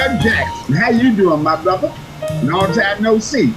Rev Jackson. How you doing, my brother? Long time no see.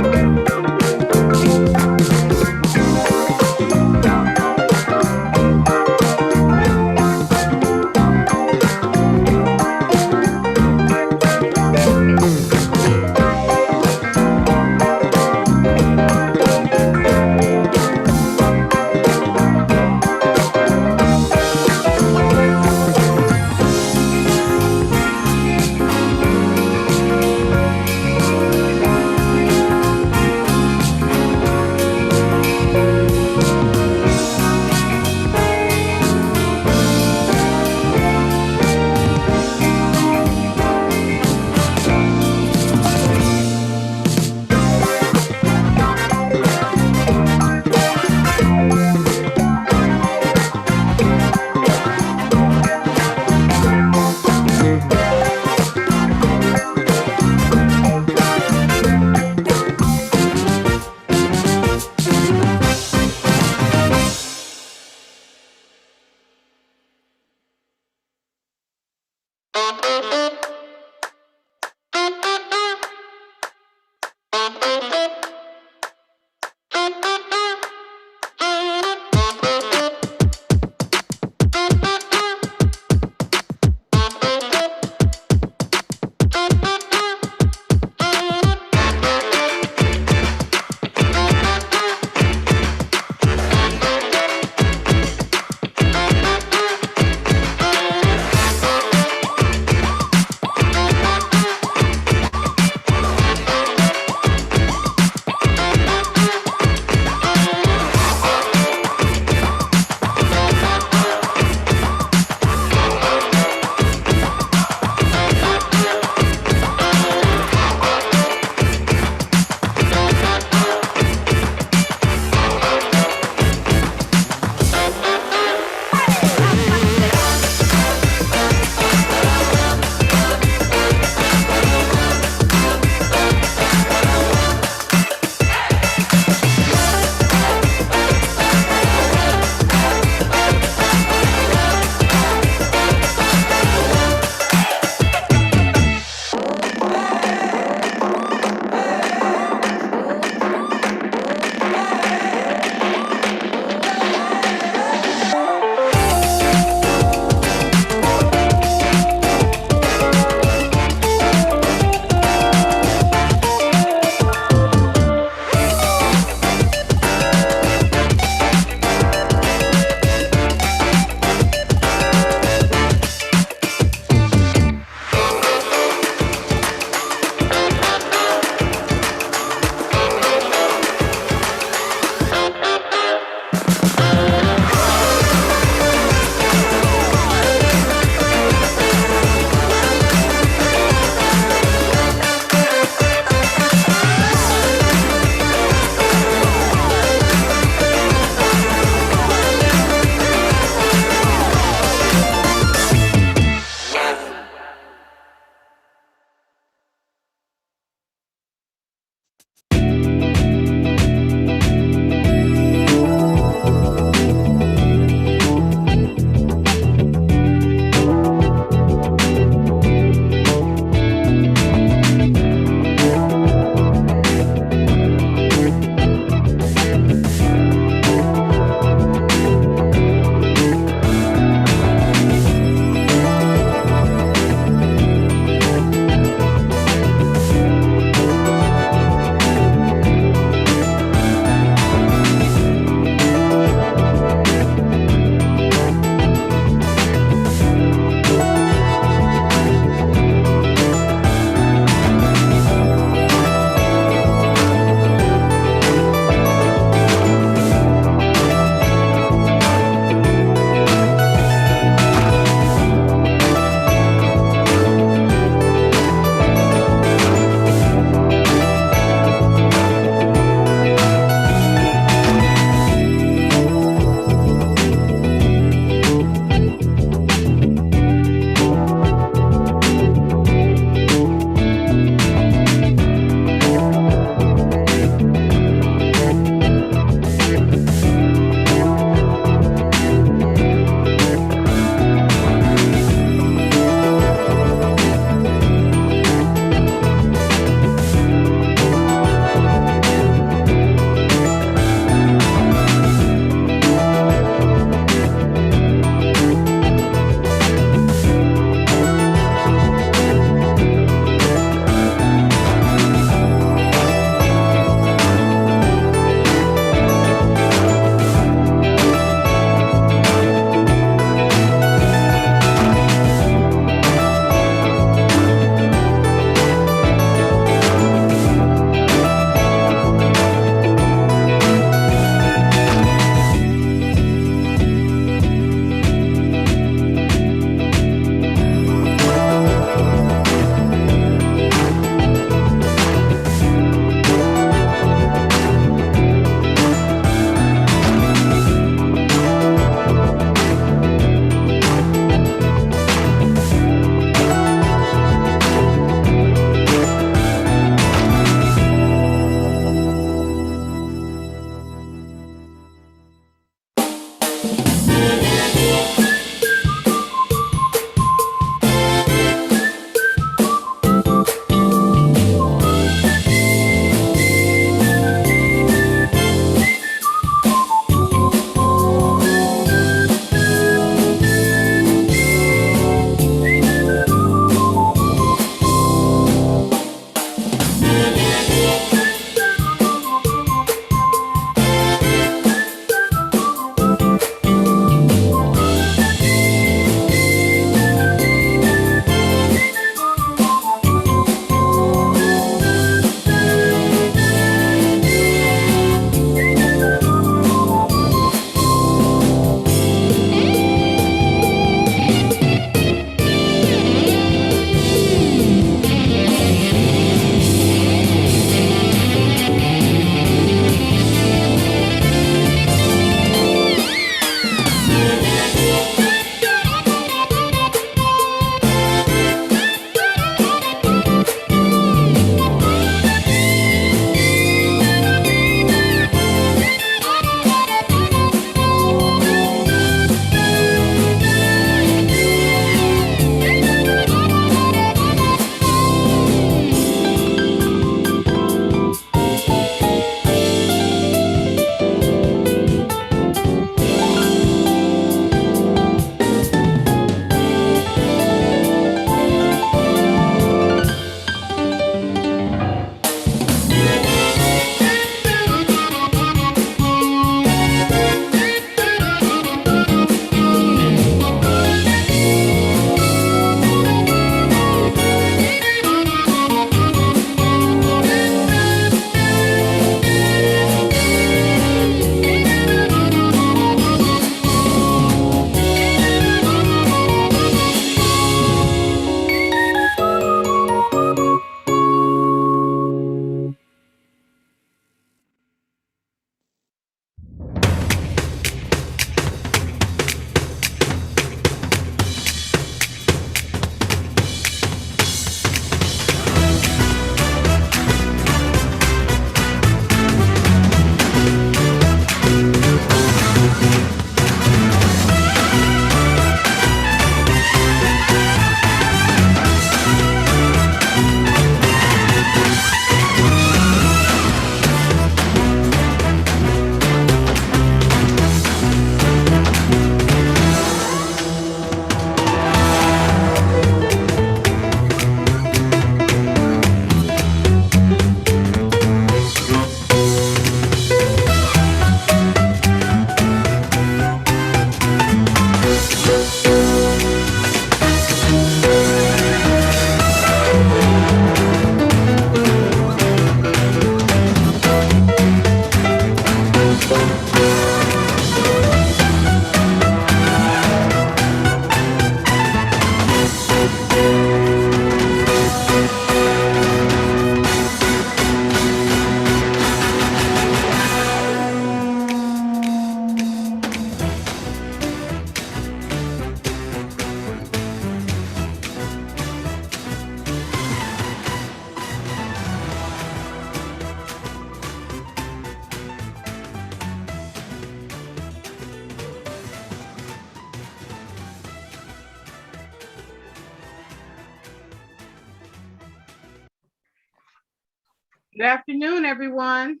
Good afternoon, everyone.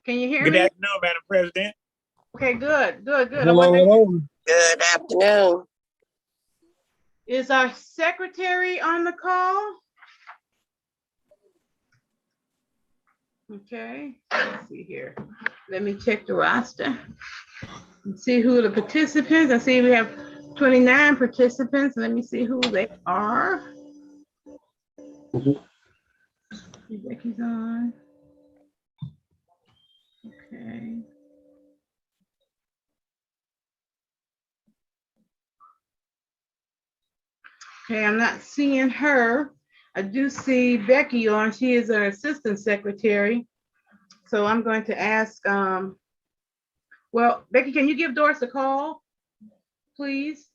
Can you hear me? Good afternoon, Madam President. Okay, good. Hello. Good afternoon. Is our secretary on the call? Okay, let's see here. Let me check the roster and see who the participants. I see we have 29 participants. Let me see who they are. Becky's on. Okay. Okay, I'm not seeing her. I do see Becky on. She is our assistant secretary. So I'm going to ask, well, Becky, can you give Doris a call, please?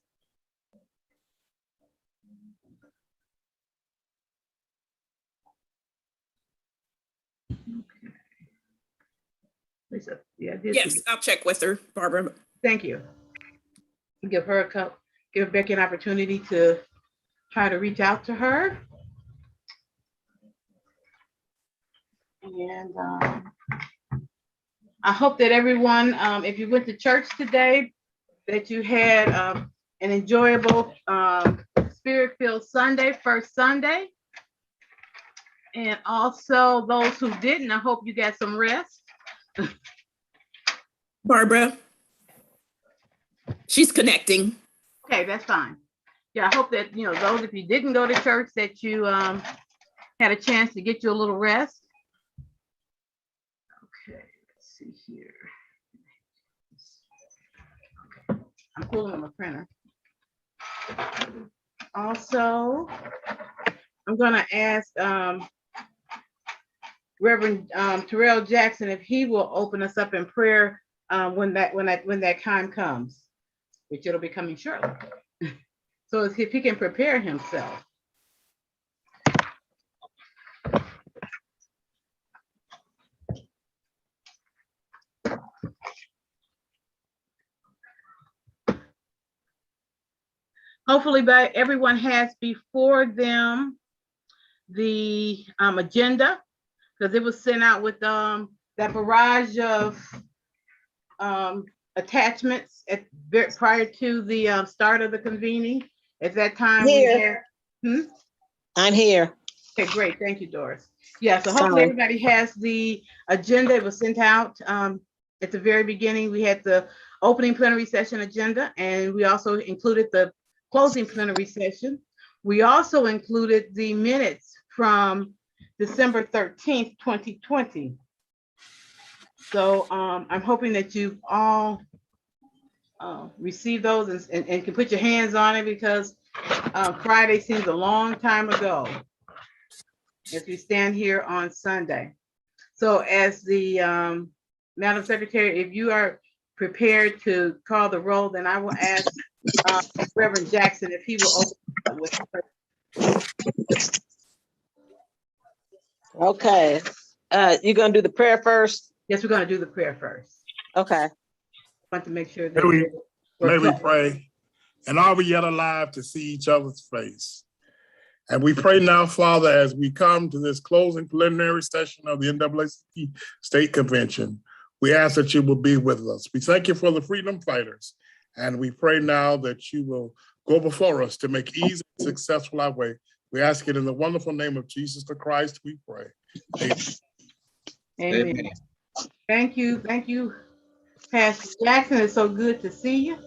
Lisa, yeah, Yes, I'll check with her, Barbara. Thank you. Give her a cup, give Becky an opportunity to try to reach out to her. And I hope that everyone, if you went to church today, that you had an enjoyable Spirit-filled Sunday, first Sunday. And also those who didn't, I hope you got some rest. Barbara, she's connecting. Okay, that's fine. Yeah, I hope that, you know, those, if you didn't go to church, that you had a chance to get you a little rest. Okay, let's see here. Okay, I'm pulling on my printer. Also, I'm gonna ask Reverend Terrell Jackson if he will open us up in prayer when that time comes, which it'll be coming shortly. So if he can prepare himself. Hopefully everyone has before them the agenda, because it was sent out with that barrage of attachments prior to the start of the convening. At that time, I'm here. Okay, great. Thank you, Doris. Yeah, so hopefully everybody has the agenda. It was sent out at the very beginning. We had the opening plenary session agenda, and we also included the closing plenary session. We also included the minutes from December 13th, 2020. So I'm hoping that you've all received those and can put your hands on it, because Friday seems a long time ago as we stand here on Sunday. So as the Madam Secretary, if you are prepared to call the roll, then I will ask Reverend Jackson if he will open up with her. Okay. You're gonna do the prayer first? Yes, we're going to do the prayer first. Okay. I want to make sure that May we pray, and are we yet alive to see each other's face? And we pray now, Father, as we come to this closing preliminary session of the NAACP State Convention, we ask that you will be with us. We thank you for the freedom fighters, and we pray now that you will go before us to make easy and successful our way. We ask it in the wonderful name of Jesus the Christ, we pray. Amen. Amen. Thank you, Pastor Jackson. It's so good to see you.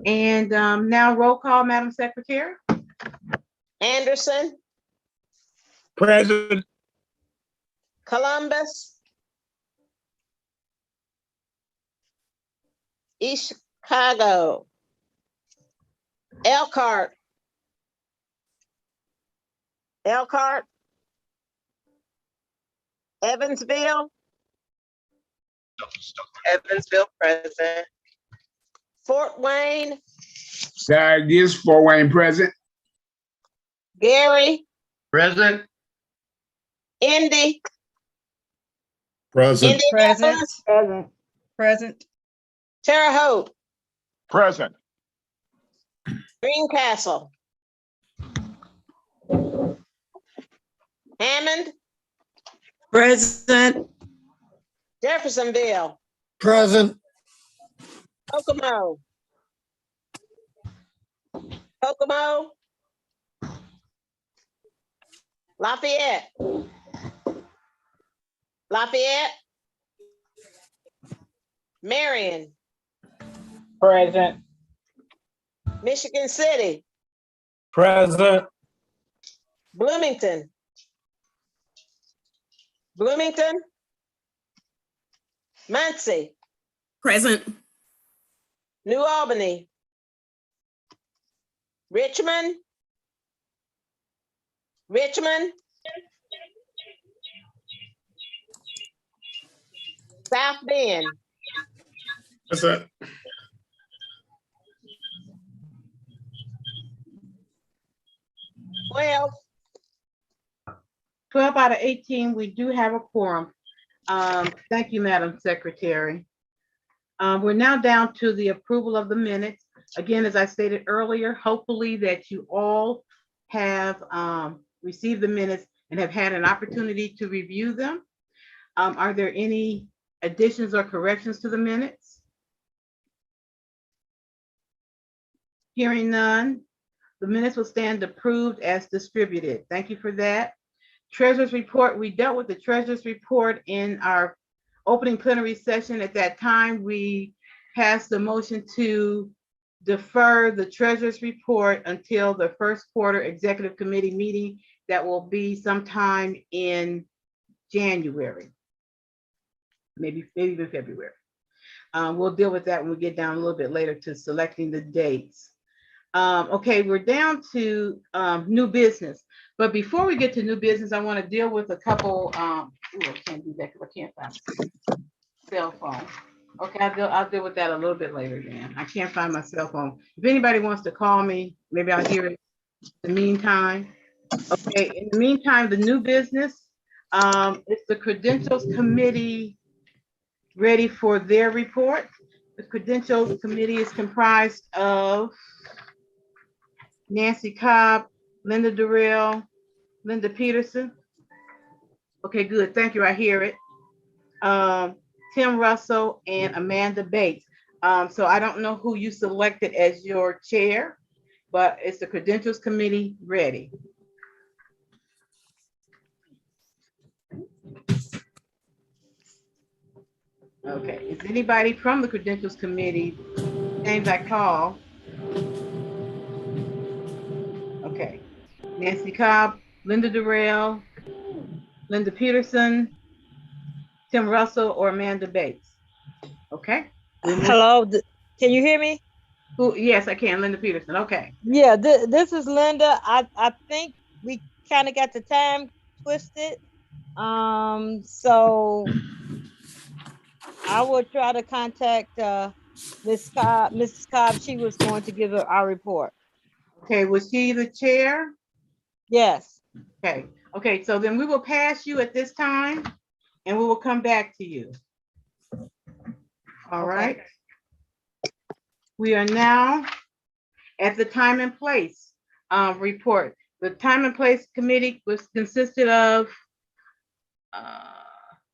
And now roll call, Madam Secretary. Anderson, President. Columbus, East Chicago, Elkhart, Evansville, present. Fort Wayne, Guy Gibbs, Fort Wayne present. Gary, Present. Indy, Present. Indianapolis, Present. Terre Haute, Present. Greencastle, Hammond, Present. Jeffersonville, Present. Kokomo, Kokomo, Lafayette, Lafayette, Marion, Present. Michigan City, Present. Bloomington, Bloomington, Muncie, Present. New Albany, Richmond, Richmond, South Bend, That's it. 12, 12 out of 18, we do have a quorum. Thank you, Madam Secretary. We're now down to the approval of the minutes. Again, as I stated earlier, hopefully that you all have received the minutes and have had an opportunity to review them. Are there any additions or corrections to the minutes? Hearing none, the minutes will stand approved as distributed. Thank you for that. Treasurer's report, we dealt with the treasurer's report in our opening plenary session. At that time, we passed the motion to defer the treasurer's report until the first quarter executive committee meeting that will be sometime in January, maybe even February. We'll deal with that when we get down a little bit later to selecting the dates. Okay, we're down to new business. But before we get to new business, I want to deal with a couple, I can't do that because I can't find my cell phone. Okay, I'll deal with that a little bit later then. I can't find my cell phone. If anybody wants to call me, maybe I'll hear it in the meantime. Okay, in the meantime, the new business, is the Credentials Committee ready for their report? The Credentials Committee is comprised of Nancy Cobb, Linda Durrell, Linda Peterson. Okay, good. Thank you. I hear it. Tim Russell and Amanda Bates. So I don't know who you selected as your chair, but it's the Credentials Committee ready. Okay, is anybody from the Credentials Committee, names I call? Okay, Nancy Cobb, Linda Durrell, Linda Peterson, Tim Russell, or Amanda Bates? Okay. Hello, can you hear me? Who? Yes, I can. Linda Peterson. Okay. Yeah, this is Linda. I think we kind of got the time twisted. So I will try to contact Miss Cobb. Mrs. Cobb, she was going to give our report. Okay, was she the chair? Yes. Okay. Okay, so then we will pass you at this time and we will come back to you. All right. We are now at the time and place report. The time and place committee was consisted of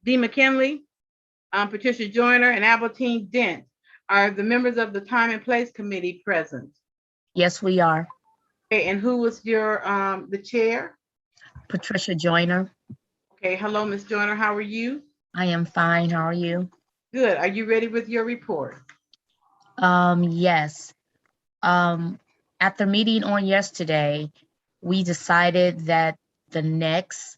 Dee McKinley, Patricia Joyner, and Albertine Dent. Are the members of the time and place committee present? Yes, we are. Okay, and who was your the chair? Patricia Joyner. Okay, hello, Ms. Joyner. How are you? I am fine. How are you? Good. Are you ready with your report? Yes. At the meeting on yesterday, we decided that the next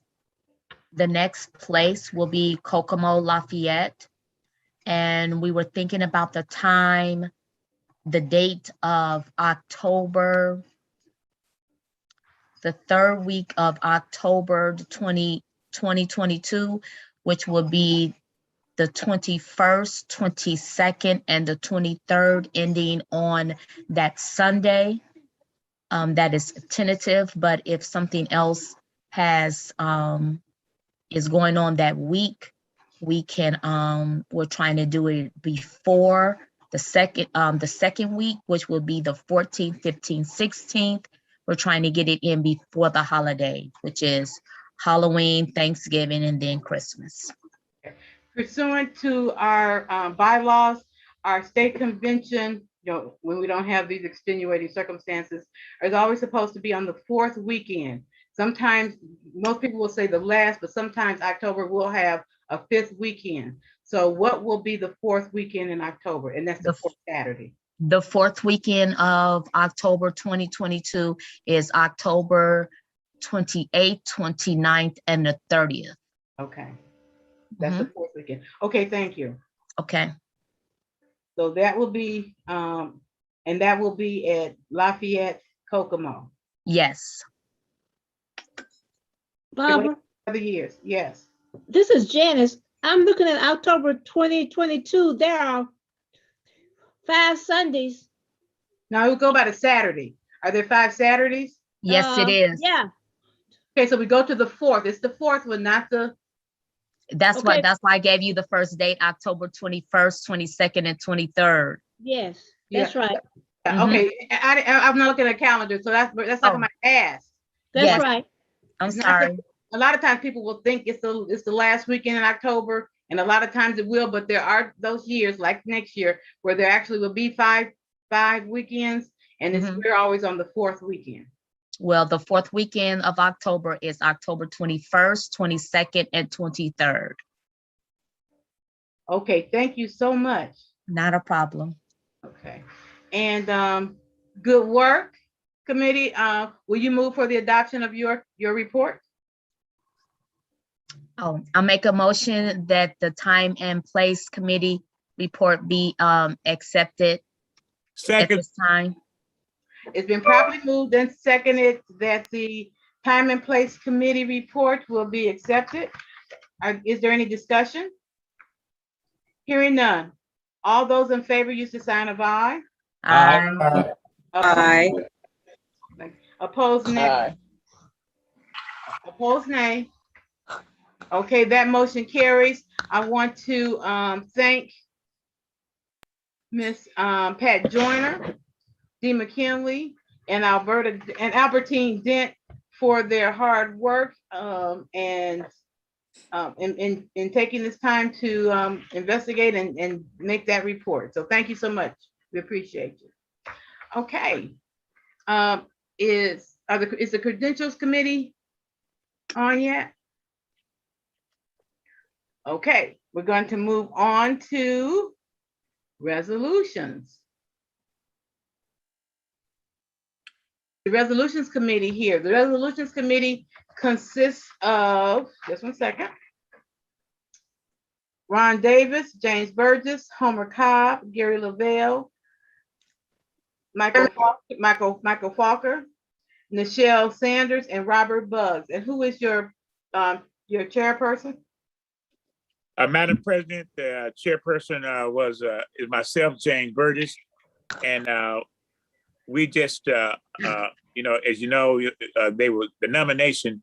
place will be Kokomo Lafayette. And we were thinking about the time, the date of October, the third week of October 2022, which will be the 21st, 22nd, and the 23rd, ending on that Sunday. That is tentative, but if something else has is going on that week, we can we're trying to do it before the second week, which will be the 14th, 15th, 16th. We're trying to get it in before the holiday, which is Halloween, Thanksgiving, and then Christmas. Pursuant to our bylaws, our state convention, when we don't have these extenuating circumstances, is always supposed to be on the fourth weekend. Sometimes, most people will say the last, but sometimes October will have a fifth weekend. So what will be the fourth weekend in October? And that's the fourth Saturday. The fourth weekend of October 2022 is October 28th, 29th, and the 30th. Okay. That's the fourth weekend. Okay, thank you. Okay. So that will be, and that will be at Lafayette, Kokomo. Yes. Barbara, Other years, yes. this is Janice. I'm looking at October 2022. There are 5 Sundays. Now we'll go by the Saturday. Are there 5 Saturdays? Yes, it is. Yeah. Okay, so we go to the fourth. It's the fourth one, not the. That's Okay. that's why I gave you the first date, October 21st, 22nd, and 23rd. Yes, Yeah. that's right. Okay, I'm not looking at a calendar, so that's like my ask. That's Yes. right. I'm It's not sorry. A lot of times people will think it's the last weekend in October, and a lot of times it will, but there are those years, like next year, where there actually will be five weekends, and we're always on the fourth weekend. Well, the fourth weekend of October is October 21st, 22nd, and 23rd. Okay, thank you so much. Not a problem. Okay, and good work, committee. Will you move for the adoption of your report? Oh, I'll make a motion that the time and place committee report be accepted at Second. this time. It's been properly moved and seconded that the time and place committee report will be accepted. Is there any discussion? Hearing none. All those in favor use the sign of aye. Aye. Aye. Opposed, nay. Opposed, nay. Okay, that motion carries. I want to thank Miss Pat Joyner, Dee McKinley, and Albertine Dent for their hard work in taking this time to investigate and make that report. So thank you so much. We appreciate you. Okay. Is the Credentials Committee on yet? Okay, we're going to move on to resolutions. The Resolutions Committee here. The Resolutions Committee consists of, just one second, Ron Davis, James Burgess, Homer Cobb, Gary Lavelle, Michael Falker, Nichelle Sanders, and Robert Buggs. And who is your chairperson? Madam President, the chairperson is myself, James Burgess, and we just, as you know, they were the nomination.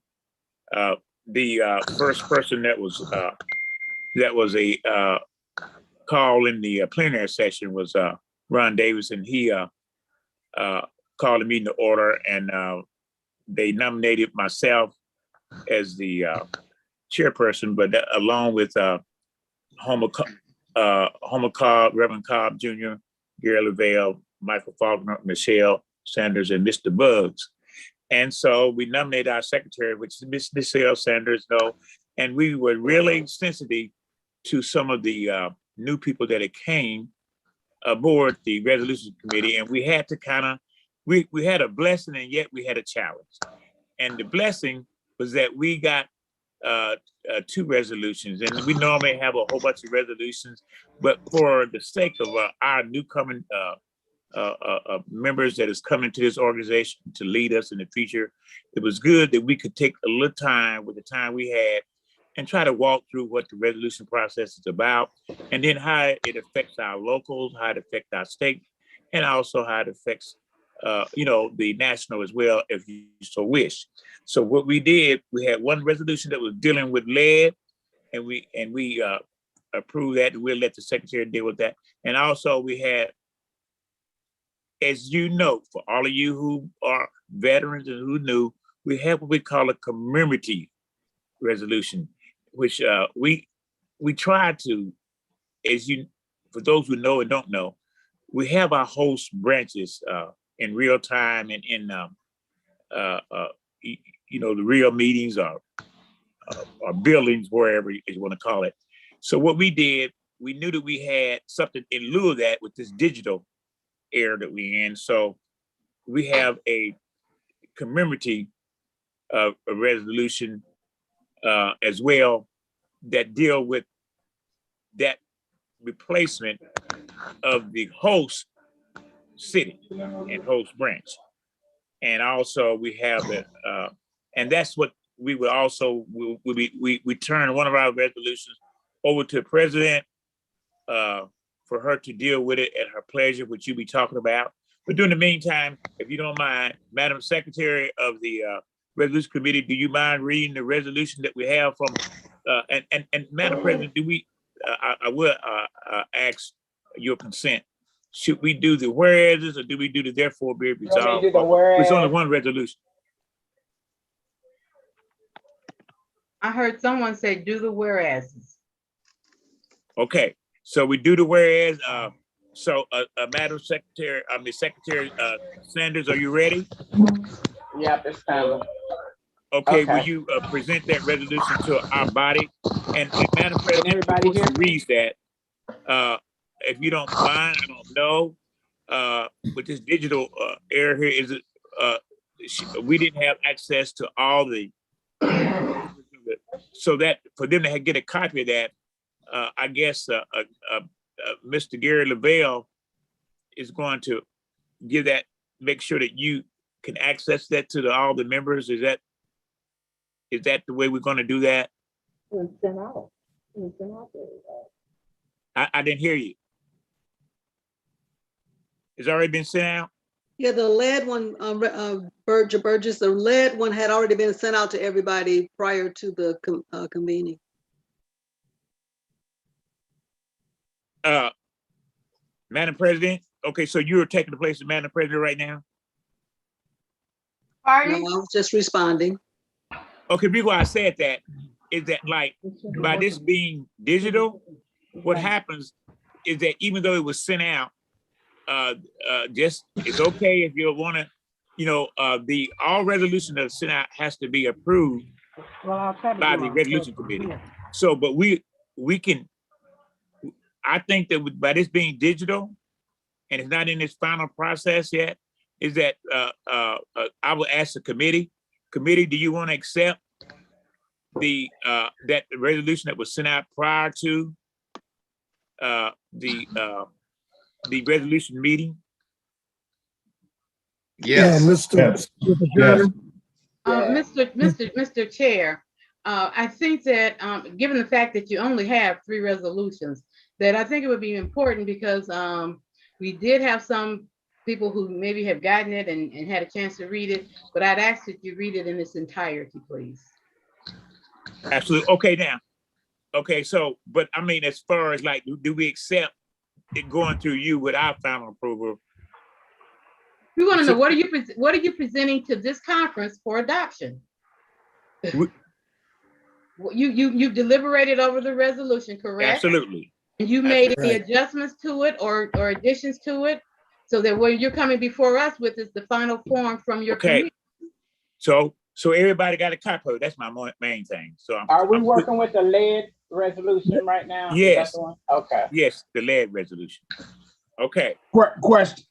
The first person that was a call in the plenary session was Ron Davis, and he called the meeting to order, and they nominated myself as the chairperson, but along with Homer Cobb, Reverend Cobb Jr., Gary Lavelle, Michael Faulkner, Michelle Sanders, and Mr. Buggs. And so we nominated our secretary, which is Miss Nichelle Sanders, and we were really sensitive to some of the new people that came aboard the resolution committee, and we had to we had a blessing, and yet we had a challenge. And the blessing was that we got 2 resolutions, and we normally have a whole bunch of resolutions, but for the sake of our newcoming members that is coming to this organization to lead us in the future, it was good that we could take a little time with the time we had and try to walk through what the resolution process is about, and then how it affects our locals, how it affects our state, and also how it affects the national as well, if you so wish. So what we did, we had one resolution that was dealing with lead, and we approved that. We'll let the secretary deal with that. And also we had, as you know, for all of you who are veterans and who knew, we have what we call a commemorative resolution, which we try to, for those who know and don't know, we have our host branches in real time and in the real meetings or buildings, wherever you want to call it. So what we did, we knew that we had something in lieu of that with this digital era that we're in. So we have a commemorative a resolution as well that deal with that replacement of the host city and host branch. And also we have it, and that's what we would also, we turn one of our resolutions over to the president for her to deal with it at her pleasure, which you'll be talking about. But during the meantime, if you don't mind, Madam Secretary of the Resolution Committee, do you mind reading the resolution that we have from, and Madam President, do we, I will ask your consent. Should we do the whereas or do we do the therefore be it resolved? It's only one resolution. I heard someone say do the whereas. Okay, so we do the whereas. So, Madam Secretary, Secretary Sanders, are you ready? Yep, it's coming. Okay, will you present that resolution to our body? And Madam President, everybody before hear she reads that, if you don't mind, I don't know, with this digital era here, is it, we didn't have access to all the, so that for them to get a copy of that, I guess Mr. Gary Lavelle is going to give that, make sure that you can access that to all the members. Is that the way we're going to do that? I didn't hear you. It's already been sent out? Yeah, the lead one, Burgess, the lead one had already been sent out to everybody prior to the convening. Madam President, okay, so you're taking the place of Madam President right now? No, I was just responding. Okay, before I said that, is that like, by this being digital, what happens is that even though it was sent out, just, it's okay if you want to, all resolution that's sent out has to be approved by the resolution committee. So, but we can, I think that by this being digital and it's not in its final process yet, is that I will ask the committee, do you want to accept the that resolution that was sent out prior to the resolution meeting? Yes. Mr. Chair, I think that given the fact that you only have 3 resolutions, that I think it would be important because we did have some people who maybe have gotten it and had a chance to read it, but I'd ask that you read it in its entirety, please. Absolutely. Okay, now. Okay, so, but I mean, as far as like, do we accept it going through you without final approval? We want to know, what are you presenting to this conference for adoption? You deliberated over the resolution, correct? Absolutely. And you made any adjustments to it or additions to it, so that what you're coming before us with is the final form from your committee. So everybody got a copy of it. That's my main thing. So are we working with the lead resolution right now? Yes. Okay. Yes, the lead resolution. Okay. Question.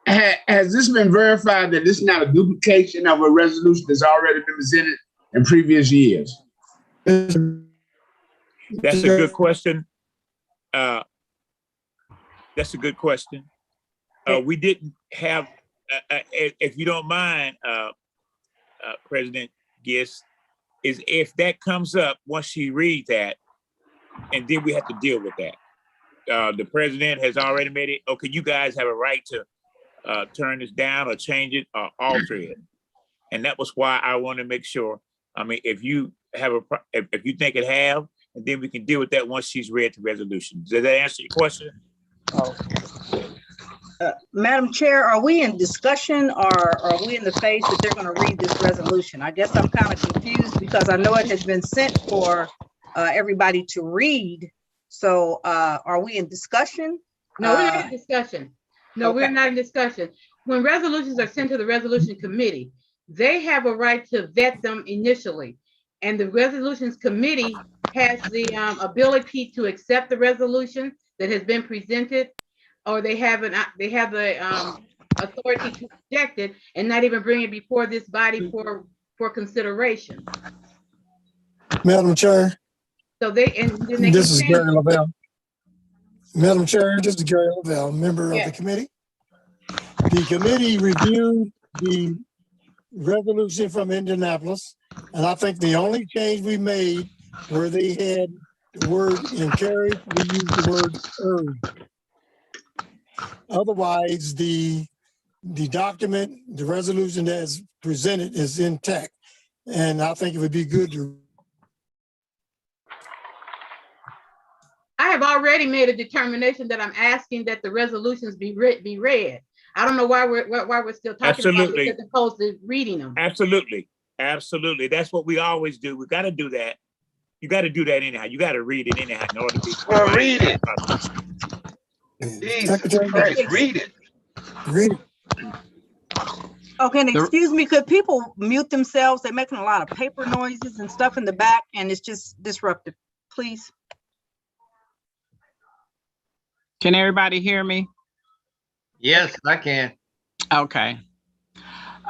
Has this been verified that this is not a duplication of a resolution that's already been presented in previous years? That's a good question. That's a good question. We didn't have, if you don't mind, President Gist, is if that comes up, once she reads that, and then we have to deal with that. The president has already made it, okay, you guys have a right to turn this down or change it or alter it. And that was why I want to make sure, I mean, if you have if you think it have, and then we can deal with that once she's read the resolution. Does that answer your question? Madam Chair, are we in discussion or are we in the phase that they're going to read this resolution? I guess I'm kind of confused because I know it has been sent for everybody to read. So are we in discussion? No, we're not in discussion. No, we're Okay. not in discussion. When resolutions are sent to the resolution committee, they have a right to vet them initially. And the resolutions committee has the ability to accept the resolution that has been presented, or they have the authority to reject it and not even bring it before this body for consideration. Madam Chair, So they this is can Gary change. Lavelle. Madam Chair, this is Gary Lavelle, member of the Yes. committee. The committee reviewed the resolution from Indianapolis, and I think the only change we made where they had the word encourage, we used the word urge. Otherwise, the document, the resolution as presented is intact. And I think it would be good to. I have already made a determination that I'm asking that the resolutions be read. I don't know why we're still talking Absolutely. about it as opposed to reading them. Absolutely. Absolutely. That's what we always do. We got to do that. You got to do that anyhow. You got to read it anyhow in order to be. Well, read it. Secretary, Read it. Read it. Okay, and excuse me, could people mute themselves? They're making a lot of paper noises and stuff in the back, and it's just disruptive, please. Can everybody hear me? Yes, I can. Okay.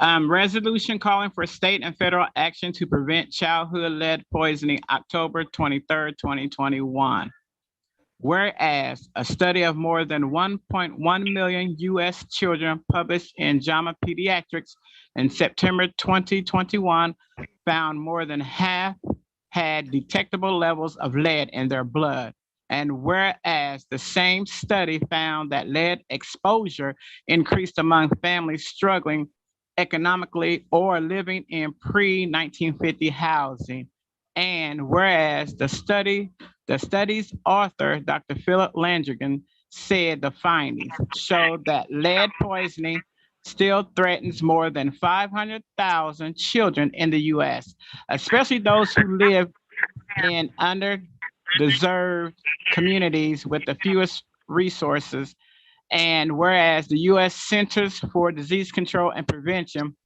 Resolution calling for state and federal action to prevent childhood lead poisoning, October 23rd, 2021. Whereas a study of more than 1.1 million US children published in JAMA Pediatrics in September 2021 found more than half had detectable levels of lead in their blood. And whereas the same study found that lead exposure increased among families struggling economically or living in pre-1950 housing. And whereas the study's author, Dr. Philip Landrigan, said the findings showed that lead poisoning still threatens more than 500,000 children in the US, especially those who live in underdeserved communities with the fewest resources. And whereas the US Centers for Disease Control and Prevention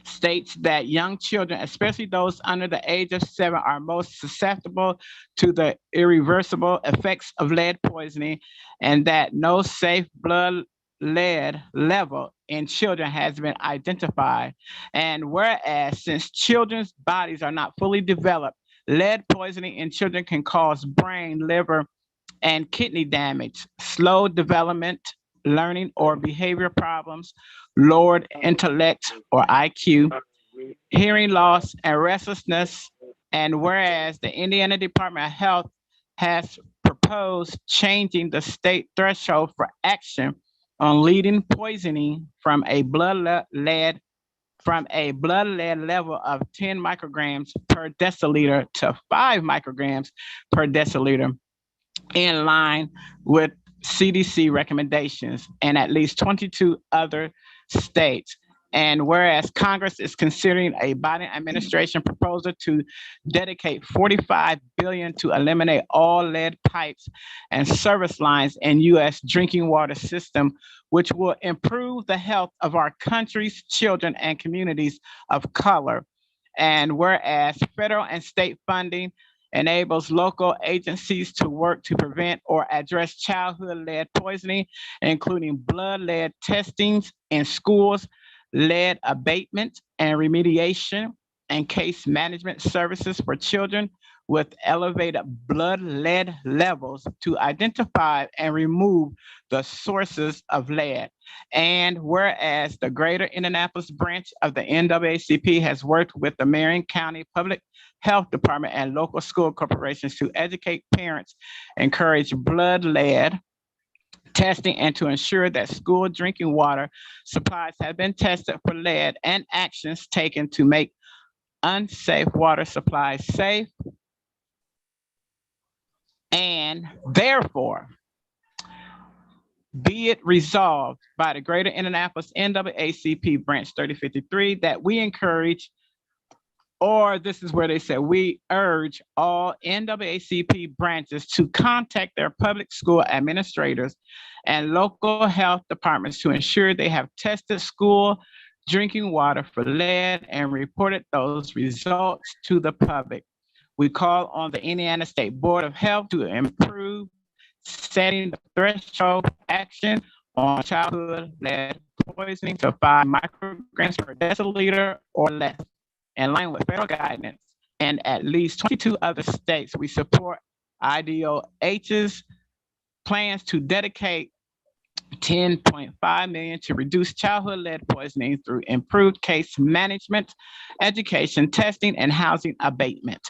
states that young children, especially those under the age of 7, are most susceptible to the irreversible effects of lead poisoning, and that no safe blood lead level in children has been identified. And whereas since children's bodies are not fully developed, lead poisoning in children can cause brain, liver, and kidney damage, slow development, learning or behavior problems, lowered intellect or IQ, hearing loss, and restlessness. And whereas the Indiana Department of Health has proposed changing the state threshold for action on leading poisoning from a blood lead level of 10 micrograms per deciliter to 5 micrograms per deciliter, in line with CDC recommendations and at least 22 other states. And whereas Congress is considering a Biden administration proposal to dedicate $45 billion to eliminate all lead pipes and service lines in US drinking water system, which will improve the health of our country's children and communities of color. And whereas federal and state funding enables local agencies to work to prevent or address childhood lead poisoning, including blood lead testings in schools, lead abatement and remediation, and case management services for children with elevated blood lead levels to identify and remove the sources of lead. And whereas the Greater Indianapolis branch of the NAACP has worked with the Marion County Public Health Department and local school corporations to educate parents, encourage blood lead testing, and to ensure that school drinking water supplies have been tested for lead, and actions taken to make unsafe water supplies safe. And therefore, Be it resolved by the Greater Indianapolis NAACP Branch 3053 that we encourage, or this is where they say we urge all NAACP branches to contact their public school administrators and local health departments to ensure they have tested school drinking water for lead and reported those results to the public. We call on the Indiana State Board of Health to improve setting the threshold for action on childhood lead poisoning to 5 micrograms per deciliter or less, in line with federal guidance. And at least 22 other states, we support IDOH's plans to dedicate $10.5 million to reduce childhood lead poisoning through improved case management, education, testing, and housing abatement.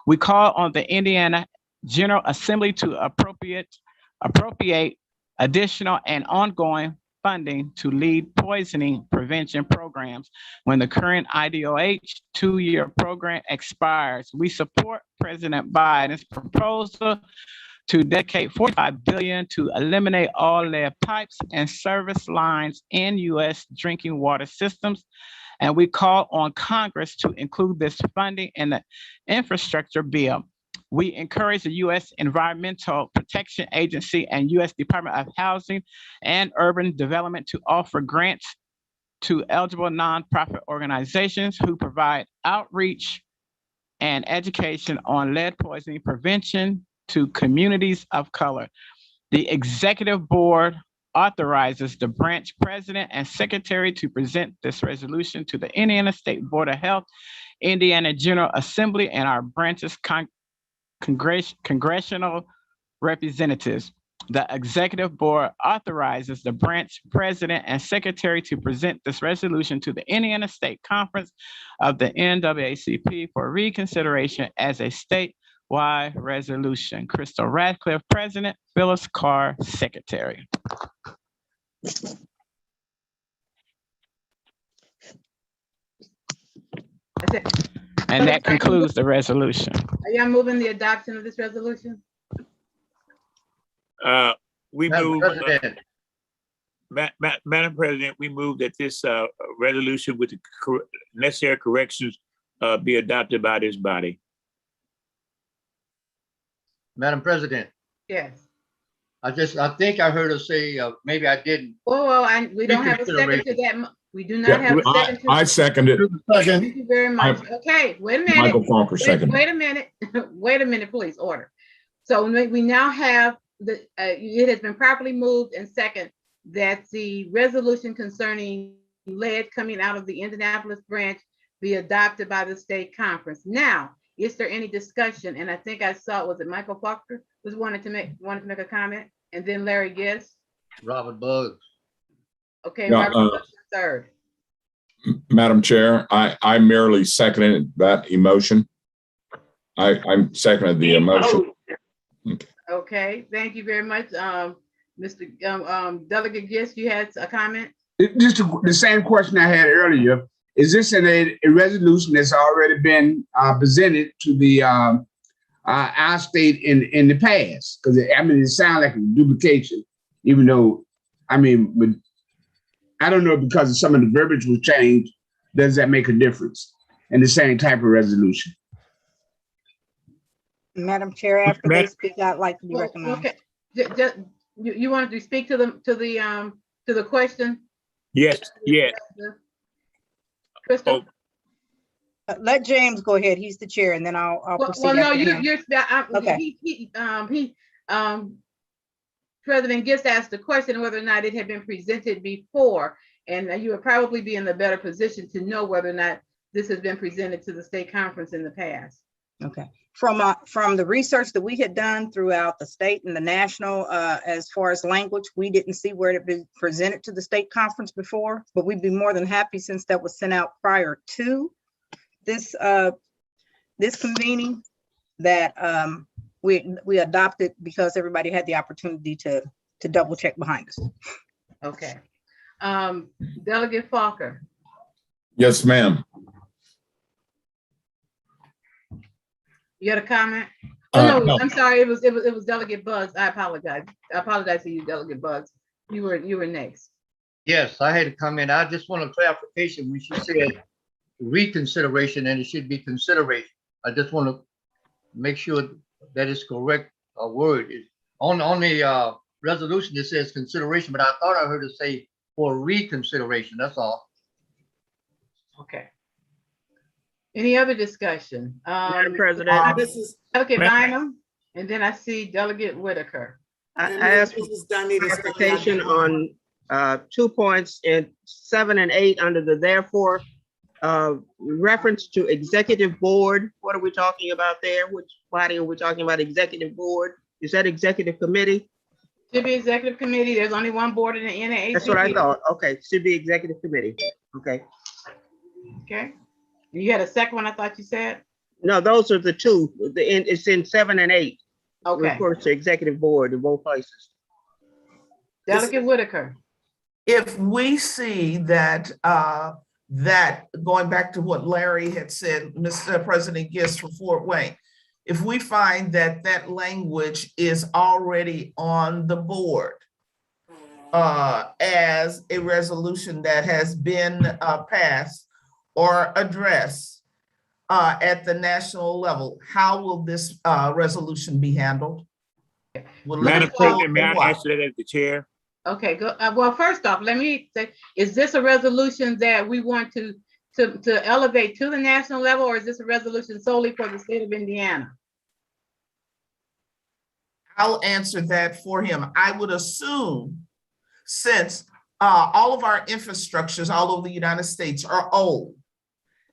We call on the Indiana General Assembly to appropriate additional and ongoing funding to lead poisoning prevention programs when the current IDOH 2-year program expires. We support President Biden's proposal to dedicate $45 billion to eliminate all lead pipes and service lines in U.S. drinking water systems. And we call on Congress to include this funding in the infrastructure bill. We encourage the U.S. Environmental Protection Agency and U.S. Department of Housing and Urban Development to offer grants to eligible nonprofit organizations who provide outreach and education on lead poisoning prevention to communities of color. The executive board authorizes the branch president and secretary to present this resolution to the Indiana State Board of Health, Indiana General Assembly, and our branch's congressional representatives. The executive board authorizes the branch president and secretary to present this resolution to the Indiana State Conference of the NAACP for reconsideration as a statewide resolution. Crystal Radcliffe, President, Phyllis Carr, Secretary. That's it. And that concludes the resolution. Are y'all moving the adoption of this resolution? We Madam move, President, Madam President, we move that this resolution with the necessary corrections be adopted by this body. Madam President, Yes. I think I heard her say, maybe I didn't. Oh, we don't have a second to that. We do not have a second to. I second it. Thank you very much. Okay, wait a minute. Michael Parker second. Wait a minute. Wait a minute, please. Order. So we now have it has been properly moved and second that the resolution concerning lead coming out of the Indianapolis branch be adopted by the state conference. Now, is there any discussion? And I think I saw, was it Michael Faulkner was wanted to make a comment, and then Larry Giss. Robert Buggs. Okay, Yeah, Robert Buggs third. Madam Chair, I merely seconded that emotion. I'm seconded the emotion. Okay, thank you very much. Mr. Delegate Giss, you had a comment? Just the same question I had earlier. Is this a resolution that's already been presented to the our state in the past? Because it sounds like a duplication, even though but I don't know, because of some of the verbiage was changed. Does that make a difference in the same type of resolution? Madam Chair, after they speak, I'd like to be recognized. Okay, you wanted to speak to the question? Yes, yes. Crystal? Let James go ahead. He's the chair, and then I'll proceed. Well, no, after him. Okay. President Giss asked the question whether or not it had been presented before, and you would probably be in a better position to know whether or not this has been presented to the state conference in the past. Okay. From the research that we had done throughout the state and the national, as far as language, we didn't see where it had been presented to the state conference before, but we'd be more than happy, since that was sent out prior to this convening, that we adopted, because everybody had the opportunity to double check behind us. Okay. Delegate Falker. Yes, ma'am. You had a comment? Oh, no, No. I'm sorry. It was Delegate Buggs. I apologize. I apologize to you, Delegate Buggs. You were next. Yes, I had to come in. I just want a clarification when she said reconsideration and it should be consideration. I just want to make sure that is correct word. On the resolution, it says consideration, but I thought I heard it say for reconsideration. That's all. Okay. Any other discussion? Madam President. This is, Delegate Bynum, and then I see Delegate Whitaker. I and asked this for is Donita Scully. clarification on 2 points in 7 and 8 under the therefore. Reference to executive board. What are we talking about there? Which body are we talking about? Executive board? Is that executive committee? Should be executive committee. There's only one board in the NAACP. That's what I thought. Okay, should be executive committee. Okay. Okay. And you had a second one, I thought you said? No, those are the two. It's in 7 and 8. Okay. Refers to executive board in both places. Delegate Whitaker. If we see that, that going back to what Larry had said, Mr. President Gist from Fort Wayne, if we find that that language is already on the board as a resolution that has been passed or addressed at the national level, how will this resolution be handled? Madam President, may I answer that as the chair? Okay, go. Well, first off, let me say, is this a resolution that we want to elevate to the national level, or is this a resolution solely for the state of Indiana? I'll answer that for him. I would assume, since all of our infrastructures all over the United States are old,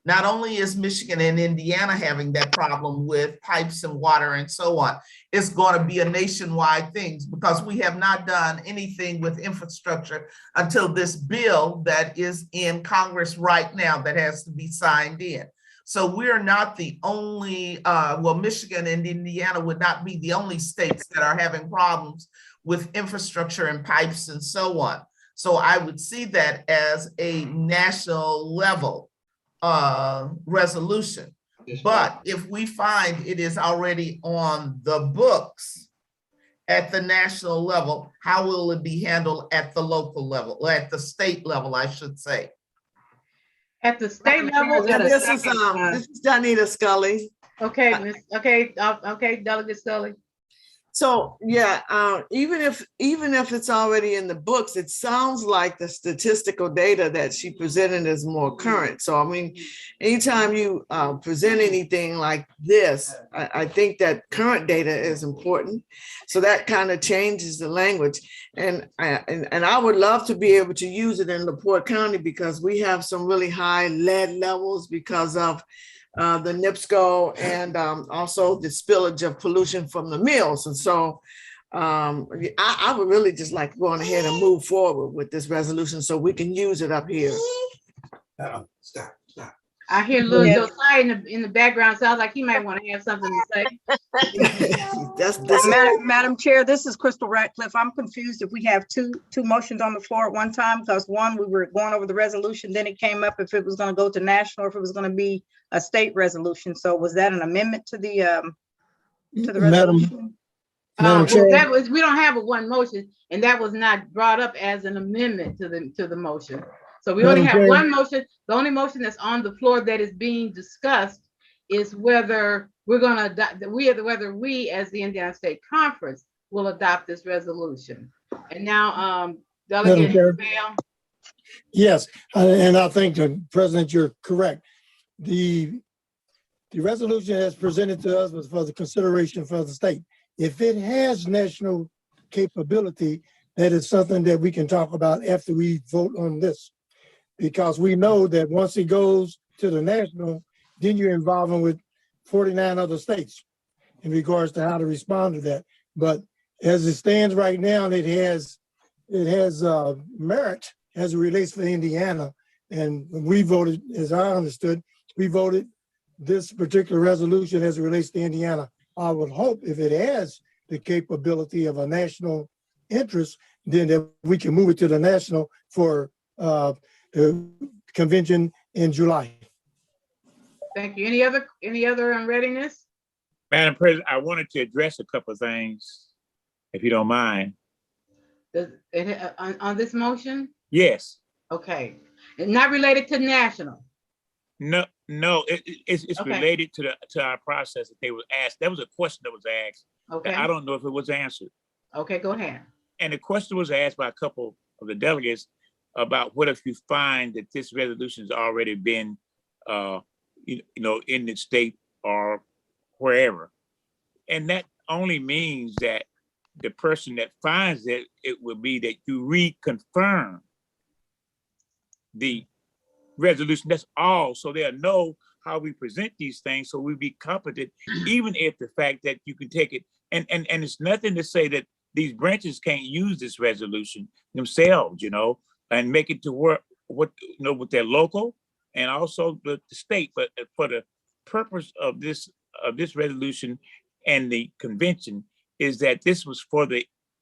not only is Michigan and Indiana having that problem with pipes and water and so on, it's going to be a nationwide thing because we have not done anything with infrastructure until this bill that is in Congress right now that has to be signed in. So we're not the only, well, Michigan and Indiana would not be the only states that are having problems with infrastructure and pipes and so on. So I would see that as a national level resolution. But if we find it is already on the books at the national level, how will it be handled at the local level, or at the state level, I should say? At the state level? This is Donita Scully. Okay, okay, Delegate Scully. So yeah, even if it's already in the books, it sounds like the statistical data that she presented is more current. So I mean, anytime you present anything like this, I think that current data is important. So that kind of changes the language, and I would love to be able to use it in LaPorte County because we have some really high lead levels because of the NIPSCO and also the spillage of pollution from the mills. And so I would really just like going ahead and move forward with this resolution so we can use it up here. Stop. I hear little Josiah in the background. Sounds like he might want to have something to say. Madam Chair, this is Crystal Ratcliffe. I'm confused if we have two motions on the floor at one time, because one, we were going over the resolution, then it came up if it was going to go to national or if it was going to be a state resolution. So was that an amendment to the resolution? Madam Chair. That was, we don't have a one motion, and that was not brought up as an amendment to the motion. So we only have one motion. The only motion that's on the floor that is being discussed is whether we're going to adopt, whether we as the Indiana State Conference will adopt this resolution. And now, Delegate Bell. Yes, and I think, President, you're correct. The resolution as presented to us was for the consideration for the state. If it has national capability, that is something that we can talk about after we vote on this. Because we know that once it goes to the national, then you're involving with 49 other states in regards to how to respond to that. But as it stands right now, it has merit as it relates for Indiana. And we voted, as I understood, we voted this particular resolution as it relates to Indiana. I would hope if it has the capability of a national interest, then that we can move it to the national for the convention in July. Thank you. Any other readiness? Madam President, I wanted to address a couple of things, if you don't mind. Does it, on this motion? Yes. Okay, and not related to national. No, it's Okay. related to our process that they were asked. That was a question that was asked. Okay. I don't know if it was answered. Okay, go ahead. And the question was asked by a couple of the delegates about what if you find that this resolution has already been, in the state or wherever. And that only means that the person that finds it will be that you reconfirm the resolution. That's all. So they'll know how we present these things. So we be competent, even if the fact that you can take it and it's nothing to say that these branches can't use this resolution themselves, and make it to work with their local and also the state. But for the purpose of this resolution and the convention is that this was for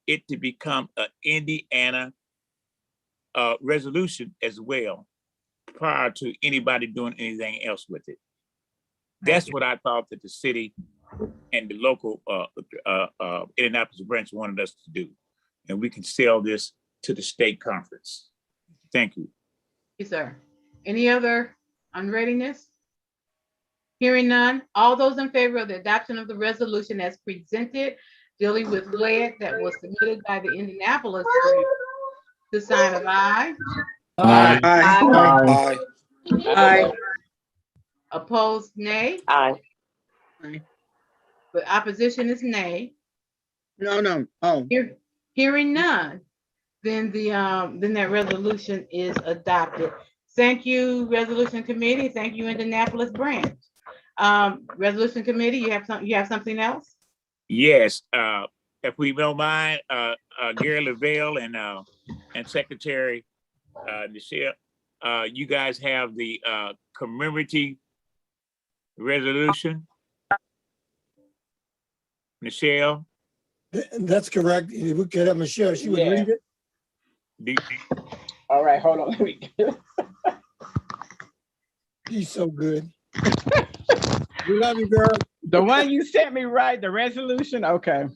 it to become an Indiana resolution as well, prior to anybody doing anything else with it. That's what I thought that the city and the local Indianapolis branch wanted us to do. And we can sell this to the state conference. Thank you. Yes, sir. Any other unreadiness? Hearing none, all those in favor of the adoption of the resolution as presented dealing with lead that was submitted by the Indianapolis branch, the sign of aye. Aye. Aye. Aye. Opposed, nay. Aye. But opposition is nay. No. Oh. Hearing none, then that resolution is adopted. Thank you, Resolution Committee. Thank you, Indianapolis branch. Resolution Committee, you have something else? Yes, if we don't mind, Gary Lavelle and Secretary Michelle, you guys have the commemorative resolution. Michelle? That's correct. If we could have Michelle, she would read it. All right, hold on. Let me get it. She's so good. We love you, girl. The one you sent me, right? The resolution? Okay.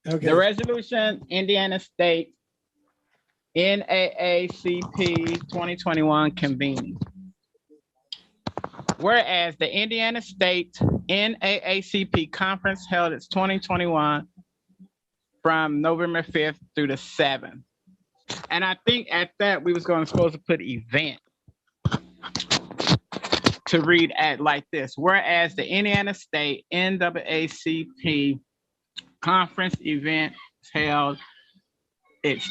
Okay. The resolution, Indiana State NAACP 2021 convening. Whereas the Indiana State NAACP conference held its 2021 from November 5th through the 7th. And I think at that we was supposed to put event to read at like this. Whereas the Indiana State NAACP conference event held its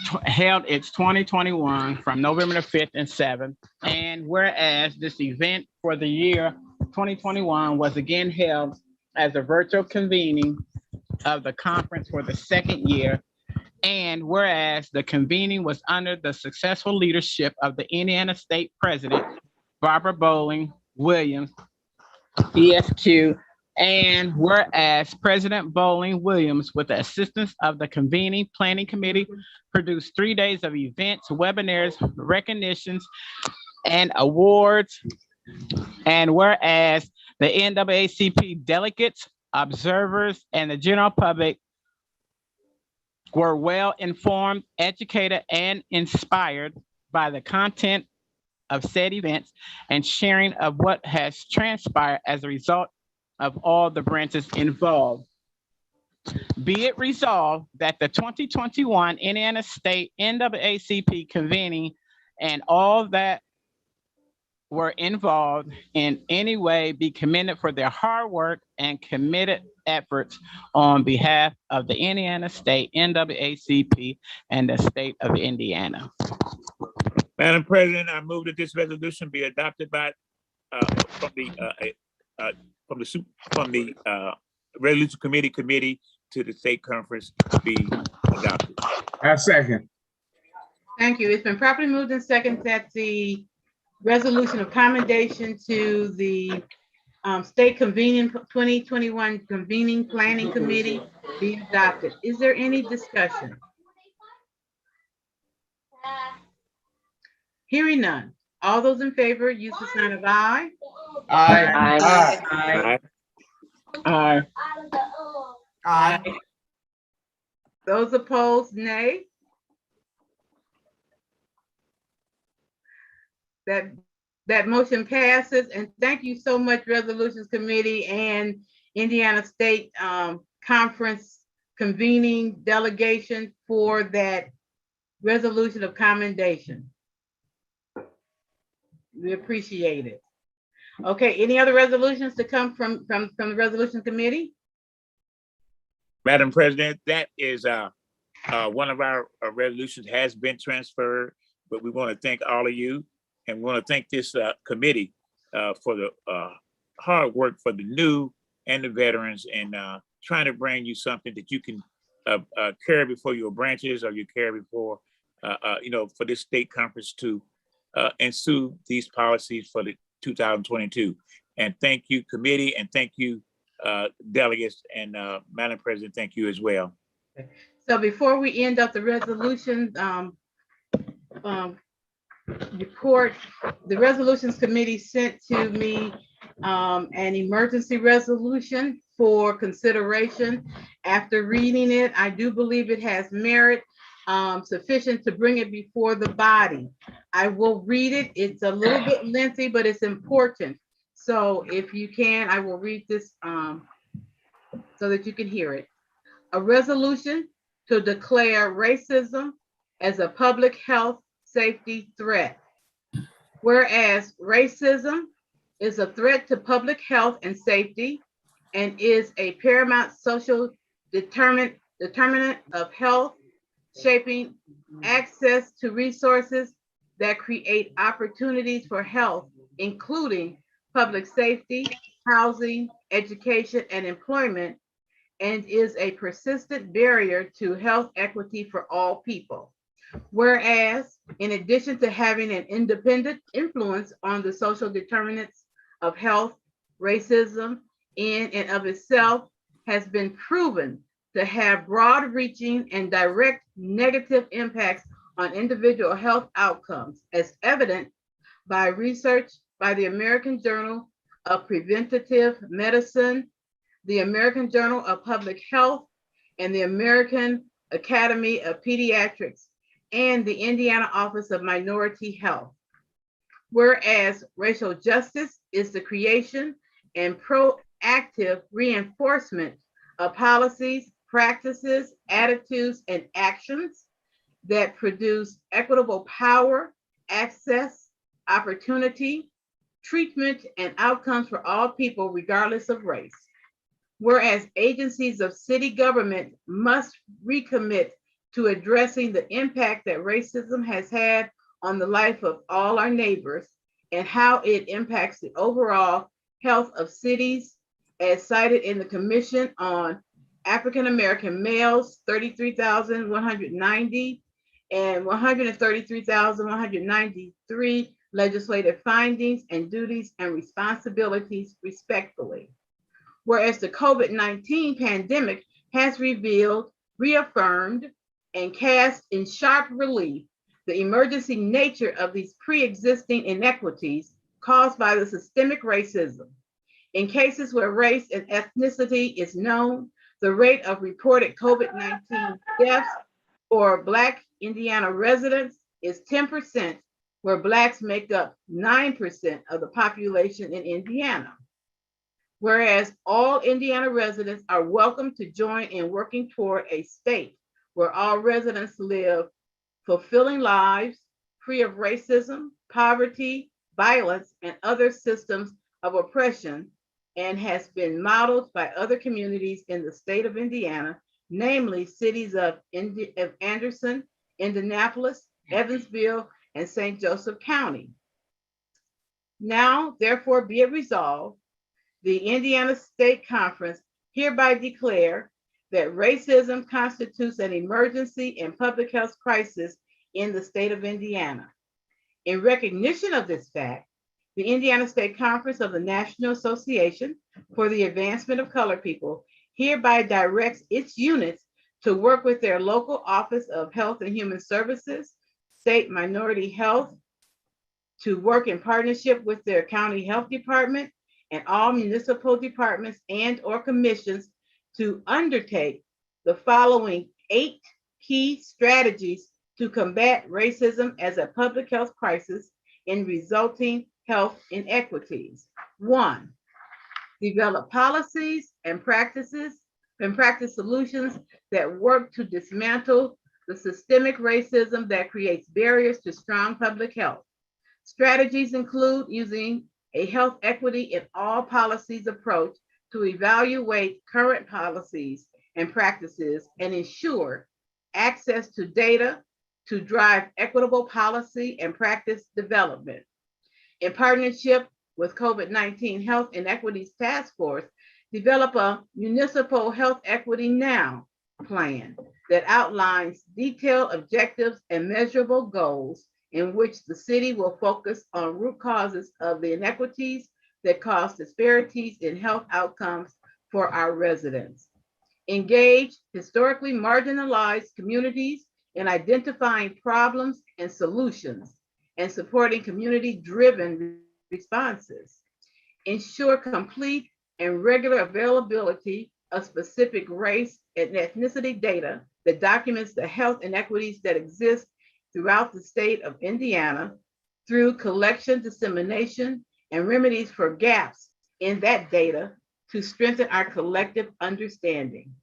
2021 from November the 5th and 7th. And whereas this event for the year 2021 was again held as a virtual convening of the conference for the second year. And whereas the convening was under the successful leadership of the Indiana State President, Barbara Bowling Williams, ESQ, and whereas President Bowling Williams, with the assistance of the convening planning committee, produced 3 days of events, webinars, recognitions, and awards. And whereas the NAACP delegates, observers, and the general public were well informed, educated, and inspired by the content of said events and sharing of what has transpired as a result of all the branches involved. Be it resolved that the 2021 Indiana State NAACP convening and all that were involved in any way be commended for their hard work and committed efforts on behalf of the Indiana State NAACP and the state of Indiana. Madam President, I move that this resolution be adopted by from the Resolution Committee to the State Conference to be adopted. I second. Thank you. It's been properly moved and seconded that the resolution of commendation to the State Convening 2021 Convening Planning Committee be adopted. Is there any discussion? Hearing none. All those in favor, use the sign of aye. Aye. Aye. Aye. Aye. Those opposed, nay. that motion passes. And thank you so much, Resolutions Committee and Indiana State Conference Convening Delegation, for that resolution of commendation. We appreciate it. Okay, any other resolutions to come from the Resolution Committee? Madam President, that is one of our resolutions has been transferred, but we want to thank all of you, and we want to thank this committee for the hard work for the new and the veterans, and trying to bring you something that you can carry before your branches, or you carry before, for this state conference to ensue these policies for the 2022. And thank you, committee, and thank you, delegates, and Madam President, thank you as well. So before we end up the resolution report, the Resolutions Committee sent to me an emergency resolution for consideration. After reading it, I do believe it has merit sufficient to bring it before the body. I will read it. It's a little bit lengthy, but it's important. So if you can, I will read this so that you can hear it. A resolution to declare racism as a public health safety threat. Whereas racism is a threat to public health and safety and is a paramount social determinant of health, shaping access to resources that create opportunities for health, including public safety, housing, education, and employment, and is a persistent barrier to health equity for all people. Whereas, in addition to having an independent influence on the social determinants of health, racism in and of itself has been proven to have broad-reaching and direct negative impacts on individual health outcomes, as evident by research by the American Journal of Preventative Medicine, the American Journal of Public Health, and the American Academy of Pediatrics, and the Indiana Office of Minority Health. Whereas racial justice is the creation and proactive reinforcement of policies, practices, attitudes, and actions that produce equitable power, access, opportunity, treatment, and outcomes for all people, regardless of race. Whereas agencies of city government must recommit to addressing the impact that racism has had on the life of all our neighbors and how it impacts the overall health of cities, as cited in the Commission on African American Males, 33,190 and 133,193 legislative findings and duties and responsibilities, respectfully. Whereas the COVID-19 pandemic has revealed, reaffirmed, and cast in sharp relief the emergency nature of these pre-existing inequities caused by the systemic racism. In cases where race and ethnicity is known, the rate of reported COVID-19 deaths for Black Indiana residents is 10%, where Blacks make up 9% of the population in Indiana. Whereas all Indiana residents are welcome to join in working toward a state where all residents live fulfilling lives, free of racism, poverty, violence, and other systems of oppression, and has been modeled by other communities in the state of Indiana, namely cities of Anderson, Indianapolis, Evansville, and St. Joseph County. Now, therefore, be it resolved, the Indiana State Conference hereby declare that racism constitutes an emergency and public health crisis in the state of Indiana. In recognition of this fact, the Indiana State Conference of the National Association for the Advancement of Colored People hereby directs its units to work with their local Office of Health and Human Services, State Minority Health, to work in partnership with their county health department and all municipal departments and/or commissions to undertake the following 8 key strategies to combat racism as a public health crisis in resulting health inequities. 1, develop policies and practice solutions that work to dismantle the systemic racism that creates barriers to strong public health. Strategies include using a health equity in all policies approach to evaluate current policies and practices and ensure access to data to drive equitable policy and practice development. In partnership with COVID-19 Health Inequities Task Force, develop a municipal health equity now plan that outlines detailed objectives and measurable goals in which the city will focus on root causes of the inequities that cause disparities in health outcomes for our residents. Engage historically marginalized communities in identifying problems and solutions and supporting community-driven responses. Ensure complete and regular availability of specific race and ethnicity data that documents the health inequities that exist throughout the state of Indiana through collection, dissemination, and remedies for gaps in that data to strengthen our collective understanding.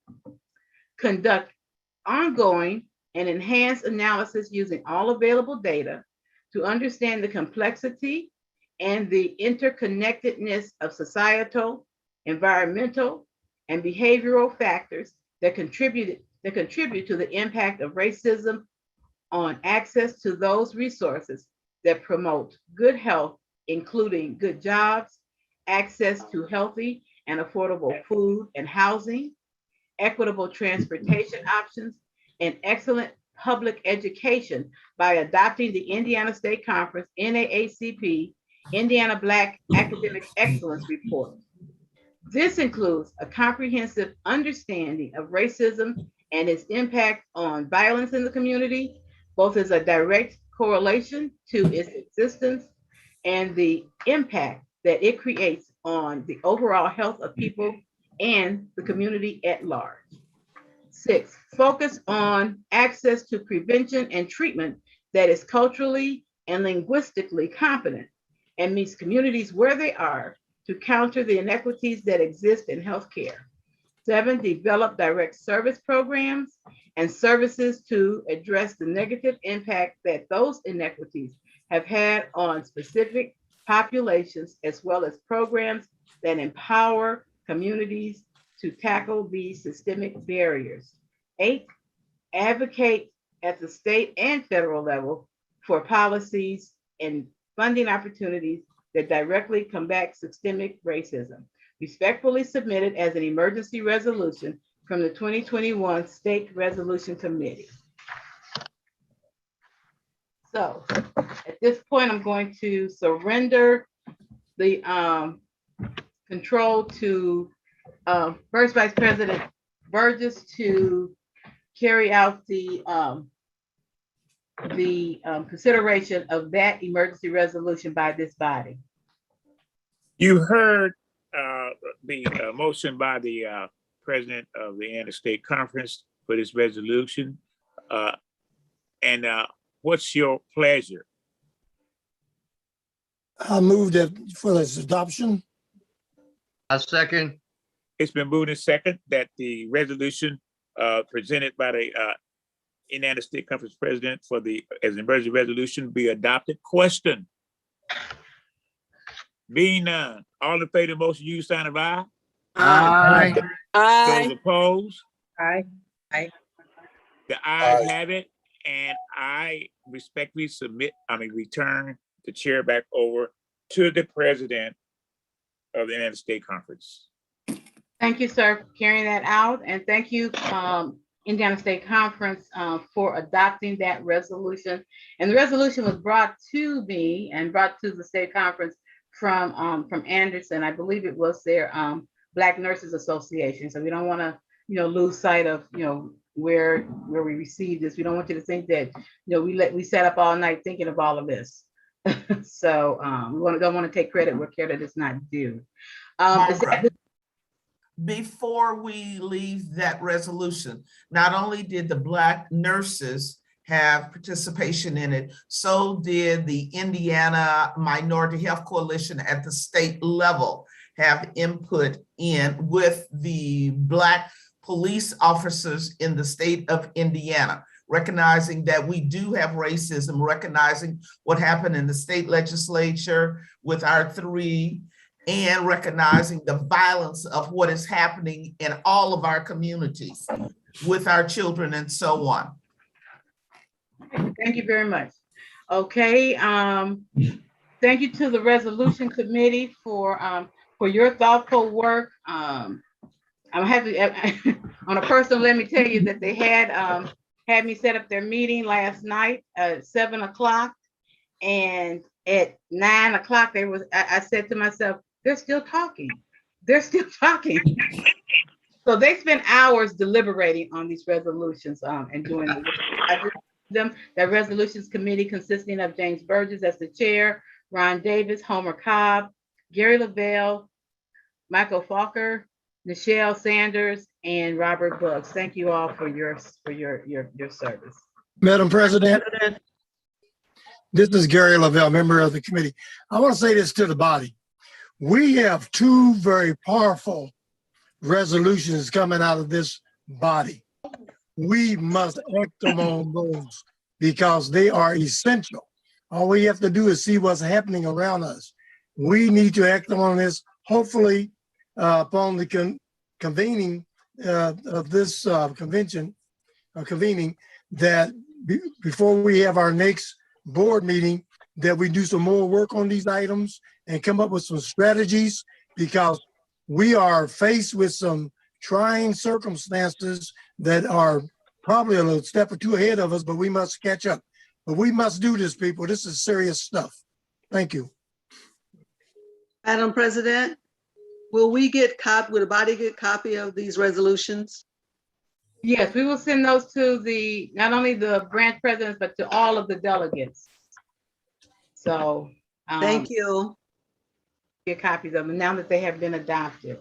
Conduct ongoing and enhanced analysis using all available data to understand the complexity and the interconnectedness of societal, environmental, and behavioral factors that contribute to the impact of racism on access to those resources that promote good health, including good jobs, access to healthy and affordable food and housing, equitable transportation options, and excellent public education by adopting the Indiana State Conference NAACP Indiana Black Academic Excellence Report. This includes a comprehensive understanding of racism and its impact on violence in the community, both as a direct correlation to its existence and the impact that it creates on the overall health of people and the community at large. 6, focus on access to prevention and treatment that is culturally and linguistically competent and meets communities where they are to counter the inequities that exist in healthcare. 7, develop direct service programs and services to address the negative impact that those inequities have had on specific populations, as well as programs that empower communities to tackle these systemic barriers. 8, advocate at the state and federal level for policies and funding opportunities that directly combat systemic racism. Respectfully submitted as an emergency resolution from the 2021 State Resolution Committee. So at this point, I'm going to surrender the control to First Vice President Burgess to carry out the consideration of that emergency resolution by this body. You heard the motion by the president of the Indiana State Conference for this resolution. And what's your pleasure? I move that for its adoption. I second. It's been moved and second that the resolution presented by the Indiana State Conference president for the as an emergency resolution be adopted. Question? Being none, all in favor of the motion, use sign of aye. Aye. Those opposed? Aye. Aye. The ayes have it, and I respectfully return the chair back over to the president of the Indiana State Conference. Thank you, sir, for carrying that out, and thank you, Indiana State Conference, for adopting that resolution. And the resolution was brought to me and brought to the State Conference from Anderson. I believe it was their Black Nurses Association. So we don't want to, lose sight of, where we received this. We don't want you to think that, we sat up all night thinking of all of this. So we don't want to take credit where credit is not due. Before we leave that resolution, not only did the Black nurses have participation in it. So did the Indiana Minority Health Coalition at the state level have input in with the Black police officers in the state of Indiana, recognizing that we do have racism, recognizing what happened in the state legislature with our three, and recognizing the violence of what is happening in all of our communities with our children and so on. Thank you very much. Okay, thank you to the resolution committee for your thoughtful work. I'm happy on a personal, let me tell you that they had me set up their meeting last night at 7 o'clock, and at 9 o'clock I said to myself, they're still talking. They're still talking. So they spent hours deliberating on these resolutions and doing the work. That resolutions committee consisting of James Burgess as the chair, Ron Davis, Homer Cobb, Gary Lavelle, Michael Falker, Nichelle Sanders, and Robert Buggs. Thank you all for your service. Madam President, this is Gary Lavelle, member of the committee. I want to say this to the body. We have two very powerful resolutions coming out of this body. We must act on those because they are essential. All we have to do is see what's happening around us. We need to act on this, hopefully, upon the convening of this convention, convening, that before we have our next board meeting, that we do some more work on these items and come up with some strategies, because we are faced with some trying circumstances that are probably a little step or two ahead of us, but we must catch up. But we must do this, people. This is serious stuff. Thank you. Madam President, will the body get copy of these resolutions? Yes, we will send those to not only the branch presidents, but to all of the delegates. So thank you. Get copies of them now that they have been adopted.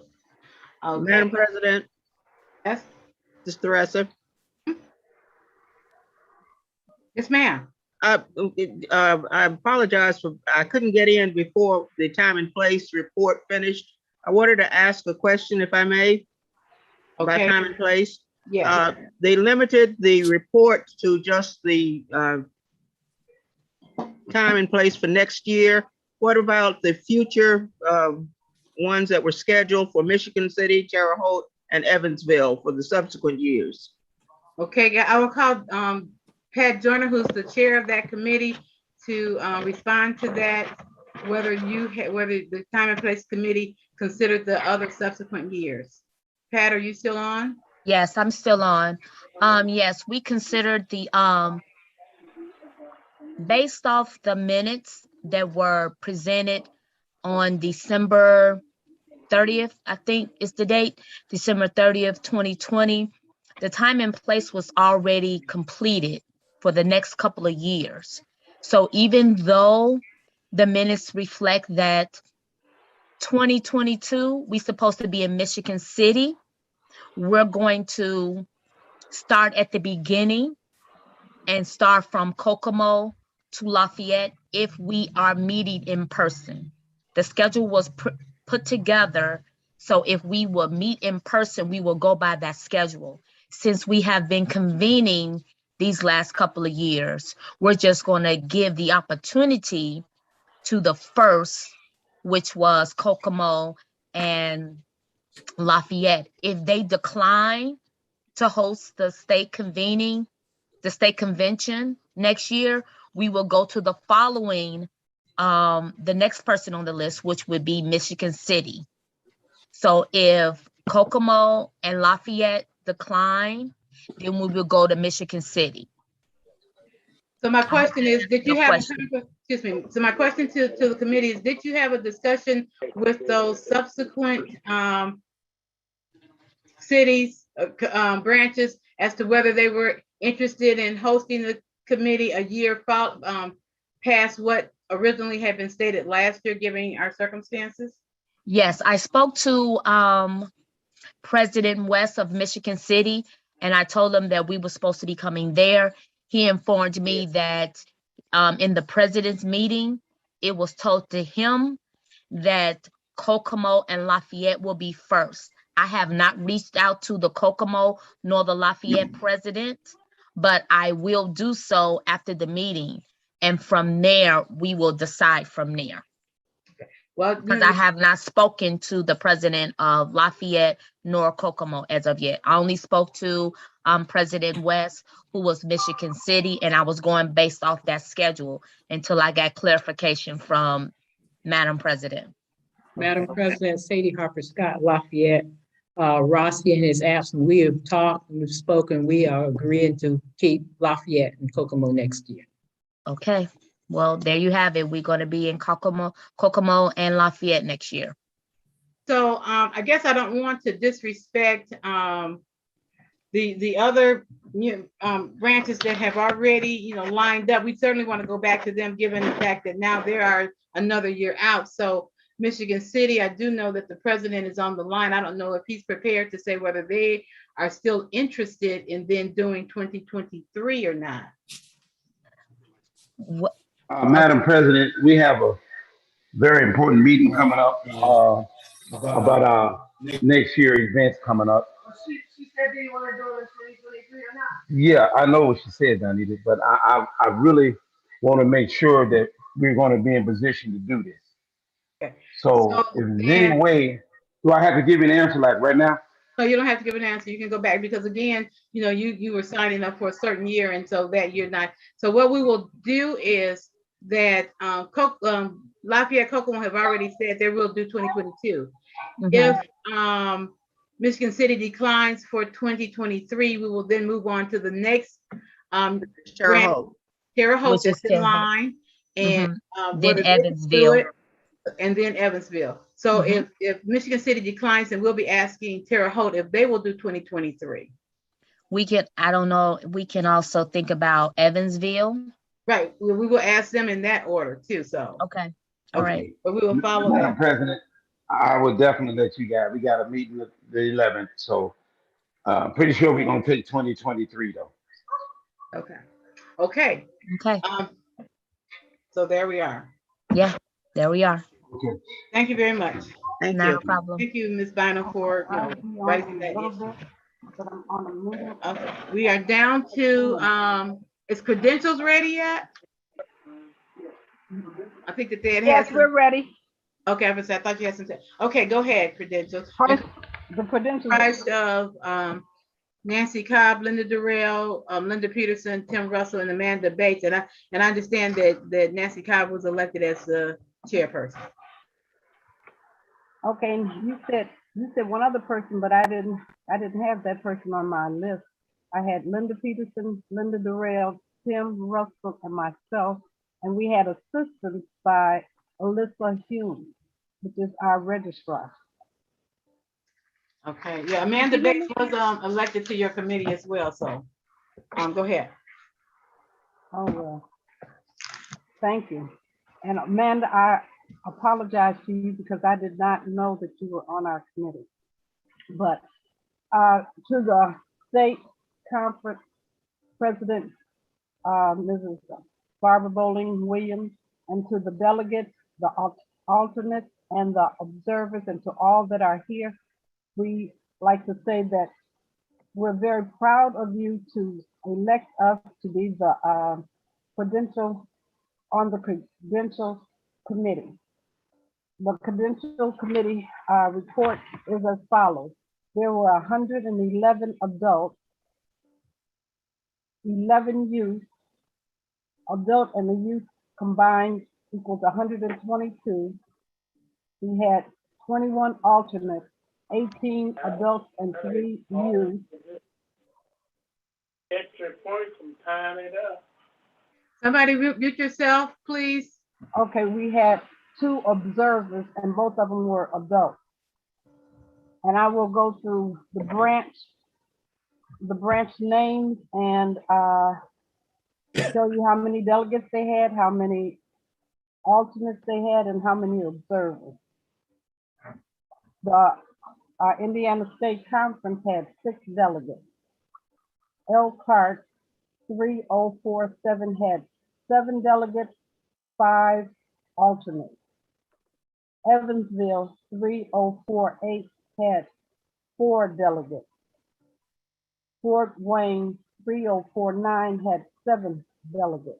Okay. Madam President. Yes. Ms. Theresa. Yes, ma'am. I apologize I couldn't get in before the time and place report finished. I wanted to ask a question, if I may, about time and place. Yeah. They limited the report to just the time and place for next year. What about the future ones that were scheduled for Michigan City, Terre Haute, and Evansville for the subsequent years? Okay, I will call Pat Joyner, who's the chair of that committee, to respond to that, whether the time and place committee considered the other subsequent years. Pat, are you still on? Yes, I'm still on. Yes, we considered the based off the minutes that were presented on December 30th, I think is the date, December 30th, 2020. The time and place was already completed for the next couple of years. So even though the minutes reflect that 2022, we're supposed to be in Michigan City, we're going to start at the beginning and start from Kokomo to Lafayette if we are meeting in person. The schedule was put together, so if we will meet in person, we will go by that schedule. Since we have been convening these last couple of years, we're just going to give the opportunity to the first, which was Kokomo and Lafayette. If they decline to host the state convening, the state convention next year, we will go to the following, the next person on the list, which would be Michigan City. So if Kokomo and Lafayette decline, then we will go to Michigan City. So my question is, did you have, excuse me, so my question to the committee is, did you have a discussion with those subsequent cities, branches, as to whether they were interested in hosting the committee a year past what originally had been stated last year, given our circumstances? Yes, I spoke to President West of Michigan City, and I told him that we were supposed to be coming there. he informed me that in the president's meeting, it was told to him that Kokomo and Lafayette will be first. I have not reached out to the Kokomo nor the Lafayette president, but I will do so after the meeting. And from there, we will decide from there. Well, Because I have not spoken to the president of Lafayette nor Kokomo as of yet. I only spoke to President West, who was Michigan City, and I was going based off that schedule until I got clarification from Madam President. Madam President, Sadie Harper Scott, Lafayette. Rossi in his absence, we have talked, we've spoken, we are agreeing to keep Lafayette and Kokomo next year. Okay, well, there you have it. We're going to be in Kokomo and Lafayette next year. So I guess I don't want to disrespect the other branches that have already lined up. We certainly want to go back to them, given the fact that now they are another year out. So Michigan City, I do know that the president is on the line. I don't know if he's prepared to say whether they are still interested in then doing 2023 or not. Madam President, we have a very important meeting coming up about our next year events coming up. She said, do you want to do it in 2023 or not? Yeah, I know what she said, Donita, but I really want to make sure that we're going to be in position to do this. Okay. So if there's any way, do I have to give you an answer like right now? No, you don't have to give an answer. You can go back because again, you were signing up for a certain year, and so that you're not. So what we will do is that Lafayette Kokomo have already said they will do 2022. Mm-hmm. If Michigan City declines for 2023, we will then move on to the next Terre Haute. Terre Haute is in line, and then Evansville. And then Evansville. So if Michigan City declines, then we'll be asking Terre Haute if they will do 2023. We can, I don't know, we can also think about Evansville. Right. We will ask them in that order too. So okay. All right. But we will follow Madam that. President, I would definitely let you guys. We got a meeting with the 11th, so pretty sure we're gonna take 2023 though. Okay. Okay. Okay. So there we are. Yeah, there we are. Okay. Thank you very much. Thank no you. problem. Thank you, Ms. Bynum, for raising that issue. Okay. We are down to is credentials ready yet? I think that they had Yes, we're ready. Okay, I thought you had some. Okay, go ahead, credentials. First, the credentials of Nancy Cobb, Linda Durrell, Linda Peterson, Tim Russell, and Amanda Bates. And I understand that Nancy Cobb was elected as the chairperson. Okay, you said one other person, but I didn't have that person on my list. I had Linda Peterson, Linda Durrell, Tim Russell, and myself, and we had assistance by Alyssa Hume, which is our registrar. Okay, yeah, Amanda Bates was elected to your committee as well, so go ahead. Oh, well, thank you. And Amanda, I apologize to you because I did not know that you were on our committee. But to the state conference president, Mrs. Barbara Bowling Williams, and to the delegates, the alternates, and the observers, and to all that are here, we like to say that we're very proud of you to elect us to be the credential on the credentials committee. The credential committee report is as follows. There were 111 adults, 11 youth. Adult and the youth combined equals 122. We had 21 alternates, 18 adults and 3 youth. Extra points and tying it up. Somebody mute yourself, please. Okay, we had 2 observers and both of them were adults. And I will go through the branch names and tell you how many delegates they had, how many alternates they had, and how many observers. The Indiana State Conference had 6 delegates. Elkhart 3047 had 7 delegates, 5 alternates. Evansville 3048 had 4 delegates. Fort Wayne 3049 had 7 delegates.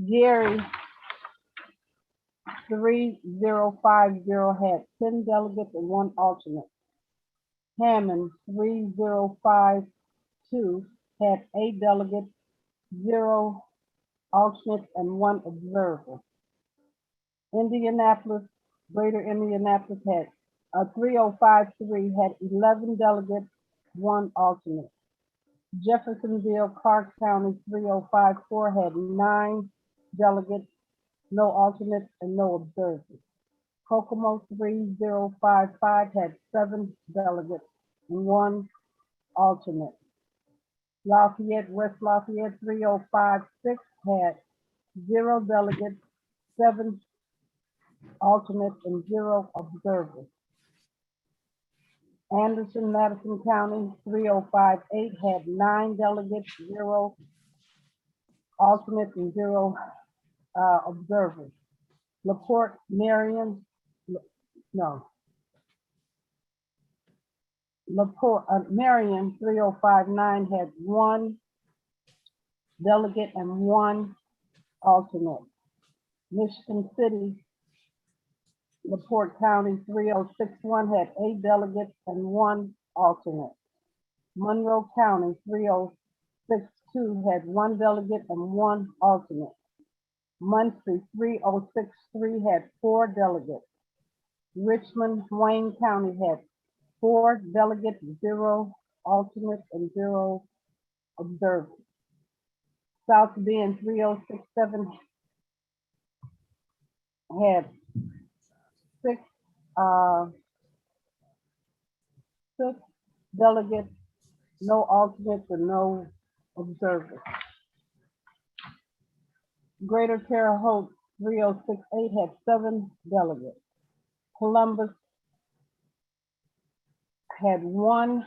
Gary 3050 had 10 delegates and 1 alternate. Hammond 3052 had 8 delegates, 0 alternates, and 1 observer. Indianapolis, Greater Indianapolis had 3053 had 11 delegates, 1 alternate. Jeffersonville, Clark County 3054 had 9 delegates, no alternates, and no observers. Kokomo 3055 had 7 delegates and 1 alternate. Lafayette, West Lafayette 3056 had 0 delegates, 7 alternates, and 0 observers. Anderson, Madison County 3058 had 9 delegates, 0 alternates, and 0 observers. LaPorte, Marion, Marion 3059 had 1 delegate and 1 alternate. Michigan City, LaPorte County 3061 had 8 delegates and 1 alternate. Monroe County 3062 had 1 delegate and 1 alternate. Muncie 3063 had 4 delegates. Richmond, Wayne County had 4 delegates, 0 alternates, and 0 observers. South Bend 3067 had 6 delegates, no alternates, and no observers. Greater Terre Haute 3068 had 7 delegates. Columbus had 1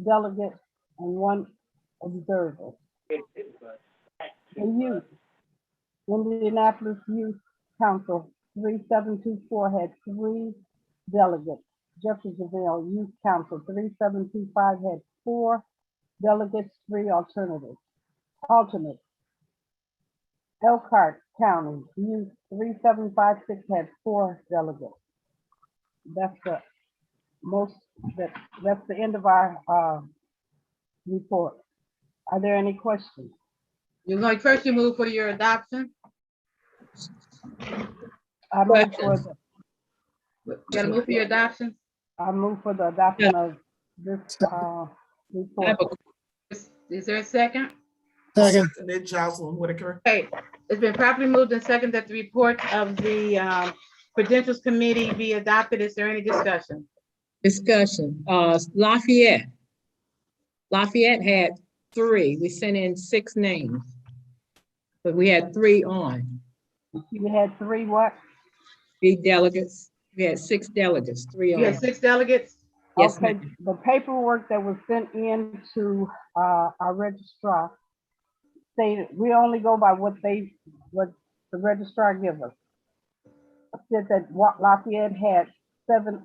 delegate and 1 observer. The youth, Indianapolis Youth Council 3724 had 3 delegates. Jeffersonville Youth Council 3725 had 4 delegates, 3 alternates. Elkhart County Youth 3756 had 4 delegates. That's the most, that's the end of our report. Are there any questions? You're going first, you move for your adoption. I move for You gotta move for your adoption. I move for the adoption of this report. Is there a second? Second. Seconded, Jocelyn Whitaker. Okay, it's been properly moved and seconded that the report of the Credentials Committee be adopted. Is there any discussion? Discussion, Lafayette had 3, we sent in 6 names. But we had 3 on. You had 3 what? 3 delegates, we had 6 delegates, 3 on. You had 6 delegates? Yes, Okay, ma'am. the paperwork that was sent in to our registrar stated, we only go by what the registrar gives us. Said that Lafayette had 7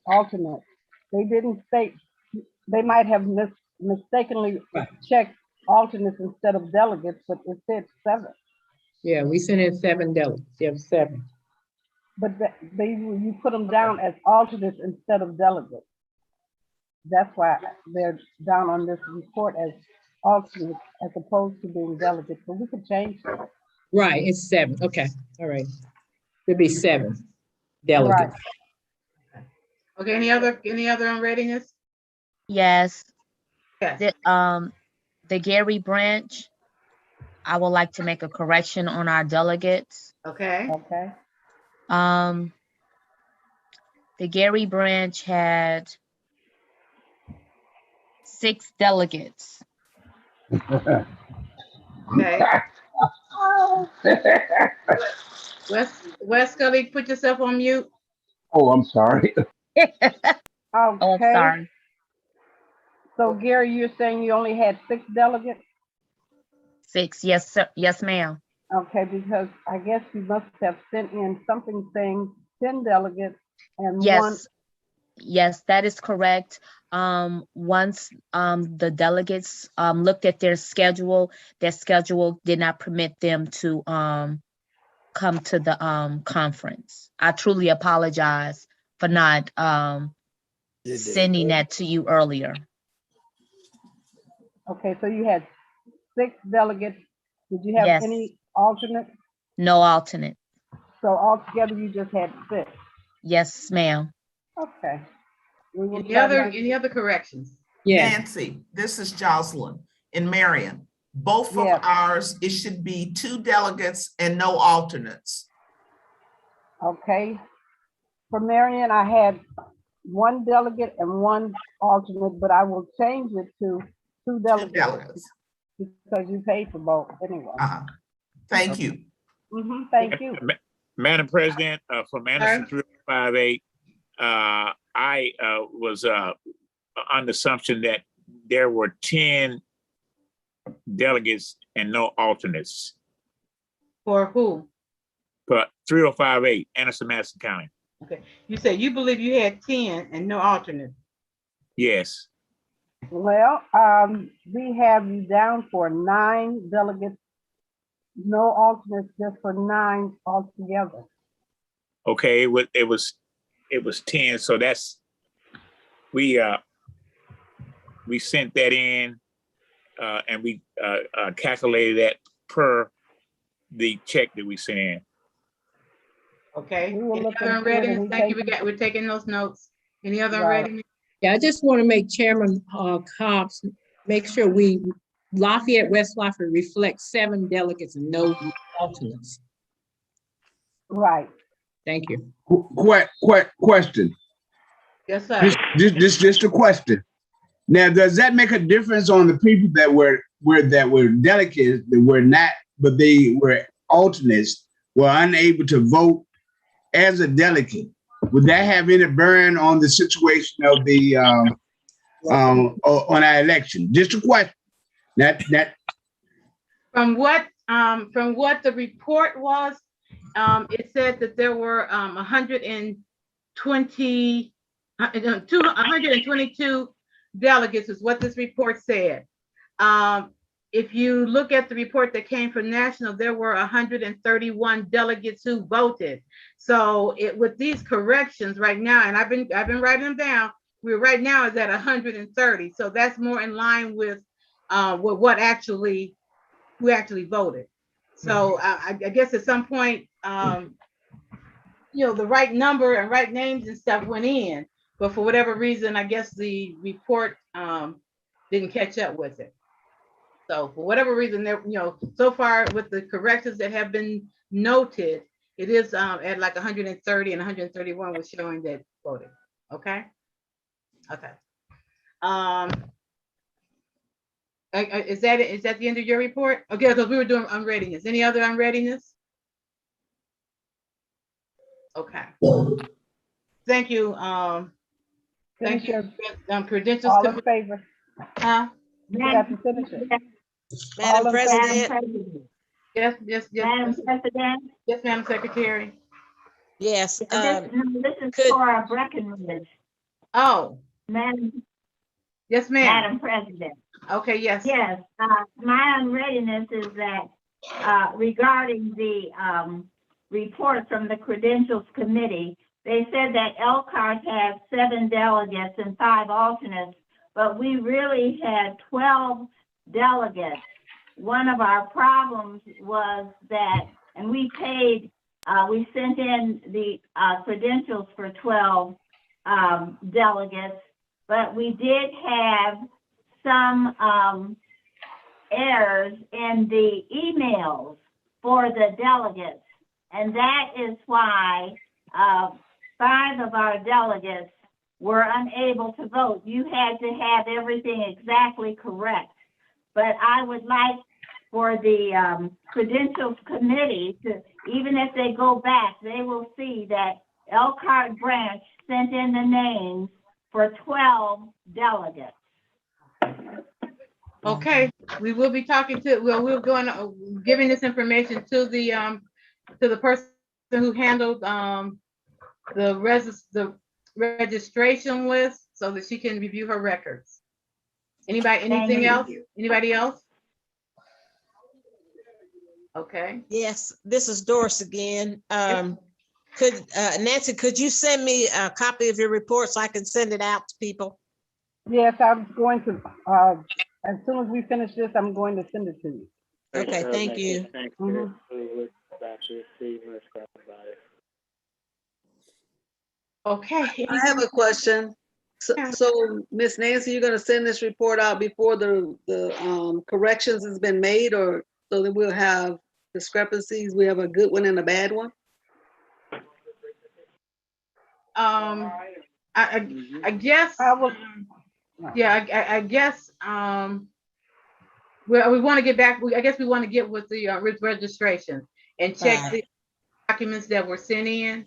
alternates. They didn't state, they might have mistakenly checked alternates instead of delegates, but it said 7. Yeah, we sent in 7 delegates, you have 7. But you put them down as alternates instead of delegates. That's why they're down on this report as alternates as opposed to being delegates, but we could change it. Right, it's 7, okay, all right. There'd be 7 delegates. Okay, any other on readiness? Yes. Yes. The Gary branch, I would like to make a correction on our delegates. Okay. Okay. The Gary branch had 6 delegates. Okay. Wes Scully, put yourself on mute. Oh, I'm sorry. Oh, I'm sorry. So Gary, you're saying you only had 6 delegates? 6, yes, sir. Yes, ma'am. Okay, because I guess you must have sent in something saying 10 delegates and one. Yes, yes, that is correct. Once the delegates looked at their schedule did not permit them to come to the conference. I truly apologize for not sending that to you earlier. Okay, so you had 6 delegates. Did you have Yes. any alternates? No alternate. So altogether you just had 6. Yes, ma'am. Okay. We will Any try other, to- any other corrections? Yes. Nancy, this is Jocelyn in Marion. Both of Yes. ours, it should be 2 delegates and no alternates. Okay. For Marion, I had 1 delegate and 1 alternate, but I will change it to 2 delegates. Delegates. Because you paid for both anyway. Thank you. Thank you. Madam President, from Anderson Sir? 358, I was on the assumption that there were 10 delegates and no alternates. For who? But 3058, Anderson, Madison County. Okay, you said you believe you had 10 and no alternate. Yes. Well, we have you down for 9 delegates, no alternates, just for 9 altogether. Okay, it was 10, so that's we sent that in and we calculated that per the check that we sent in. Okay, We will any look other into it and unreadiness? we Thank you, take- we're taking those notes. Any other Right. unreadiness? Yeah, I just want to make Chairman Cobb's make sure Lafayette, West Lafayette reflects 7 delegates and no alternates. Right. Thank you. Question. Yes, sir. Just a question. Now, does that make a difference on the people that were delegates that were not, but they were alternates, were unable to vote as a delegate? Would that have any bearing on the situation of the on our election? Just a question. That From what the report was, it said that there were 122 delegates is what this report said. If you look at the report that came from National, there were 131 delegates who voted. So with these corrections right now, and I've been writing them down, we're right now is at 130. So that's more in line with who actually voted. So I guess at some point, the right number and right names and stuff went in, but for whatever reason, I guess the report didn't catch up with it. So for whatever reason, there, so far with the corrections that have been noted, it is at like 130 and 131 was showing that voted. Okay. Okay. Is that it? Is that the end of your report? Okay, because we were doing unreadiness. Any other unreadiness? Okay. Thank you. Thank you. Credentials. All in favor? Huh? You have to finish it. Madam All in favor? President. Yes. Madam President. Yes, Madam Secretary. Yes. This is Cora Breckenridge. Oh. Madam. Yes, ma'am. Madam President. Okay, yes. Yes, my unreadiness is that regarding the report from the Credentials Committee, they said that Elkhart had 7 delegates and 5 alternates, but we really had 12 delegates. One of our problems was that, and we paid, we sent in the credentials for 12 delegates, but we did have some errors in the emails for the delegates. And that is why 5 of our delegates were unable to vote. You had to have everything exactly correct. But I would like for the Credentials Committee to, even if they go back, they will see that Elkhart Branch sent in the names for 12 delegates. Okay, we will be talking to, well, we're going, giving this information to the person who handled, the registration list so that she can review her records. Anybody, anything else? Anybody else? Okay. Yes, this is Doris again. Could Nancy, could you send me a copy of your report so I can send it out to people? Yes, I'm going to, as soon as we finish this, I'm going to send it to you. Okay, thank you. Mhm. Okay. I have a question. So Miss Nancy, you're gonna send this report out before the corrections has been made, or so that we'll have discrepancies? We have a good one and a bad one? I guess, yeah, I guess, well, we want to get back, I guess we want to get with the registration and check the documents that were sent in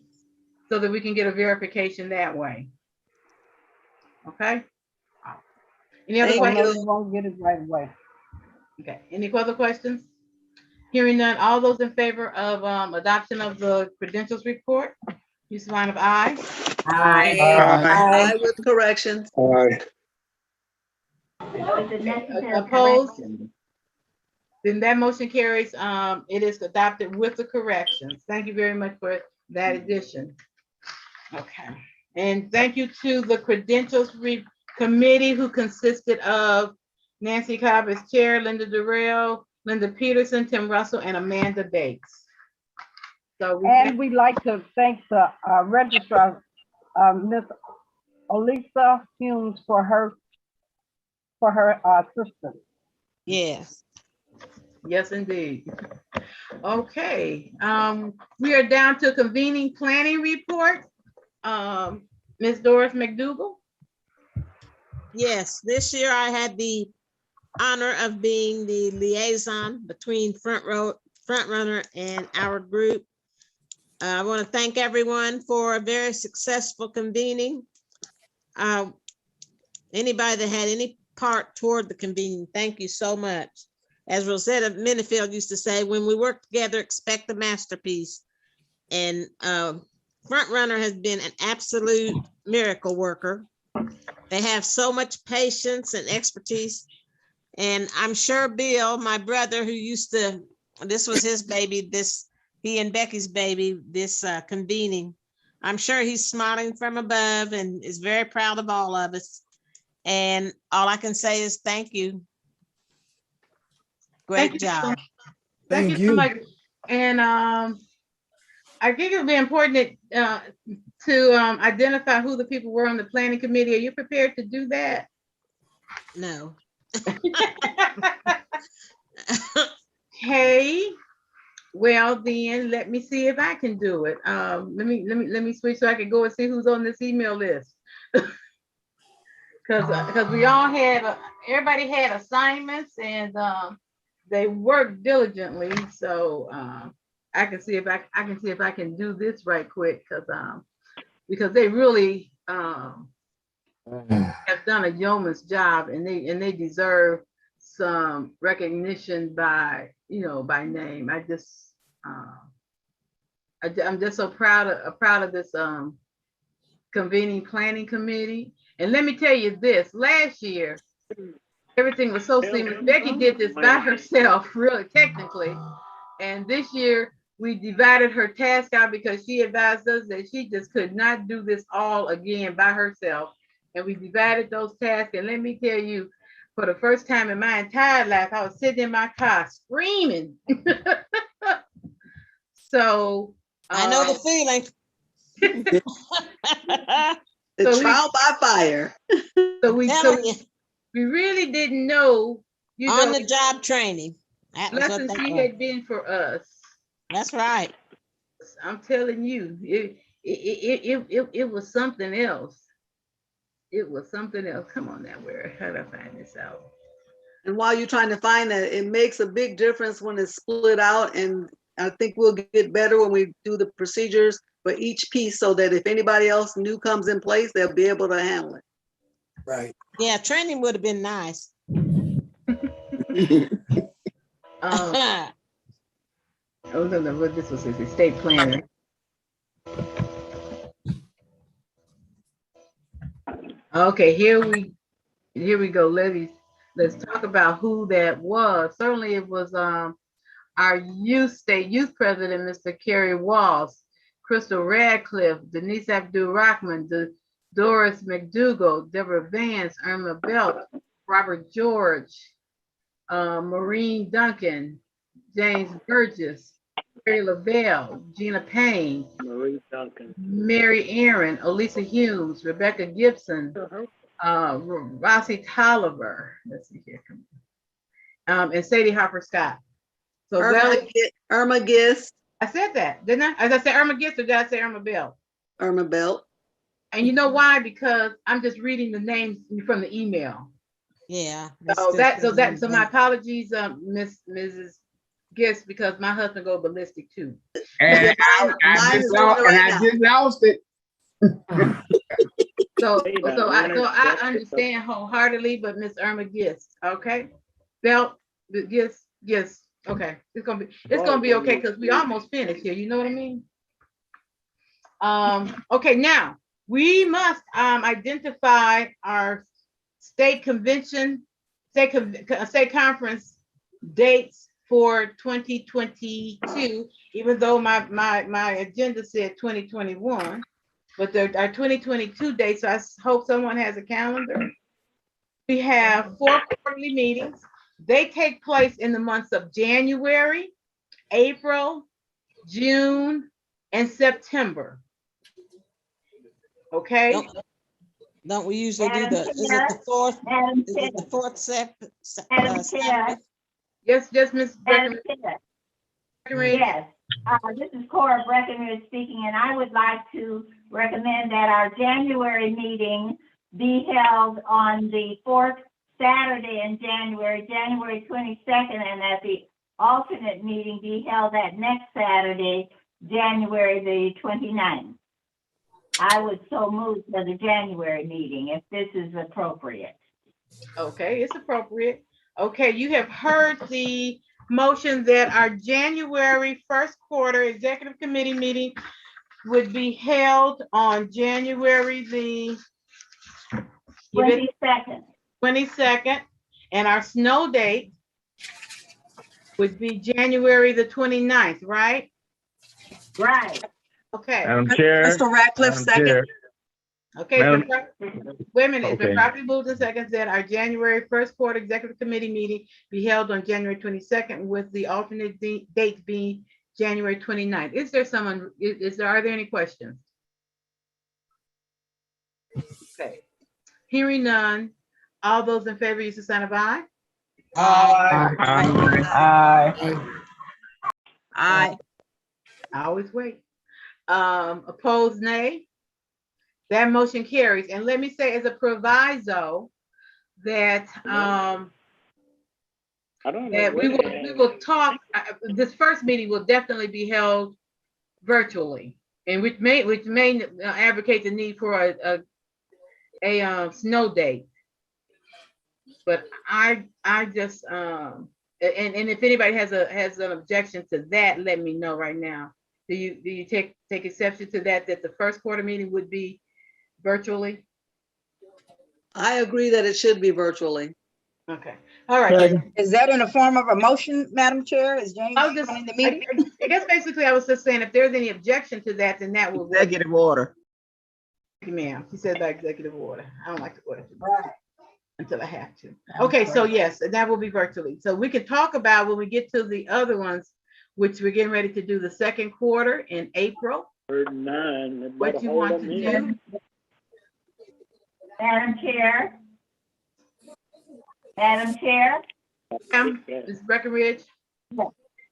so that we can get a verification that way. Okay? Any other questions? We won't get it right away. Okay, any other questions? Hearing none, all those in favor of adoption of the credentials report, use the line of aye. Aye. Aye. Aye with corrections. Aye. Opposed? Then that motion carries. It is adopted with the corrections. Thank you very much for that addition. Okay, and thank you to the credentials committee who consisted of Nancy Cobb as chair, Linda Durrell, Linda Peterson, Tim Russell, and Amanda Bates. So we'd like to thank the registrar, Miss Olisa Humes, for her assistance. Yes. Yes, indeed. Okay, we are down to convening planning report. Ms. Doris McDougal. Yes, this year I had the honor of being the liaison between Front Runner and our group. I want to thank everyone for a very successful convening. Anybody that had any part toward the convening, thank you so much. As Rosetta Minifield used to say, when we work together, expect a masterpiece. And Front Runner has been an absolute miracle worker. They have so much patience and expertise. And I'm sure Bill, my brother, who used to, this was his baby, he and Becky's baby, this convening. I'm sure he's smiling from above and is very proud of all of us. And all I can say is thank you. Great job. Thank you so much. And I think it would be important to identify who the people were on the planning committee. Are you prepared to do that? No. Okay. Well, then let me see if I can do it. Let me switch so I can go and see who's on this email list. Because we all had everybody had assignments and they worked diligently. So I can see if I can do this right quick because they really have done a yeoman's job and they deserve some recognition by name. I'm just so proud of this convening planning committee. And let me tell you this, last year everything was so seamless. Becky did this by herself, really technically. And this year we divided her task out because she advised us that she just could not do this all again by herself. And we divided those tasks. And let me tell you, for the first time in my entire life, I was sitting in my car screaming. So I know the feeling. The trial by fire. So we really didn't know, on the job training. That was lessons what she had been for us. That's right. I'm telling you, it was something else. It was something else. Come on now, how did I find this out? And while you're trying to find that, it makes a big difference when it's split out. And I think we'll get better when we do the procedures for each piece so that if anybody else new comes in place, they'll be able to handle it. Right. Yeah, training would have been nice. This was his estate planner. Okay, here we go. Let's talk about who that was. Certainly it was our state youth president, Mr. Kerry Walls, Crystal Radcliffe, Denise Abdul-Rahman, Doris McDougall, Deborah Vance, Irma Belt, Robert George, Maureen Duncan, James Burgess, Mary Lavelle, Gina Payne, Mary Aaron, Elisa Humes, Rebecca Gibson, Rossi Tolliver, let's see here, and Sadie Harper Scott. So Irma Gist. I said that, didn't I? As I said Irma Gist, or did I say Irma Bell? Irma Bell. And you know why? Because I'm just reading the names from the email. Yeah. So my apologies, Mrs. Gist, because my husband go ballistic too. And I just lost it. So I understand wholeheartedly, but Miss Irma Gist, okay? Belt, Gist, okay. It's gonna be okay because we almost finished here. You know what I mean? Okay, now we must identify our state convention, state conference dates for 2022, even though my agenda said 2021, but our 2022 dates, so I hope someone has a calendar. We have 4 quarterly meetings. They take place in the months of January, April, June, and September. Okay? Don't we usually do is it the fourth? Is it the fourth Saturday? Yes, Miss Breckenridge. Yes, this is Cora Breckenridge speaking, and I would like to recommend that our January meeting be held on the 4th Saturday in January, January 22nd, and that the alternate meeting be held that next Saturday, January the 29th. I would so move for the January meeting if this is appropriate. Okay, it's appropriate. Okay, you have heard the motion that our January 1st quarter executive committee meeting would be held on January the 22nd, and our snow date would be January the 29th, right? Right. Okay. Madam Chair. Mr. Ratcliffe, second. Okay, wait a minute. It's been Okay. properly moved and seconded that our January 1st quarter executive committee meeting be held on January 22nd with the alternate date being January 29th. Is there someone, are there any questions? Okay. Hearing none, all those in favor use the sign of aye. Aye. Aye. I always wait. Opposed, nay. That motion carries. And let me say as a proviso that that we will talk. This first meeting will definitely be held virtually, and which may advocate the need for a snow date. But I just and if anybody has an objection to that, let me know right now. Do you take exception to that the first quarter meeting would be virtually? I agree that it should be virtually. Okay. All right. Is that in the form of a motion, Madam Chair? Is James running the meeting? I guess basically I was just saying if there's any objection to that, then that will Executive order. Thank you, ma'am. She said by executive order. I don't like to order until I have to. Okay, so yes, that will be virtually. So we can talk about when we get to the other ones, which we're getting ready to do the second quarter in April. What you want to do? Madam Chair. Ms. Breckenridge.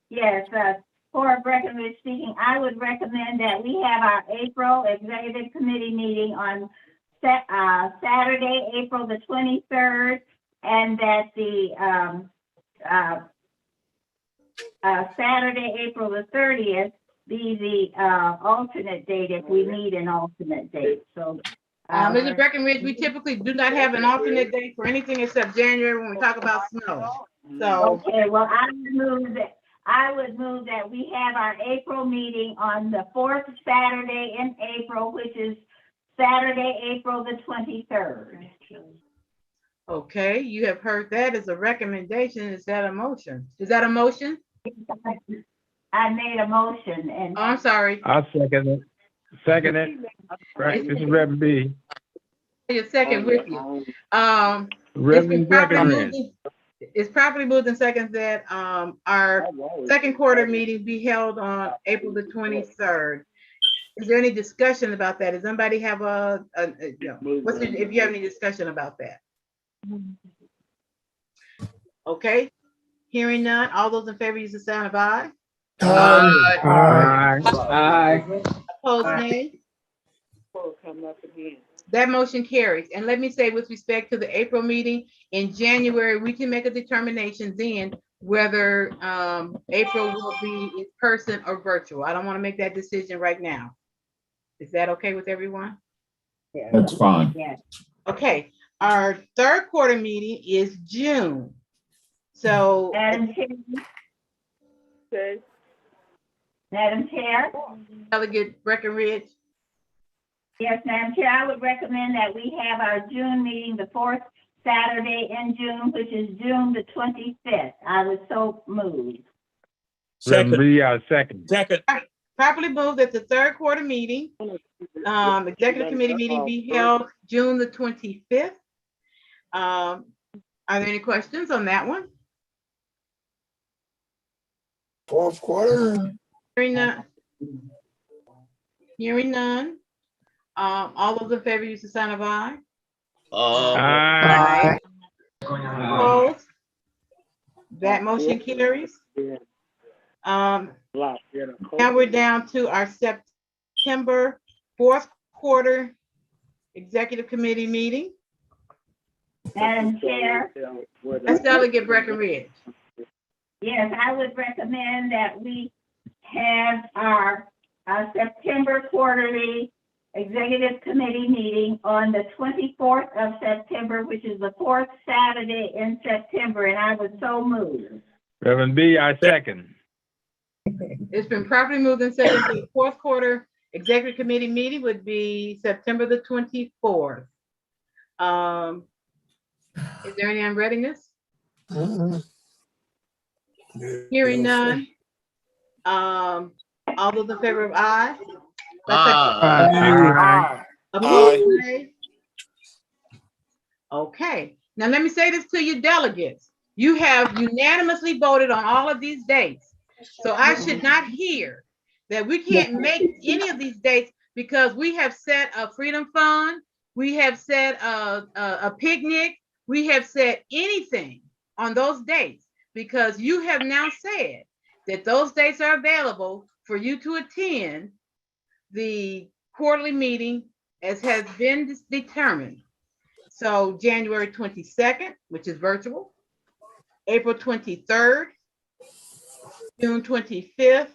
Yes, Cora Breckenridge speaking. I would recommend that we have our April Executive Committee meeting on Saturday, April the 23rd, and that the Saturday, April the 30th be the alternate date if we need an alternate date. So Mr. Breckenridge, we typically do not have an alternate date for anything except January when we talk about snow. So, Okay, well, I would move that we have our April meeting on the fourth Saturday in April, which is Saturday, April the 23rd. okay, you have heard that as a recommendation. Is that a motion? Is that a motion? I made a motion and. Oh, I'm sorry. I'll second it. Second it. Right, this is Reverend B. A second with you. Reverend Breckenridge. It's properly moved and second that our second quarter meeting be held on April the 23rd. Is there any discussion about that? Does anybody have if you have any discussion about that? Okay, hearing none. All those in favor use the sound of aye. Aye. Aye. Opposed, nay. That motion carries. And let me say, with respect to the April meeting, in January, we can make a determination then whether April will be in person or virtual. I don't want to make that decision right now. Is that okay with everyone? Yeah. That's fine. Yeah. Okay, our third quarter meeting is June. So Madam Chair. Delegate Breckenridge. Yes, Madam Chair, I would recommend that we have our June meeting the fourth Saturday in June, which is June the 25th. I would so move. Reverend B, I second. Second. Properly moved that the third quarter meeting, executive committee meeting be held June the 25th. Are there any questions on that one? Fourth quarter. Hearing none. Hearing none. All those in favor use the sign of aye. Aye. Opposed? That motion carries. Now we're down to our September fourth quarter executive committee meeting. Madam Chair. That's Delegate Breckenridge. Yes, I would recommend that we have our September quarterly executive committee meeting on the 24th of September, which is the fourth Saturday in September, and I would so move. Reverend B, I second. It's been properly moved and seconded to the fourth quarter executive committee meeting would be September the 24th. Is there any unreadiness? Hearing none. All those in favor of aye? Aye. Opposed, nay? Okay, now let me say this to you delegates. You have unanimously voted on all of these dates. So I should not hear that we can't make any of these dates because we have set a freedom fund, we have set a picnic, we have set anything on those dates because you have now said that those dates are available for you to attend the quarterly meeting as has been determined. So January 22nd, which is virtual, April 23rd, June 25th,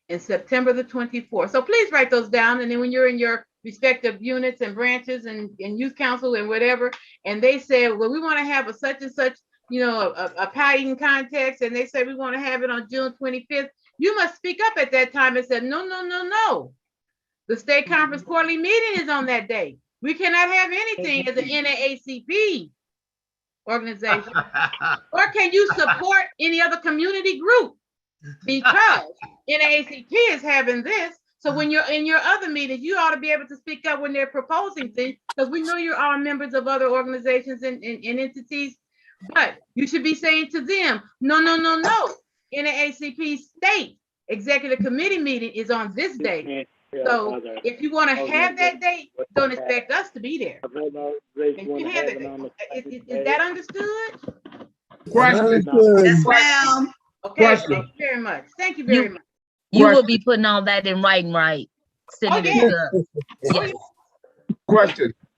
and September the 24th. So please write those down. And then when you're in your respective units and branches and youth council and whatever, and they say, well, we want to have a such and such, a pie eating contest, and they say we want to have it on June 25th, you must speak up at that time and say, no, no, no, no. The state conference quarterly meeting is on that day. We cannot have anything as an NAACP organization. Or can you support any other community group? Because NAACP is having this. So when you're in your other meetings, you ought to be able to speak up when they're proposing things, because we know you are members of other organizations and entities, but you should be saying to them, no, no, no, no. NAACP state executive committee meeting is on this date. So if you want to have that date, don't expect us to be there. And you have it. Is that understood? Question. Yes, ma'am. Okay, Question. thank you very much. Thank you very much. You will be putting all that in writing, right? Sending it to us. Yes.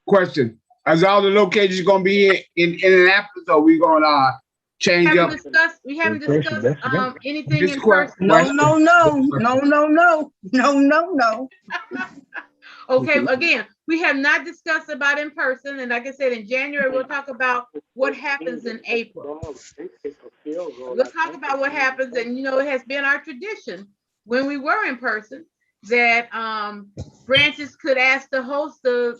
Question. Is all the locations going to be in Indianapolis, or are we going to change up? We haven't discussed anything This in person. No. Okay, again, we have not discussed about in person, and like I said, in January, we'll talk about what happens in April. We'll talk about what happens, and you know, it has been our tradition when we were in person that branches could ask to host the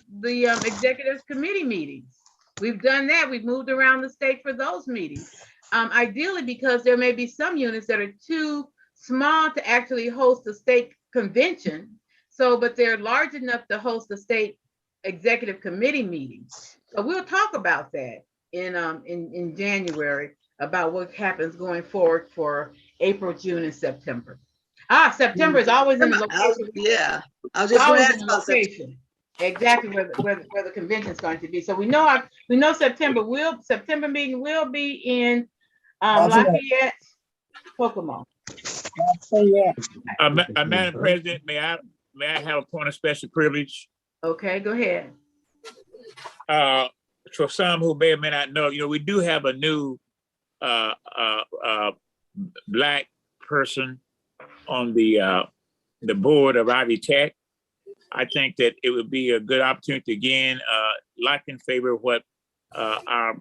executive committee meetings. We've done that. We've moved around the state for those meetings. Ideally, because there may be some units that are too small to actually host a state convention. So, but they're large enough to host the state executive committee meetings. So we'll talk about that in January about what happens going forward for April, June, and September. September is always in the location. Yeah, I was just going to ask about location. Exactly where the convention is going to be. So we know September meeting will be in Lafayette, Kokomo. Madam President, may I have a point of special privilege? Okay, go ahead. For some who may or may not know, we do have a new Black person on the board of Ivy Tech. I think that it would be a good opportunity again, like in favor of what our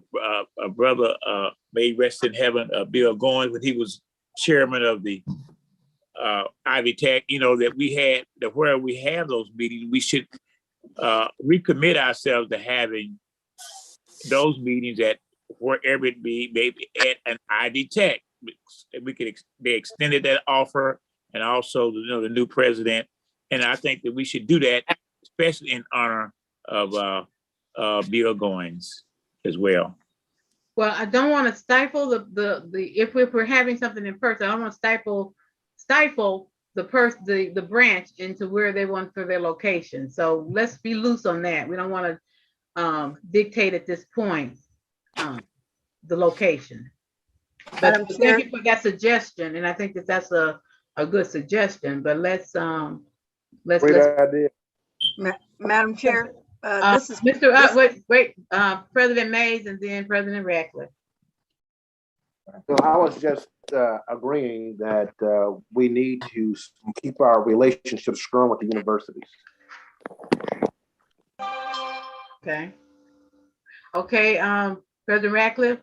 brother may rest in heaven, Bill Goins, when he was chairman of the Ivy Tech, that where we have those meetings, we should recommit ourselves to having those meetings at wherever it be, maybe at an Ivy Tech. We could they extended that offer, and also the new president. And I think that we should do that, especially in honor of Bill Goins as well. Well, I don't want to stifle if we're having something in person, I don't want to stifle the branch into where they want for their location. So let's be loose on that. We don't want to dictate at this point the location. But thank you for that suggestion, and I think that's a good suggestion. But let's Great idea. Madam Chair, this is President Mays and then President Ratcliffe. So I was just agreeing that we need to keep our relationships strong with the universities. Okay, President Ratcliffe.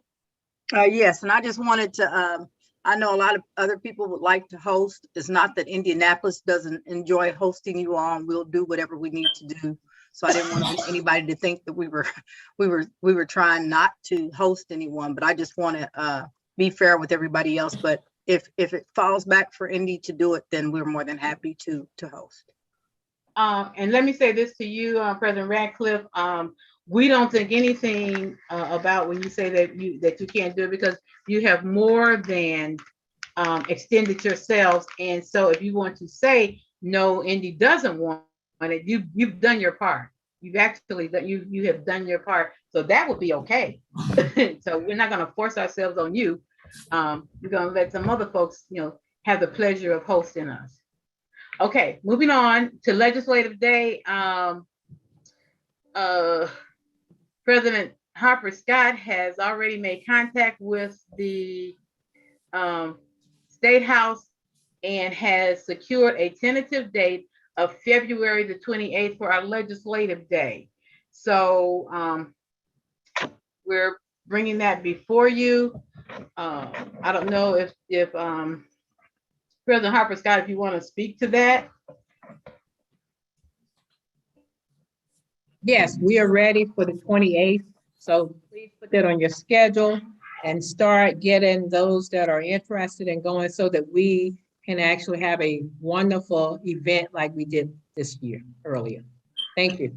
Yes, and I just wanted to, I know a lot of other people would like to host. It's not that Indianapolis doesn't enjoy hosting you all, and we'll do whatever we need to do. So I didn't want anybody to think that we were trying not to host anyone, but I just want to be fair with everybody else. But if it falls back for Indy to do it, then we're more than happy to host. And let me say this to you, President Ratcliffe. We don't think anything about when you say that you can't do it, because you have more than extended yourselves. And so if you want to say no, Indy doesn't want it, you've done your part. You've actually you have done your part. So that would be okay. So we're not going to force ourselves on you. We're going to let some other folks, have the pleasure of hosting us. Okay, moving on to Legislative Day. President Harper Scott has already made contact with the State House and has secured a tentative date of February the 28th for our Legislative Day. So we're bringing that before you. I don't know if President Harper Scott, if you want to speak to that. Yes, we are ready for the 28th. So please put that on your schedule and start getting those that are interested in going so that we can actually have a wonderful event like we did this year earlier. Thank you.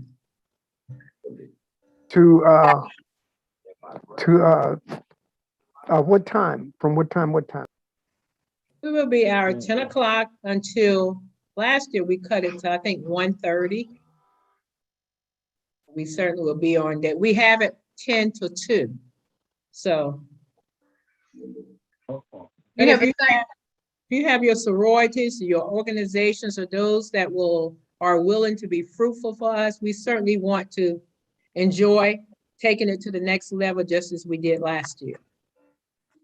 What time? From what time? What time? We will be our 10 o'clock until last year we cut it to, I think, 1:30. We certainly will be on that. We have it 10 to 2. So if you have your sororities, your organizations, or those that are willing to be fruitful for us, we certainly want to enjoy taking it to the next level, just as we did last year.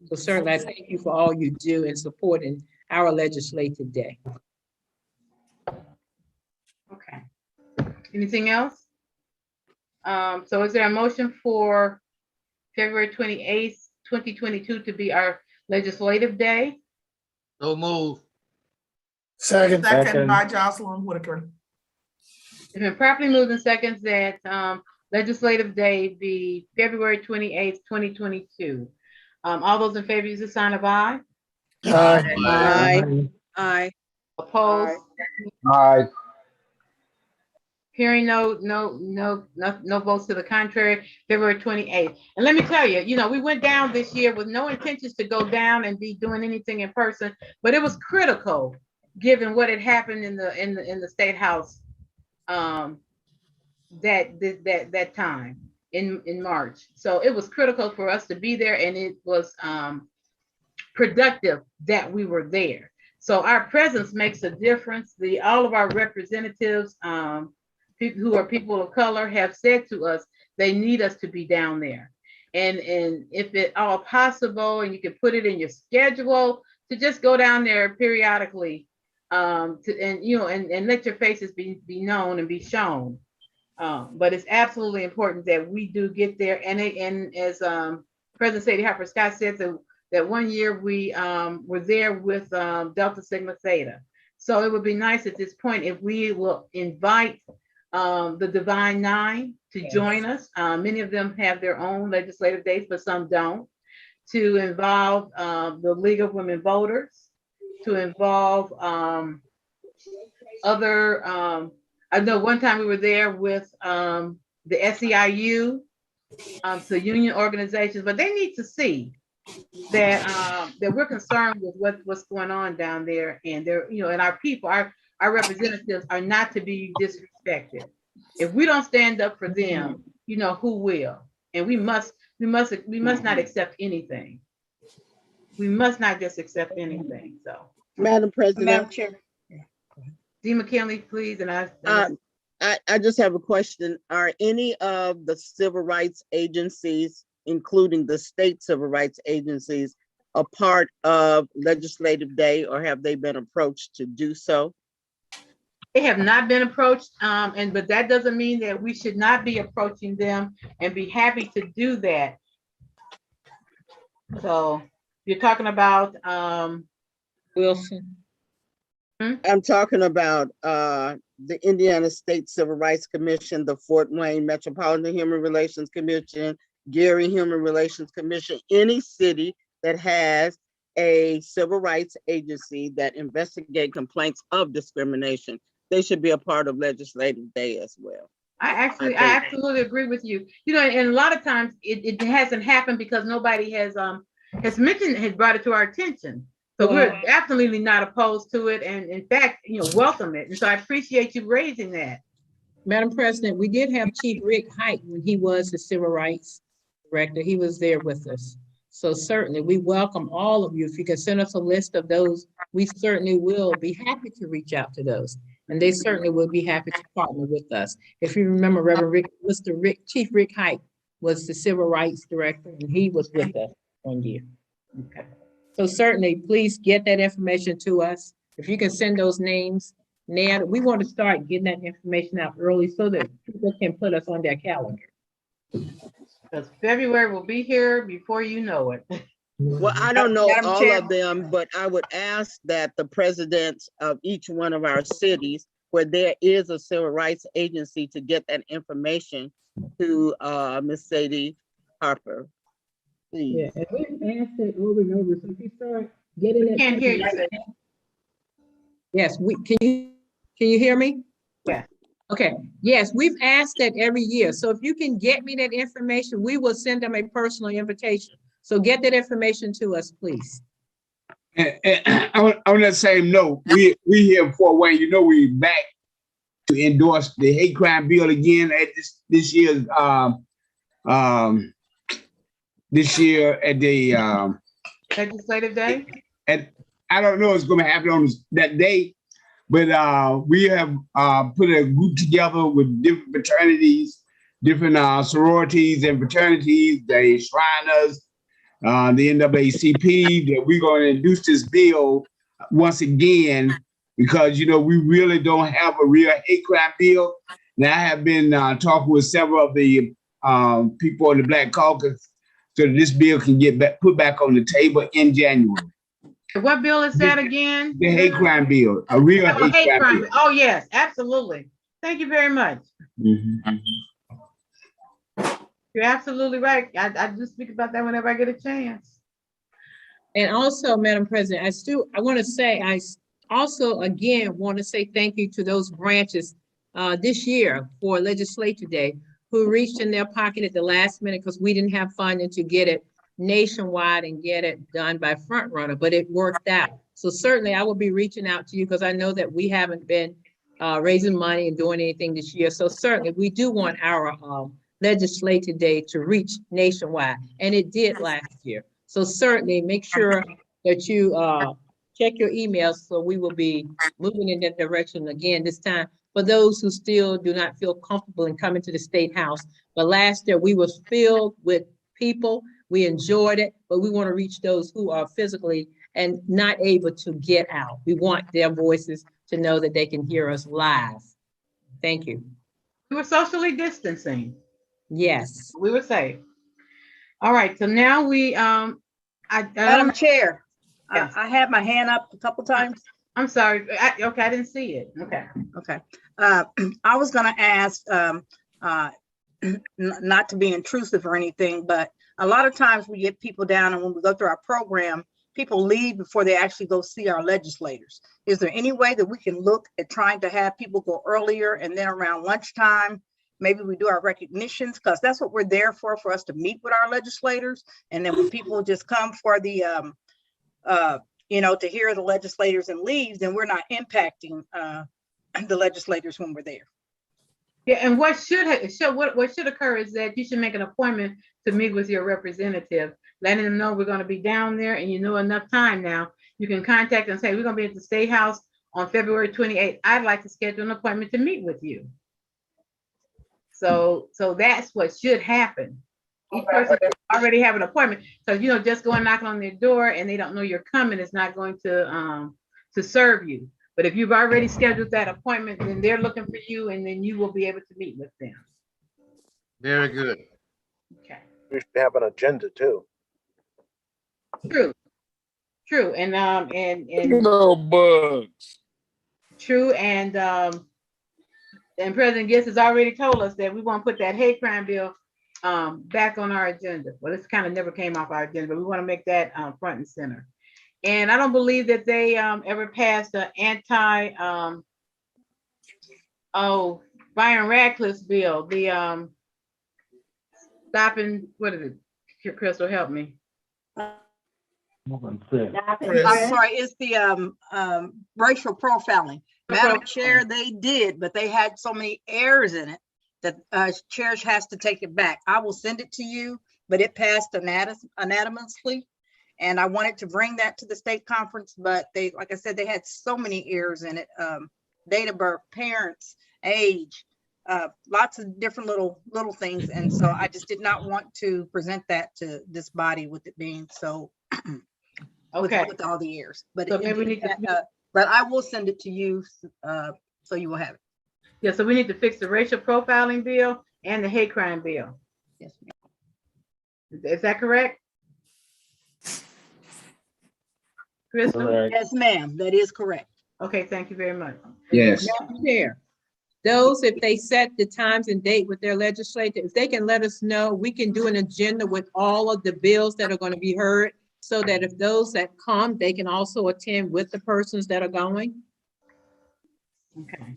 So certainly I thank you for all you do in supporting our Legislative Day. Okay. Anything else? So is there a motion for February 28th, 2022 to be our Legislative Day. So move. Second. Second by Jocelyn Whitaker. It's been properly moved in seconds that Legislative Day be February 28th, 2022. All those in favor use the sign of aye. Aye. Aye. Opposed? Aye. Hearing no votes to the contrary, February 28th. And let me tell you, we went down this year with no intentions to go down and be doing anything in person, but it was critical given what had happened in the State House that time in March. So it was critical for us to be there, and it was productive that we were there. So our presence makes a difference. All of our representatives, people who are people of color, have said to us they need us to be down there. And if at all possible, and you can put it in your schedule, to just go down there periodically, and let your faces be known and be shown. But it's absolutely important that we do get there. And as President Sadie Harper Scott said, that one year we were there with Delta Sigma Theta. So it would be nice at this point if we will invite the Divine Nine to join us. Many of them have their own legislative days, but some don't. To involve the League of Women Voters, to involve other, I know one time we were there with the SEIU, so union organizations, but they need to see that we're concerned with what's going on down there, and and our people, our representatives are not to be disrespected. If we don't stand up for them, who will? And we must not accept anything. We must not just accept anything. So, Madam President. Madam Chair. Dee McKinley, please. And I just have a question. Are any of the civil rights agencies, including the state civil rights agencies, a part of Legislative Day, or have they been approached to do so? They have not been approached, but that doesn't mean that we should not be approaching them and be happy to do that. So you're talking about Wilson. I'm talking about the Indiana State Civil Rights Commission, the Fort Wayne Metropolitan Human Relations Commission, Gary Human Relations Commission, any city that has a civil rights agency that investigate complaints of discrimination. They should be a part of Legislative Day as well. I absolutely agree with you. And a lot of times it hasn't happened because nobody has brought it to our attention. So we're absolutely not opposed to it, and in fact, welcome it. And so I appreciate you raising that. Madam President, we did have Chief Rick Hite when he was the Civil Rights Director. He was there with us. So certainly we welcome all of you. If you can send us a list of those, we certainly will be happy to reach out to those. And they certainly will be happy to partner with us. If you remember, Chief Rick Hite was the Civil Rights Director, and he was with us one year. Okay. So certainly, please get that information to us. If you can send those names now, we want to start getting that information out early so that people can put us on their calendar. Because February will be here before you know it. Well, I don't know all of them, but I would ask that the presidents of each one of our cities where there is a civil rights agency to get that information to Ms. Sadie Harper. Please. Yeah, and we've asked it over and over. So if you start getting it. Can't hear you. Yes, can you hear me? Yeah. Okay. Yes, we've asked that every year. So if you can get me that information, we will send them a personal invitation. So get that information to us, please. And on that same note, we here in Fort Wayne, we back to endorse the hate crime bill again at this year's at the Legislative Day. And I don't know what's going to happen on that day, but we have put a group together with different fraternities, different sororities and fraternities, the Shriners, the NAACP, that we're going to introduce this bill once again, because, we really don't have a real hate crime bill. Now, I have been talking with several of the people in the Black Caucus so that this bill can get back, put back on the table in January. What bill is that again? The hate crime bill, a real Oh, hate crime bill. Oh, yes, absolutely. Thank you very much. Mhm. You're absolutely right. I just speak about that whenever I get a chance. And also, Madam President, I want to say, I also, again, want to say thank you to those branches this year for Legislature Day who reached in their pocket at the last minute because we didn't have funding to get it nationwide and get it done by front runner, but it worked out. So certainly I will be reaching out to you because I know that we haven't been raising money and doing anything this year. So certainly we do want our Legislative Day to reach nationwide, and it did last year. So certainly make sure that you check your emails, so we will be moving in that direction again this time for those who still do not feel comfortable in coming to the State House. But last year we was filled with people. We enjoyed it, but we want to reach those who are physically and not able to get out. We want their voices to know that they can hear us live. Thank you. We were socially distancing. Yes. We were safe. All right, so now we, Madam Chair, Yes. I had my hand up a couple times. I'm sorry. Okay, I didn't see it. Okay. Okay. I was gonna ask, not to be intrusive or anything, but a lot of times we get people down, and when we go through our program, people leave before they actually go see our legislators. Is there any way that we can look at trying to have people go earlier and then around lunchtime, maybe we do our recognitions, because that's what we're there for us to meet with our legislators. And then when people just come for the, to hear the legislators and leave, then we're not impacting the legislators when we're there. Yeah, and what should occur is that you should make an appointment to meet with your representative, letting them know we're going to be down there, and you know enough time now. You can contact them and say, we're going to be at the State House on February 28th. I'd like to schedule an appointment to meet with you. So that's what should happen. Each person already have an appointment. So, just going knocking on their door and they don't know you're coming is not going to serve you. But if you've already scheduled that appointment, then they're looking for you, and then you will be able to meet with them. Very good. Okay. We should have an agenda too. True. And no bugs. True. And President Gist has already told us that we want to put that hate crime bill back on our agenda. Well, this kind of never came off our agenda, but we want to make that front and center. And I don't believe that they ever passed the Byron Radcliffe's bill, the stopping, what is it? Crystal, help me. I'm sorry, it's the racial profiling. Madam Chair, they did, but they had so many errors in it that Chair has to take it back. I will send it to you, but it passed unanimously. And I wanted to bring that to the state conference, but they, like I said, they had so many errors in it. Date of birth, parents, age, lots of different little things. And so I just did not want to present that to this body with it being so okay with all the errors. But so maybe we need to, but I will send it to you so you will have it. Yeah, so we need to fix the racial profiling bill and the hate crime bill. Yes, ma'am. Is that correct? Crystal? Correct. Yes, ma'am, that is correct. Okay, thank you very much. Yes. Madam Chair, those, if they set the times and date with their legislator, if they can let us know, we can do an agenda with all of the bills that are going to be heard, so that if those that come, they can also attend with the persons that are going. Okay.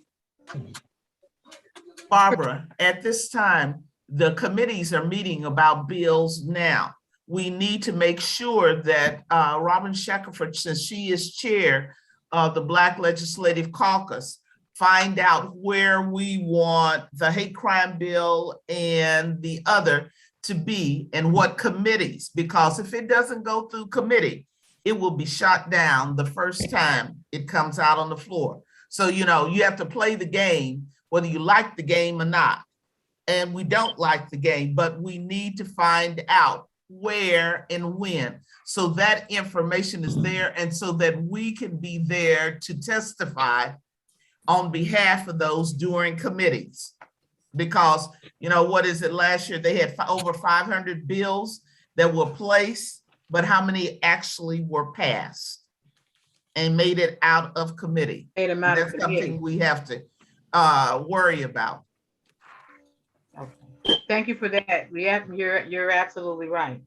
Barbara, at this time, the committees are meeting about bills now. We need to make sure that Robin Shackelford, since she is chair of the Black Legislative Caucus, find out where we want the hate crime bill and the other to be and what committees, because if it doesn't go through committee, it will be shot down the first time it comes out on the floor. So, you have to play the game, whether you like the game or not. And we don't like the game, but we need to find out where and when, so that information is there and so that we can be there to testify on behalf of those during committees. Because, what is it, last year they had over 500 bills that were placed, but how many actually were passed and made it out of committee? Made them out of That's something committee. we have to worry about. Thank you for that. You're absolutely right.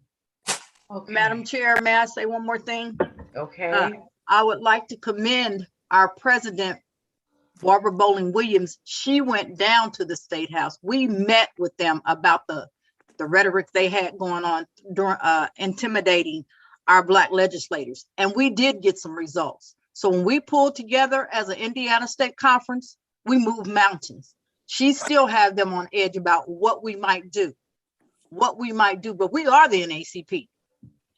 Okay. Madam Chair, may I say one more thing? Okay. I would like to commend our president, Barbara Bowling Williams. She went down to the State House. We met with them about the rhetoric they had going on during intimidating our Black legislators. And we did get some results. So when we pulled together as an Indiana State Conference, we moved mountains. She still had them on edge about what we might do, but we are the NAACP.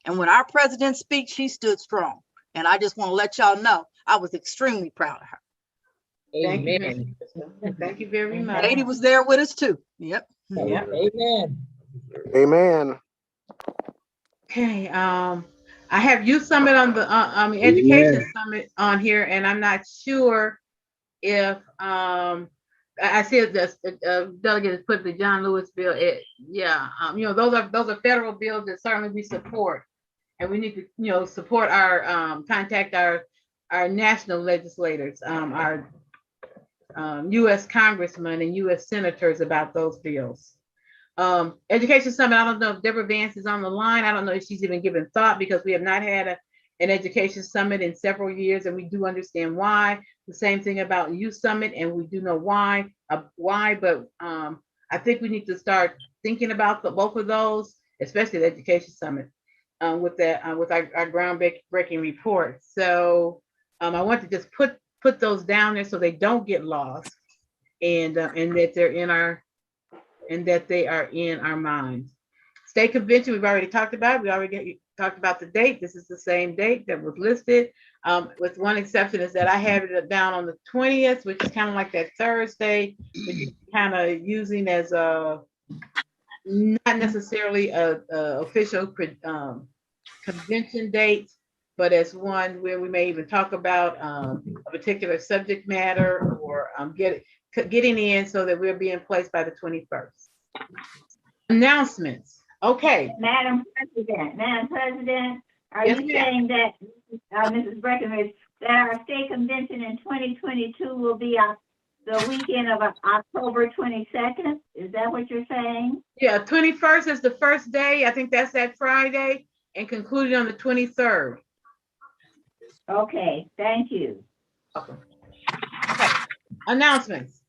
And when our president speaks, she stood strong. And I just want to let y'all know, I was extremely proud of her. Thank you. Thank you very much. Katie was there with us too. Yep. Yep. Amen. Amen. Okay, I have Youth Summit on the Education Summit on here, and I'm not sure if I see the delegate has put the John Lewis bill. Those are federal bills that certainly we support, and we need to support our contact our national legislators, our U.S. congressmen and U.S. senators about those bills. Education Summit, I don't know if Deborah Vance is on the line. I don't know if she's even given thought, because we have not had an Education Summit in several years, and we do understand why. The same thing about Youth Summit, and we do know why, but I think we need to start thinking about both of those, especially the Education Summit, with our groundbreaking report. So I want to just put those down there so they don't get lost, and that they are in our minds. State convention, we've already talked about. We already talked about the date. This is the same date that was listed, with one exception, is that I have it down on the 20th, which is kind of like that Thursday, which is kind of using as not necessarily a official convention date, but as one where we may even talk about a particular subject matter, or getting in so that we'll be in place by the 21st. Announcements. Okay. Madam President, are Yes, you ma'am. saying that, Mrs. Breckenridge, that our state convention in 2022 will be the weekend of October 22nd? Is that what you're saying? Yeah, 21st is the first day. I think that's that Friday, and concluded on the 23rd. Okay, thank you. Okay. Announcements.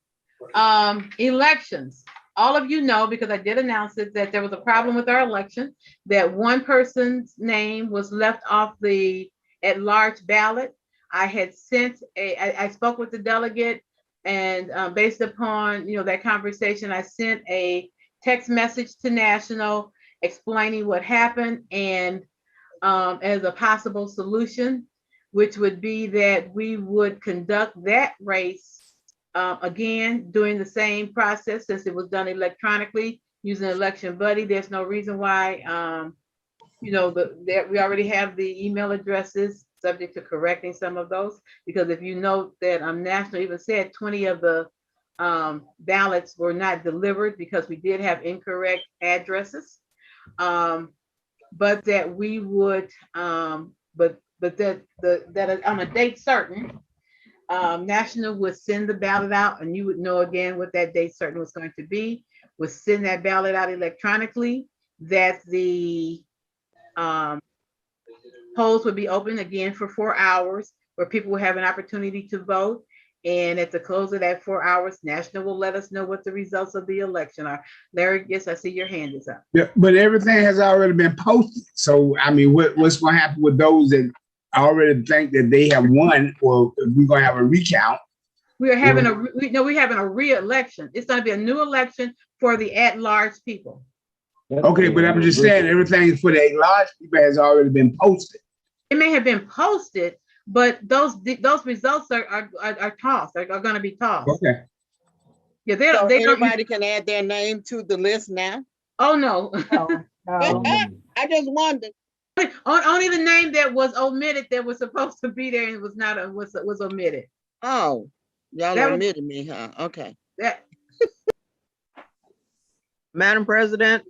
Elections. All of you know, because I did announce it, that there was a problem with our election, that one person's name was left off the at-large ballot. I had I spoke with the delegate, and based upon that conversation, I sent a text message to National explaining what happened, and as a possible solution, which would be that we would conduct that race again, doing the same process since it was done electronically using Election Buddy. There's no reason why, we already have the email addresses, subject to correcting some of those, because if you note that National even said 20 of the ballots were not delivered because we did have incorrect addresses, but that we would, but that on a date certain, National would send the ballot out, and you would know again what that date certain was going to be, would send that ballot out electronically, that the polls would be open again for 4 hours, where people will have an opportunity to vote. And at the close of that 4 hours, National will let us know what the results of the election are. Larry, yes, I see your hand is up. Yeah, but everything has already been posted. So, I mean, what's going to happen with those that already think that they have won, or we're going to have a recount? We're having we're having a re-election. It's going to be a new election for the at-large people. Okay, but I'm just saying everything for the at-large people has already been posted. It may have been posted, but those results are tossed. Are going to be tossed. Okay. Yeah, So everybody can add their name to the list now? Oh no. I just wondered. Only the name that was omitted that was supposed to be there and was not was omitted. Oh, y'all That was- omitted me, huh? Okay. That Madam President,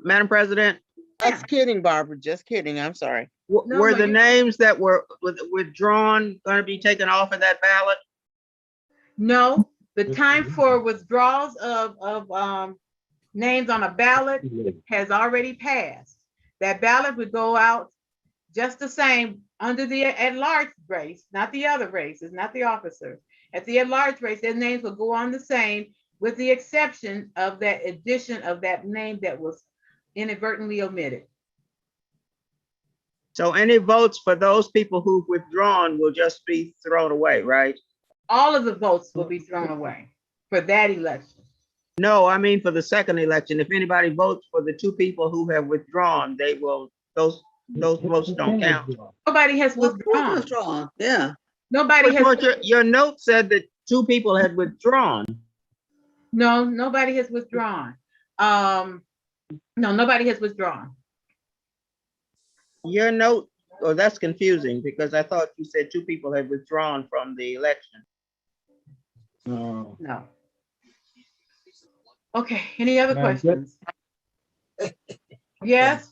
Madam President, Just kidding, Barbara, just kidding, I'm sorry. No, were no, the you- names that were withdrawn going to be taken off of that ballot? No, the time for withdrawals of names on a ballot has already passed. That ballot would go out just the same under the at-large race, not the other races, not the officers. At the at-large race, their names will go on the same, with the exception of that addition of that name that was inadvertently omitted. So any votes for those people who've withdrawn will just be thrown away, right? All of the votes will be thrown away for that election. No, I mean for the second election. If anybody votes for the two people who have withdrawn, they will, those votes don't count. Nobody has Well, of course withdrawn. withdrawn, yeah. Nobody has. But your note said that two people had withdrawn. No, nobody has withdrawn. No, nobody has withdrawn. Your note, oh, that's confusing because I thought you said two people had withdrawn from the election. No. Okay, any other questions? Yes,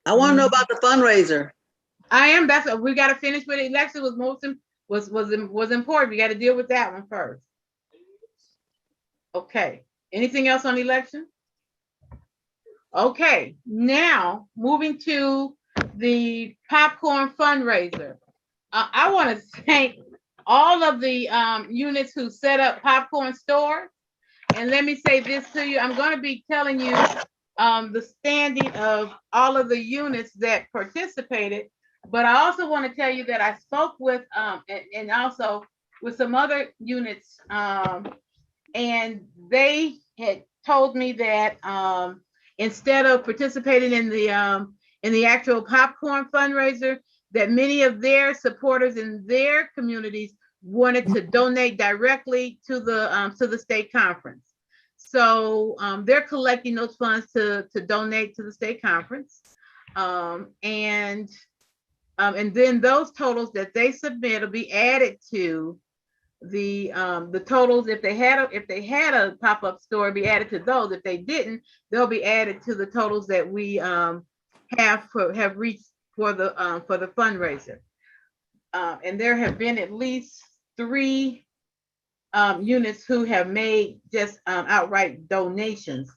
I want to know about the fundraiser. I am. That's what we got to finish with. The election was important. We got to deal with that one first. Okay, anything else on election? Okay, now moving to the popcorn fundraiser. I want to thank all of the units who set up popcorn stores. And let me say this to you, I'm going to be telling you the standing of all of the units that participated, but I also want to tell you that I spoke with, and also with some other units, and they had told me that instead of participating in the actual popcorn fundraiser, that many of their supporters in their communities wanted to donate directly to the state conference. So they're collecting those funds to donate to the state conference. And then those totals that they submit will be added to the totals. If they had a pop-up store, be added to those. If they didn't, they'll be added to the totals that we have reached for the fundraiser. And there have been at least 3 units who have made just outright donations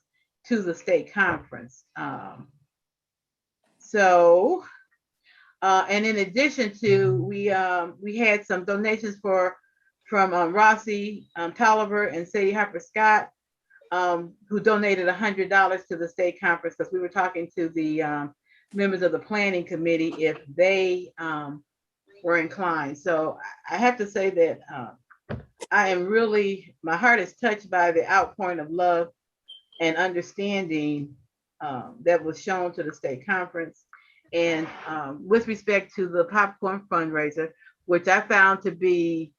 to the state conference. And in addition to, we had some donations from Rossi Tolliver and Sadie Harper Scott, who donated $100 to the state conference, because we were talking to the members of the planning committee if they were inclined. So I have to say that I am really, my heart is touched by the outpouring of love and understanding that was shown to the state conference. And with respect to the popcorn fundraiser, which I found to be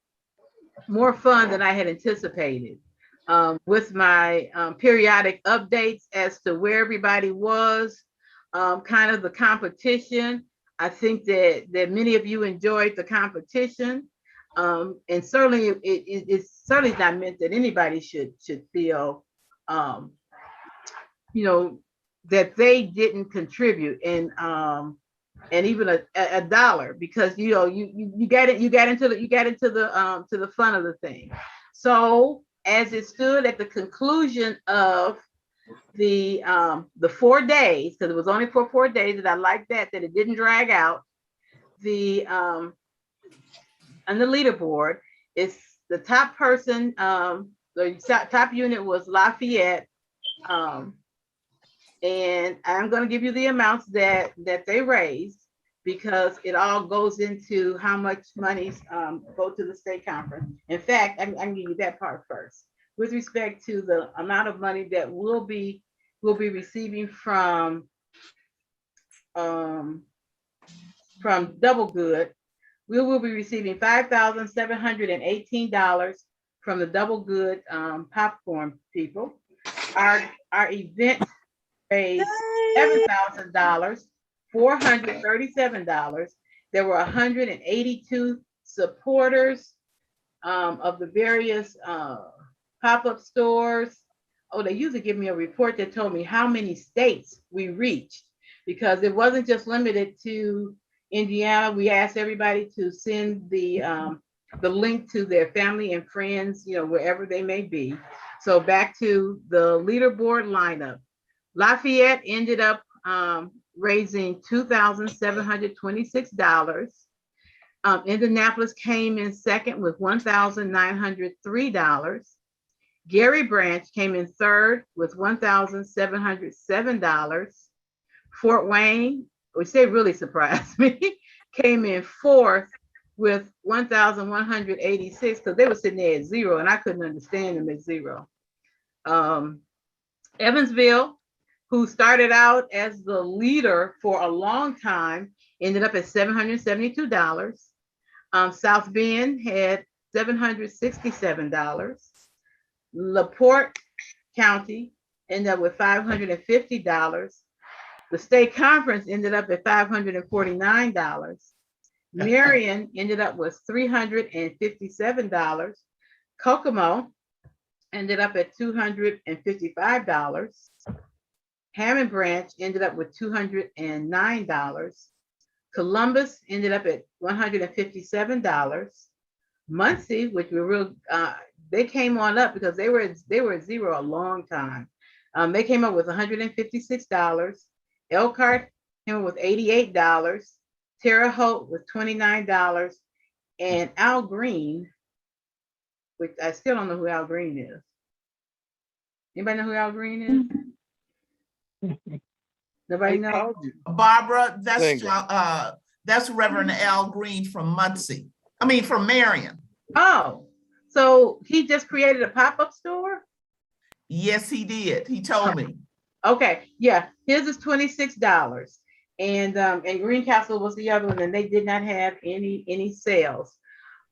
more fun than I had anticipated, with my periodic updates as to where everybody was, kind of the competition. I think that many of you enjoyed the competition. And certainly it's certainly not meant that anybody should feel, that they didn't contribute, and even a dollar, because you got into the fun of the thing. So as it stood at the conclusion of the 4 days, because it was only for 4 days, and I like that it didn't drag out, on the leaderboard, it's the top person, the top unit was Lafayette. And I'm going to give you the amounts that they raised, because it all goes into how much monies go to the state conference. In fact, I can give you that part first. With respect to the amount of money that we'll be receiving from Double Good, we will be receiving $5,718 from the Double Good popcorn people. Our event raised $7,000, $437. There were 182 supporters of the various pop-up stores, oh, they usually give me a report that told me how many states we reached, because it wasn't just limited to Indiana. We asked everybody to send the link to their family and friends, you know, wherever they may be. So back to the leaderboard lineup. Lafayette ended up raising $2,726. Indianapolis came in second with $1,903. Gary Branch came in third with $1,707. Fort Wayne, which they really surprised me, came in fourth with 1,186, because they were sitting there at zero and I couldn't understand them at zero. Evansville, who started out as the leader for a long time, ended up at $772. South Bend had $767. LaPorte County ended up with $550. The state conference ended up at $549. Marion ended up with $357. Kokomo ended up at $255. Hammond Branch ended up with $209. Columbus ended up at $157. Muncie, which were real, they came on up because they were at zero a long time. They came up with $156. Elkhart came up with $88. Terre Haute with $29. And Al Green, which I still don't know who Al Green is. Anybody know who Al Green is? Nobody knows? Barbara, that's Reverend Al Green from Muncie. I mean, from Marion. Oh, so he just created a pop-up store? Yes, he did. He told me. Okay, yeah, his is $26. And Greencastle was the other one, and they did not have any sales.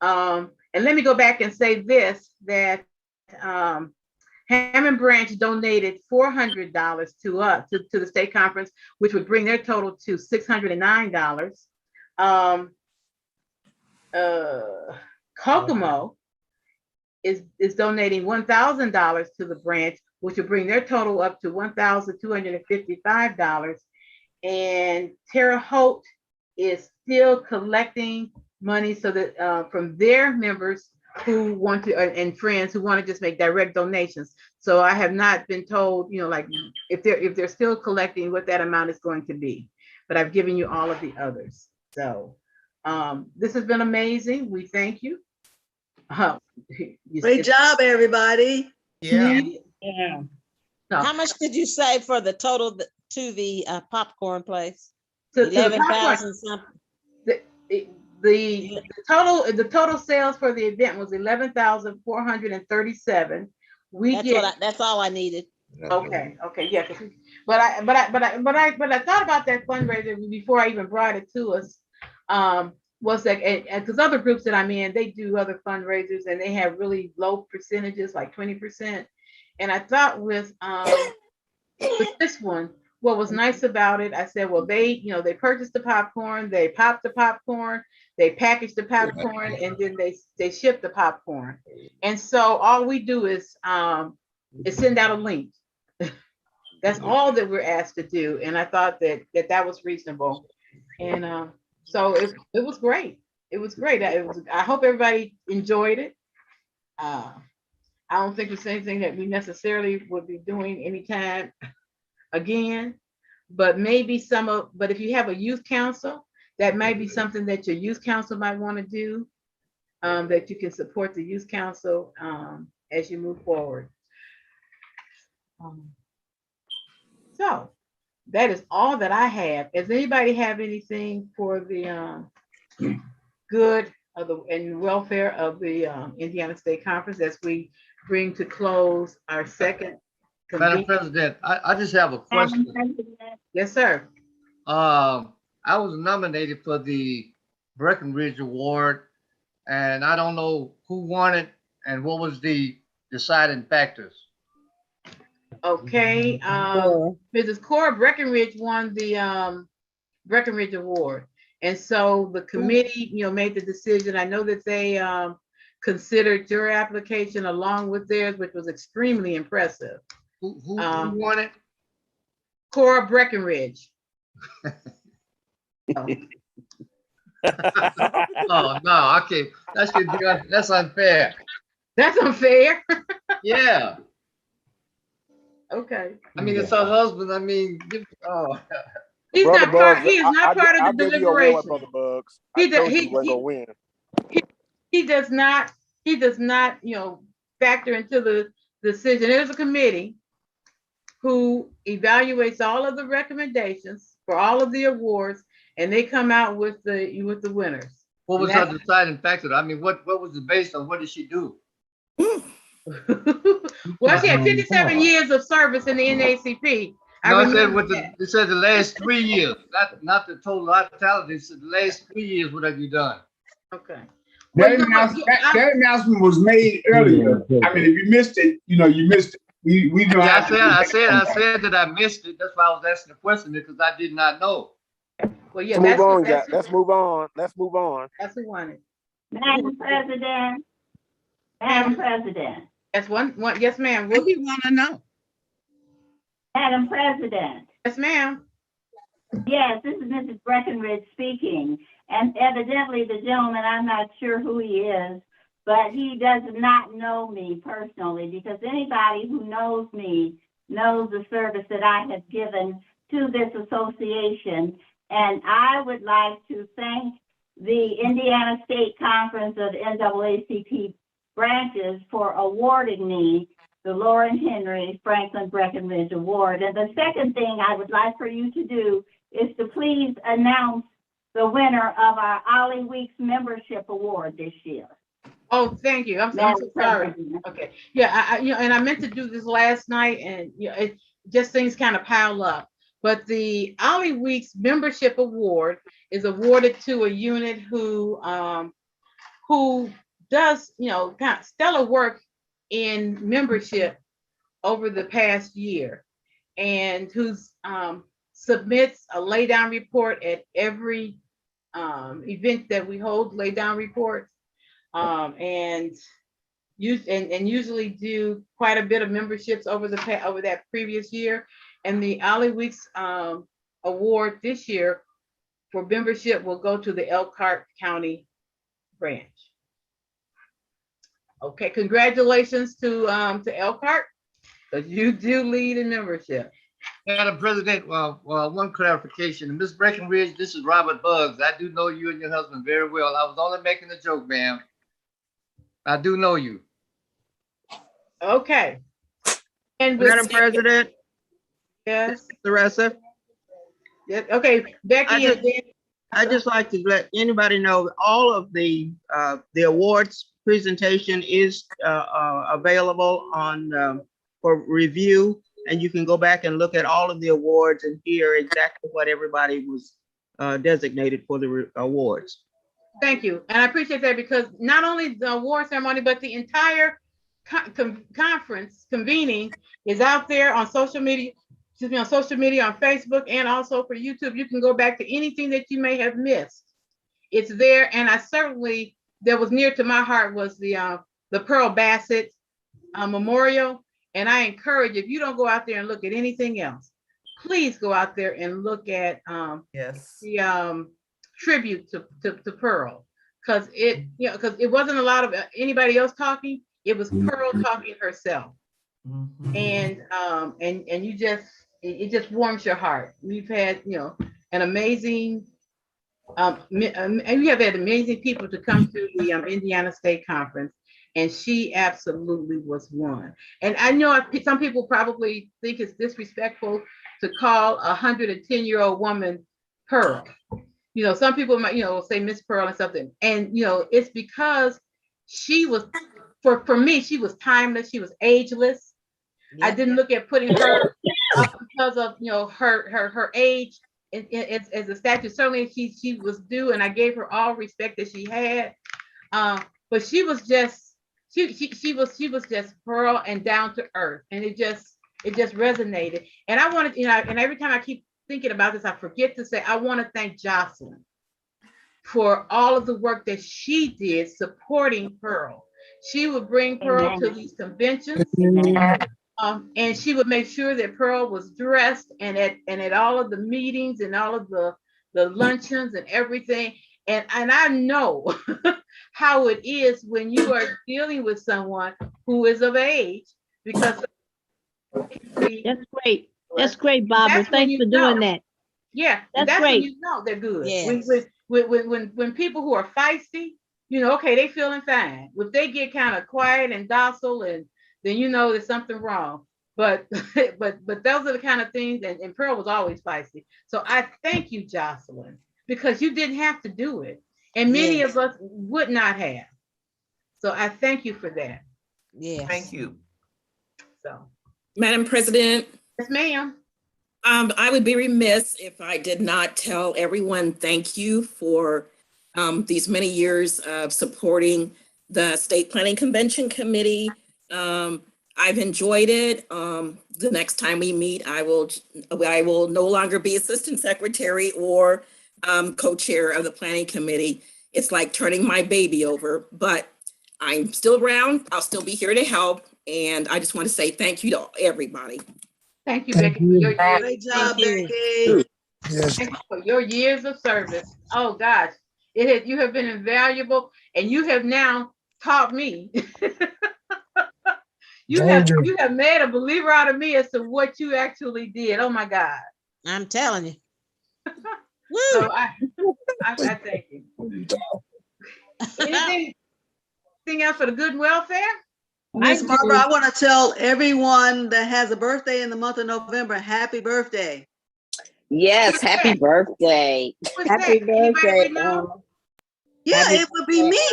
And let me go back and say this, that Hammond Branch donated $400 to us, to the state conference, which would bring their total to $609. Kokomo is donating $1,000 to the branch, which would bring their total up to $1,255. And Terre Haute is still collecting money so that from their members who want to, and friends who want to just make direct donations. So I have not been told, you know, like if they're still collecting what that amount is going to be, but I've given you all of the others. So this has been amazing. We thank you. Great job, everybody. Yeah. Yeah. No. How much did you say for the total to the popcorn place? To the 11,000 something. The total sales for the event was 11,437. That's all I needed. Okay, yeah. But I thought about that fundraiser before I even brought it to us. Was that, and because other groups that I'm in, they do other fundraisers and they have really low percentages, like 20%. And I thought with this one, what was nice about it, I said, well, they purchased the popcorn, they popped the popcorn, they packaged the popcorn, and then they shipped the popcorn. And so all we do is send out a link. That's all that we're asked to do. And I thought that was reasonable. And so it was great. It was great. I hope everybody enjoyed it. I don't think it's anything that we necessarily would be doing anytime again, but maybe but if you have a youth council, that might be something that your youth council might want to do, that you can support the youth council as you move forward. So that is all that I have. Does anybody have anything for the good and welfare of the Indiana State Conference as we bring to close our second? Madam President, I just have a question. Yes, sir. I was nominated for the Breckenridge Award, and I don't know who won it and what was the deciding factors. Okay, Mrs. Cora Breckenridge won the Breckenridge Award, and so the committee, made the decision. I know that they considered your application along with theirs, which was extremely impressive. Who won it? Cora Breckenridge. Oh no, I can't. That's unfair. That's unfair. Yeah. Okay. I mean, it's her husband. I mean, He's Brother not part. Bugs, He is not part I of the gave you a award, deliberation. Brother Bugs. He I does. told you you weren't gonna win. He does not. He does not. Factor into the decision. There's a committee who evaluates all of the recommendations for all of the awards, and they come out with the winners. what was her deciding factor? I mean, what was it based on? What did she do? Well, she had 57 years of service in the NAACP. No, it said the last 3 years, not the total totality. It said the last 3 years. What have you done? Okay. That announcement was made earlier. I mean, if you missed it, you missed it. We know. Yeah, I said that I missed it. That's why I was asking the question because I did not know. Well, yeah, let's move on, guys. Let's move on. Let's move on. That's who won it. Madam President. Madam President. That's one. Yes, ma'am. What do you want to know? Madam President. Yes, ma'am. Yes, this is Mrs. Breckenridge speaking. And evidently the gentleman, I'm not sure who he is, but he does not know me personally, because anybody who knows me knows the service that I have given to this association. And I would like to thank the Indiana State Conference of NAACP branches for awarding me the Lauren Henry Franklin Breckenridge Award. And the second thing I would like for you to do is to please announce the winner of our Ollie Weeks Membership Award this year. Oh, thank you. I'm so sorry. Okay. Yeah, and I meant to do this last night, and it just things kind of pile up. But the Ollie Weeks Membership Award is awarded to a unit who does kind of stellar work in membership over the past year, and who submits a laydown report at every event that we hold, laydown reports, and usually do quite a bit of memberships over that previous year. And the Ollie Weeks Award this year for membership will go to the Elkhart County branch. Okay, congratulations to Elkhart, because you do lead in membership. Madam President, one clarification. Ms. Breckenridge, this is Robert Buggs. I do know you and your husband very well. I was only making a joke, ma'am. I do know you. Okay. And Madam President. Yes. Teresa. Yeah, okay, Becky. I'd just like to let anybody know all of the awards presentation is available on for review, and you can go back and look at all of the awards and hear exactly what everybody was designated for the awards. Thank you, and I appreciate that, because not only the award ceremony, but the entire conference convening is out there on social media. On Facebook, and also for YouTube. You can go back to anything that you may have missed. It's there, and that was near to my heart was the Pearl Bassett Memorial. And I encourage, if you don't go out there and look at anything else, please go out there and look at the tribute to Pearl, because it wasn't a lot of anybody else talking. It was Pearl talking herself, and it just warms your heart. We've had, an amazing, and we have had amazing people to come to the Indiana State Conference, and she absolutely was one. And I know some people probably think it's disrespectful to call a 110-year-old woman Pearl. Some people might, say Miss Pearl or something. And, it's because she was, for me, she was timeless. She was ageless. I didn't look at putting her up because of her age as a statue. Certainly she was due, and I gave her all respect that she had. But she was just she was just Pearl and down to earth, and it just resonated. And I wanted, and every time I keep thinking about this, I forget to say I want to thank Jocelyn for all of the work that she did supporting Pearl. She would bring Pearl to these conventions. And she would make sure that Pearl was dressed and at all of the meetings and all of the luncheons and everything. And I know how it is when you are dealing with someone who is of age, because That's great. That's great, Barbara. Thanks for doing that. Yeah, and That's that's when great. you know they're good. Yes. When people who are feisty, you know, okay, they feeling fine. If they get kind of quiet and docile, and then you know there's something wrong. But but those are the kind of things, and Pearl was always feisty. So I thank you, Jocelyn, because you didn't have to do it. And many Yes. of us would not have. So I thank you for that. Yes. Thank you. So, Madam President, yes, ma'am. I would be remiss if I did not tell everyone thank you for these many years of supporting the State Planning Convention Committee. I've enjoyed it. The next time we meet, I will no longer be Assistant Secretary or co-chair of the Planning Committee. It's like turning my baby over, but I'm still around. I'll still be here to help. And I just want to say thank you to everybody. Thank you, Becky, for your years. Great job, you. Becky. Yes. Thank you for your years of service. Oh gosh, you have been invaluable, and you have now taught me. you have made a believer out of me as to what you actually did. Oh my God. I'm telling you. So I thank you. Anything else for the good and welfare? Miss Barbara, I want to tell everyone that has a birthday in the month of November, happy birthday. Yes, happy birthday. Happy birthday. Yeah, it would be me.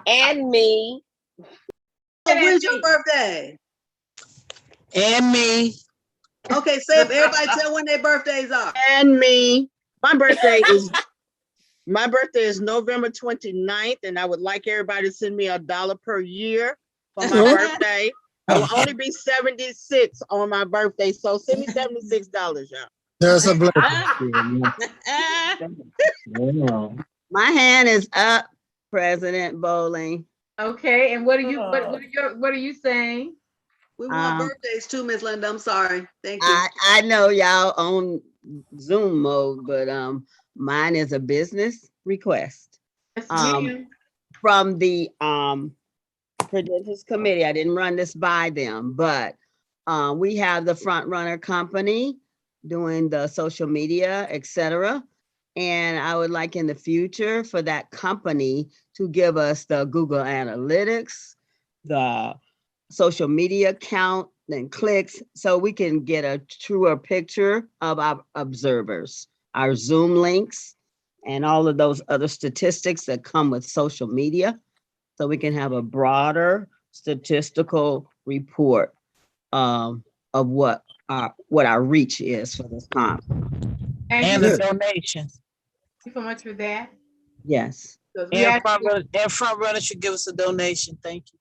And me. Oh, when's your birthday? And me. Okay, say everybody tell when their birthdays are. And me. My birthday is November 29th, and I would like everybody to send me $1 per year for my birthday. I will only be 76 on my birthday, so send me $76, y'all. That's a blessing. My hand is up, President Bowling. Okay, and what are you saying? We want birthdays too, Miss Linda. I'm sorry. Thank you. I know y'all on Zoom mode, but mine is a business request. From the Credentials Committee. I didn't run this by them, but we have the Front Runner Company doing the social media, etc. And I would like in the future for that company to give us the Google Analytics, the social media count and clicks, so we can get a truer picture of our observers, our Zoom links, and all of those other statistics that come with social media, so we can have a broader statistical report of what our reach is for this conference. And the donations. Thank you so much for that. Yes. And front runner should give us a donation. Thank you.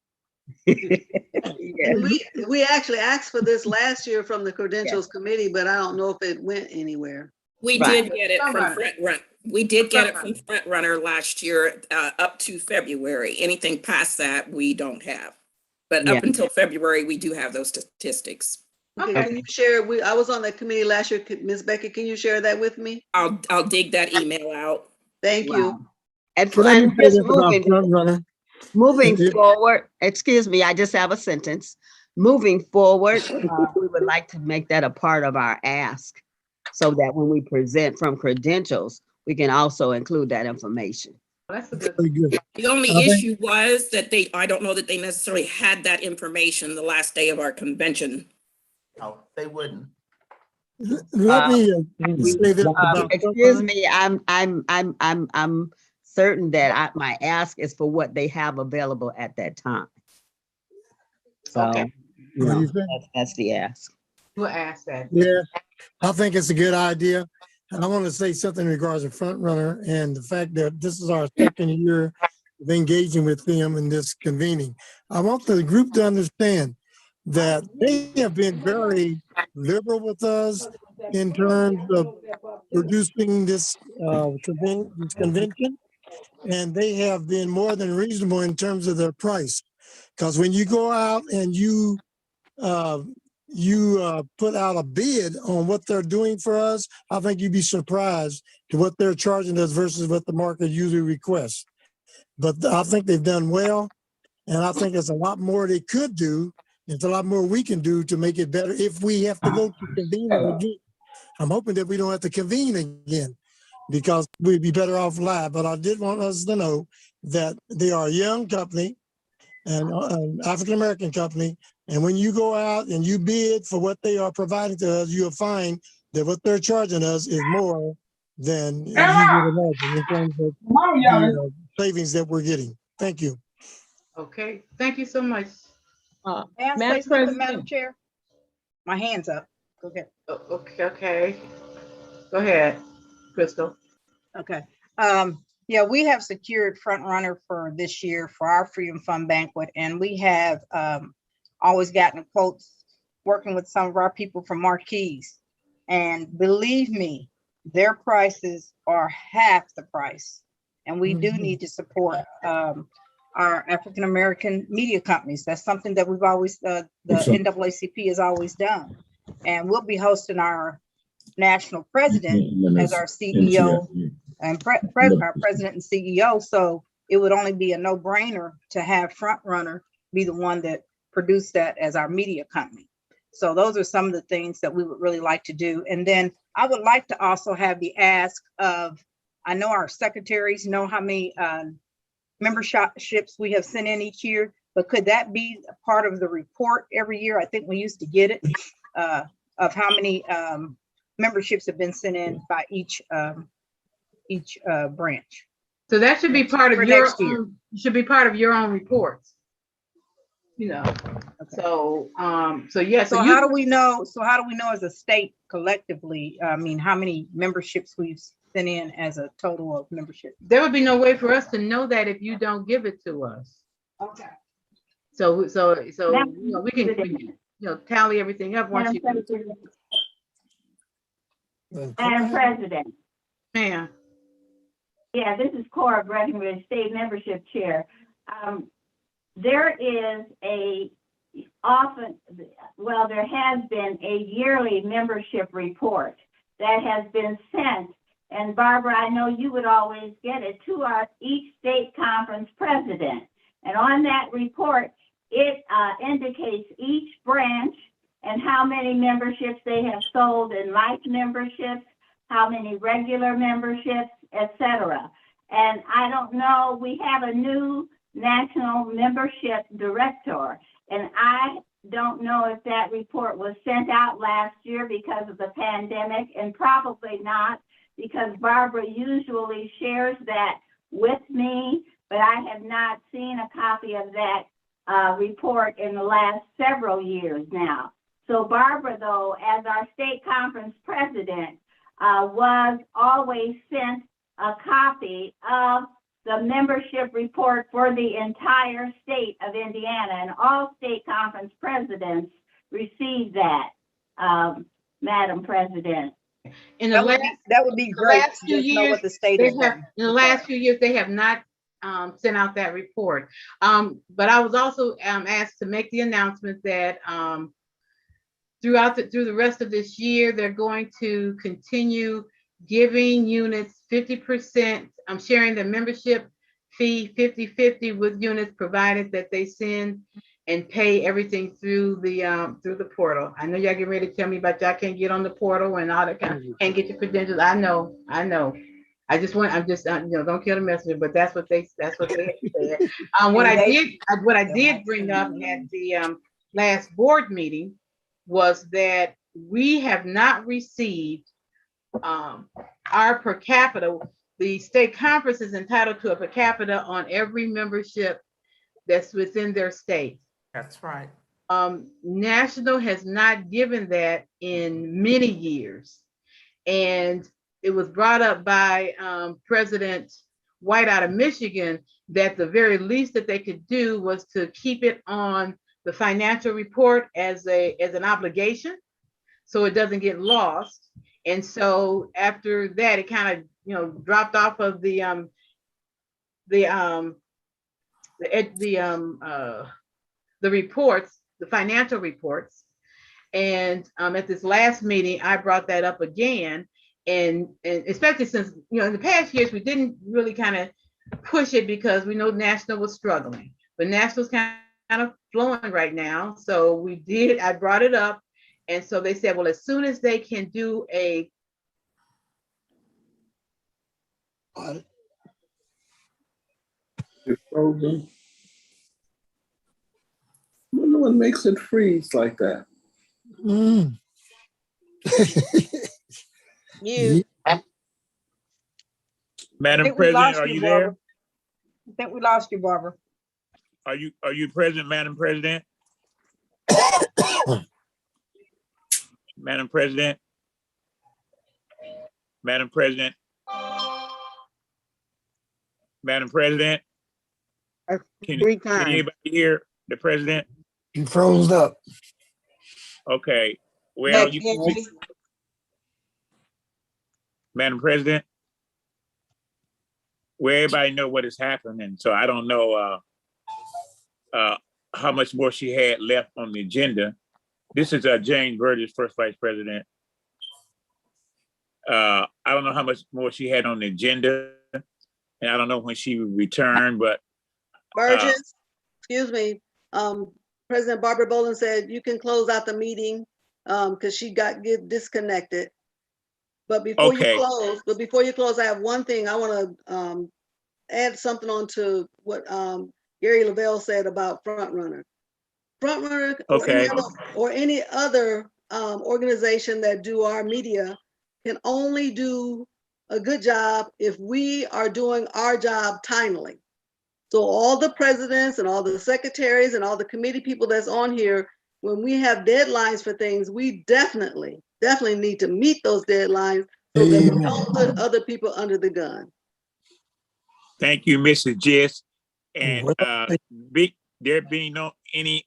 We actually asked for this last year from the Credentials Committee, but I don't know if it went anywhere. We did get it from Front Runner. We did get it from Front Runner last year up to February. Anything past that, we don't have. But up until February, we do have those statistics. Okay, can you share? I was on that committee last year. Ms. Becky, can you share that with me? I'll dig that email out. Thank you. And just moving forward, excuse me, I just have a sentence. Moving forward, we would like to make that a part of our ask, so that when we present from Credentials, we can also include that information. That's a good. The only issue was that I don't know that they necessarily had that information the last day of our convention. No, they wouldn't. Let me say this about excuse me, I'm certain that my ask is for what they have available at that time. So that's the ask. We'll ask that. Yeah, I think it's a good idea. And I want to say something in regards to Front Runner and the fact that this is our second year of engaging with them in this convening. I want the group to understand that they have been very liberal with us in terms of producing this convention, and they have been more than reasonable in terms of their price. Because when you go out and you put out a bid on what they're doing for us, I think you'd be surprised to what they're charging us versus what the market usually requests. But I think they've done well, and I think there's a lot more they could do. There's a lot more we can do to make it better if we have to go to convening again. I'm hoping that we don't have to convene again because we'd be better off live. But I did want us to know that they are a young company and an African-American company. And when you go out and you bid for what they are providing to us, you'll find that what they're charging us is more than you would imagine in terms of the savings that we're getting. Thank you. Okay, thank you so much. May I say something, Madam Chair? My hand's up. Go ahead. Okay. Go ahead, Crystal. Okay. Yeah, we have secured front runner for this year for our Freedom Fund banquet, and we have always gotten quotes working with some of our people from Marquise. And believe me, their prices are half the price. And we do need to support our African American media companies. That's something that we've always, the NAACP has always done. And we'll be hosting our national president as our CEO and our president and CEO. So it would only be a no-brainer to have Front Runner be the one that produced that as our media company. So those are some of the things that we would really like to do. And then I would like to also have the ask of, I know our secretaries know how many memberships we have sent in each year, but could that be a part of the report every year? I think we used to get it of how many memberships have been sent in by each branch. So that should be part of your own, should be part of your own reports. You know, so yeah. So how do we know? So how do we know as a state collectively? I mean, how many memberships we've sent in as a total of membership? There would be no way for us to know that if you don't give it to us. Okay. So we can tally everything up once you. Madam President. Ma'am. Yeah, this is Cora Breckenridge, State Membership Chair. There is there has been a yearly membership report that has been sent. And Barbara, I know you would always get it to us, each state conference president. And on that report, it indicates each branch and how many memberships they have sold in life memberships, how many regular memberships, etc. And I don't know, we have a new national membership director, and I don't know if that report was sent out last year because of the pandemic, and probably not, because Barbara usually shares that with me, but I have not seen a copy of that report in the last several years now. So Barbara, though, as our state conference president, was always sent a copy of the membership report for the entire state of Indiana, and all state conference presidents receive that, Madam President. In the that would be great. Last few years, in the last few years, they have not sent out that report. But I was also asked to make the announcement that through the rest of this year, they're going to continue giving units 50%. I'm sharing the membership fee 50-50 with units, provided that they send and pay everything through the portal. I know y'all get ready to tell me about y'all can't get on the portal and all that can't get your credentials. I know. I'm just don't kill the messenger, but that's what they said. What I did bring up at the last board meeting was that we have not received our per capita. The state conference is entitled to a per capita on every membership that's within their state. That's right. National has not given that in many years. And it was brought up by President White out of Michigan that the very least that they could do was to keep it on the financial report as an obligation, so it doesn't get lost. And so after that, it kind of dropped off of the the reports, the financial reports. And at this last meeting, I brought that up again. And especially since, in the past years, we didn't really kind of push it because we know National was struggling, but National's kind of flowing right now. So I brought it up. And so they said, well, as soon as they can do a It's frozen. I wonder what makes it freeze like that. You. Madam President, are you there? I think we lost you, Barbara. Are you present, Madam President? Madam President? Madam President? Madam President? Can anybody hear the president? You froze up. Okay, well, Madam President, well, everybody know what has happened, and so I don't know how much more she had left on the agenda. This is Jane Burgess, First Vice President. I don't know how much more she had on the agenda, and I don't know when she would return, but Burgess, excuse me. President Barbara Boland said you can close out the meeting because she got disconnected. But before you close, I have one thing. I want to add something on to what Gary Lavelle said about Front Runner. Front Runner or any other organization that do our media can only do a good job if we are doing our job timely. So all the presidents and all the secretaries and all the committee people that's on here, when we have deadlines for things, we definitely need to meet those deadlines so that we don't put other people under the gun. thank you, Mrs. Jess. And there being any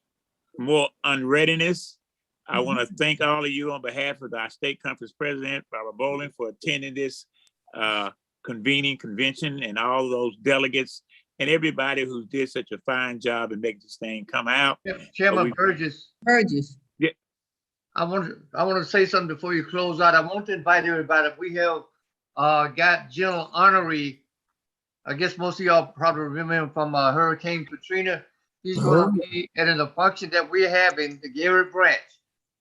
more unreadiness, I want to thank all of you on behalf of our state conference president, Barbara Boland, for attending this convening convention, and all those delegates and everybody who did such a fine job and make this thing come out. Chairman Burgess. Yeah. I want to say something before you close out. I want to invite everybody. We have got General Honoree. I guess most of y'all probably remember him from Hurricane Katrina. He's going to be at a function that we're having, the Gary Branch,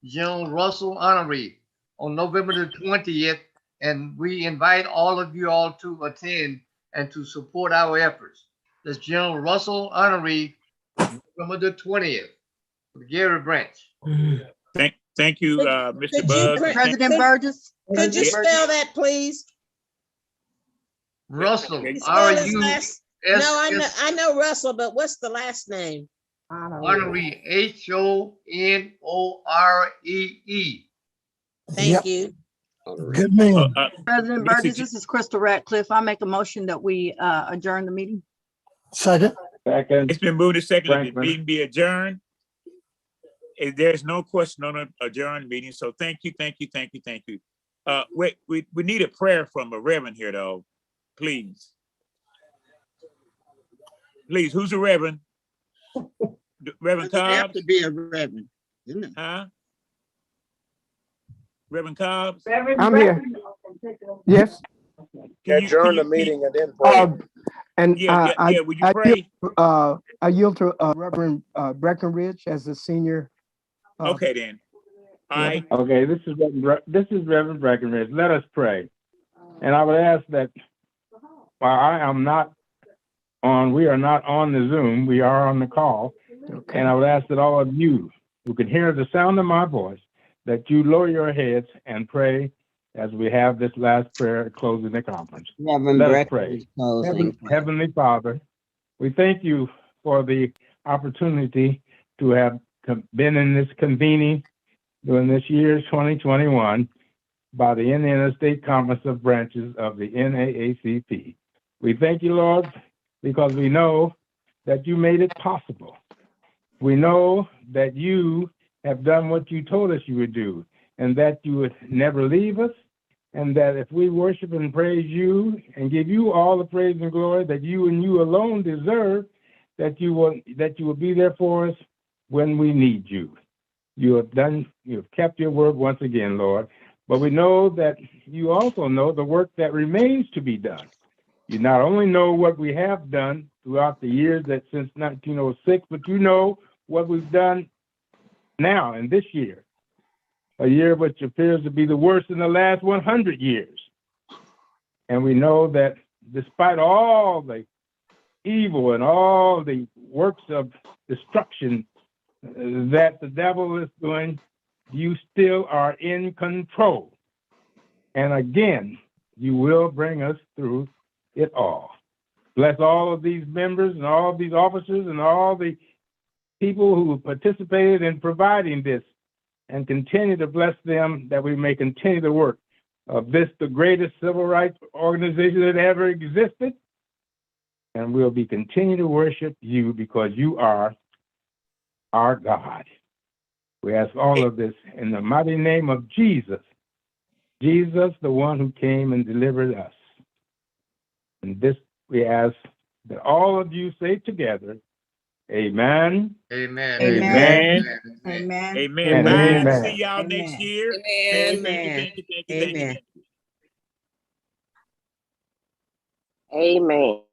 General Russell Honoree, on November the 20th. And we invite all of you all to attend and to support our efforts. That's General Russell Honoree, November the 20th, the Gary Branch. Thank you, Mr. Buzz. President Burgess. Could you spell that, please? Russell, No, I know Russell, but what's the last name? Honoree, Honoree. Thank you. Good man. President Burgess, this is Crystal Ratcliffe. I make a motion that we adjourn the meeting. Second. It's been moved to second that the meeting be adjourned. There's no question on an adjourned meeting, so thank you. Wait, we need a prayer from a reverend here, though. Please, who's a reverend? Reverend Cobbs? You have to be a reverend, isn't it? Huh? Reverend Cobbs? I'm here. Yes. Adjourn the meeting and then pray. Would you pray? I yield to Reverend Breckenridge as the senior. Okay, then. All right. Okay, this is Reverend Breckenridge. Let us pray. And I would ask that while we are not on the Zoom, we are on the call. Okay. And I would ask that all of you who can hear the sound of my voice, that you lower your heads and pray as we have this last prayer closing the conference. Reverend Let us pray. Heavenly Father, we thank you for the opportunity to have been in this convening during this year 2021 by the Indiana State Conference of Branches of the NAACP. We thank you, Lord, because we know that you made it possible. We know that you have done what you told us you would do, and that you would never leave us, and that if we worship and praise you and give you all the praise and glory that you and you alone deserve, that you will be there for us when we need you. You have kept your word once again, Lord. But we know that you also know the work that remains to be done. You not only know what we have done throughout the years that since 1906, but you know what we've done now in this year, a year which appears to be the worst in the last 100 years. And we know that despite all the evil and all the works of destruction that the devil is doing, you still are in control. And again, you will bring us through it all. Bless all of these members and all of these officers and all the people who participated in providing this, and continue to bless them that we may continue the work of this, the greatest civil rights organization that ever existed. And we'll be continue to worship you because you are our God. We ask all of this in the mighty name of Jesus. Jesus, the one who came and delivered us. And this we ask that all of you say together, amen. Amen. Amen. Amen. Amen. And Bye. amen. See y'all next year. Amen. Thank you. Amen. Amen.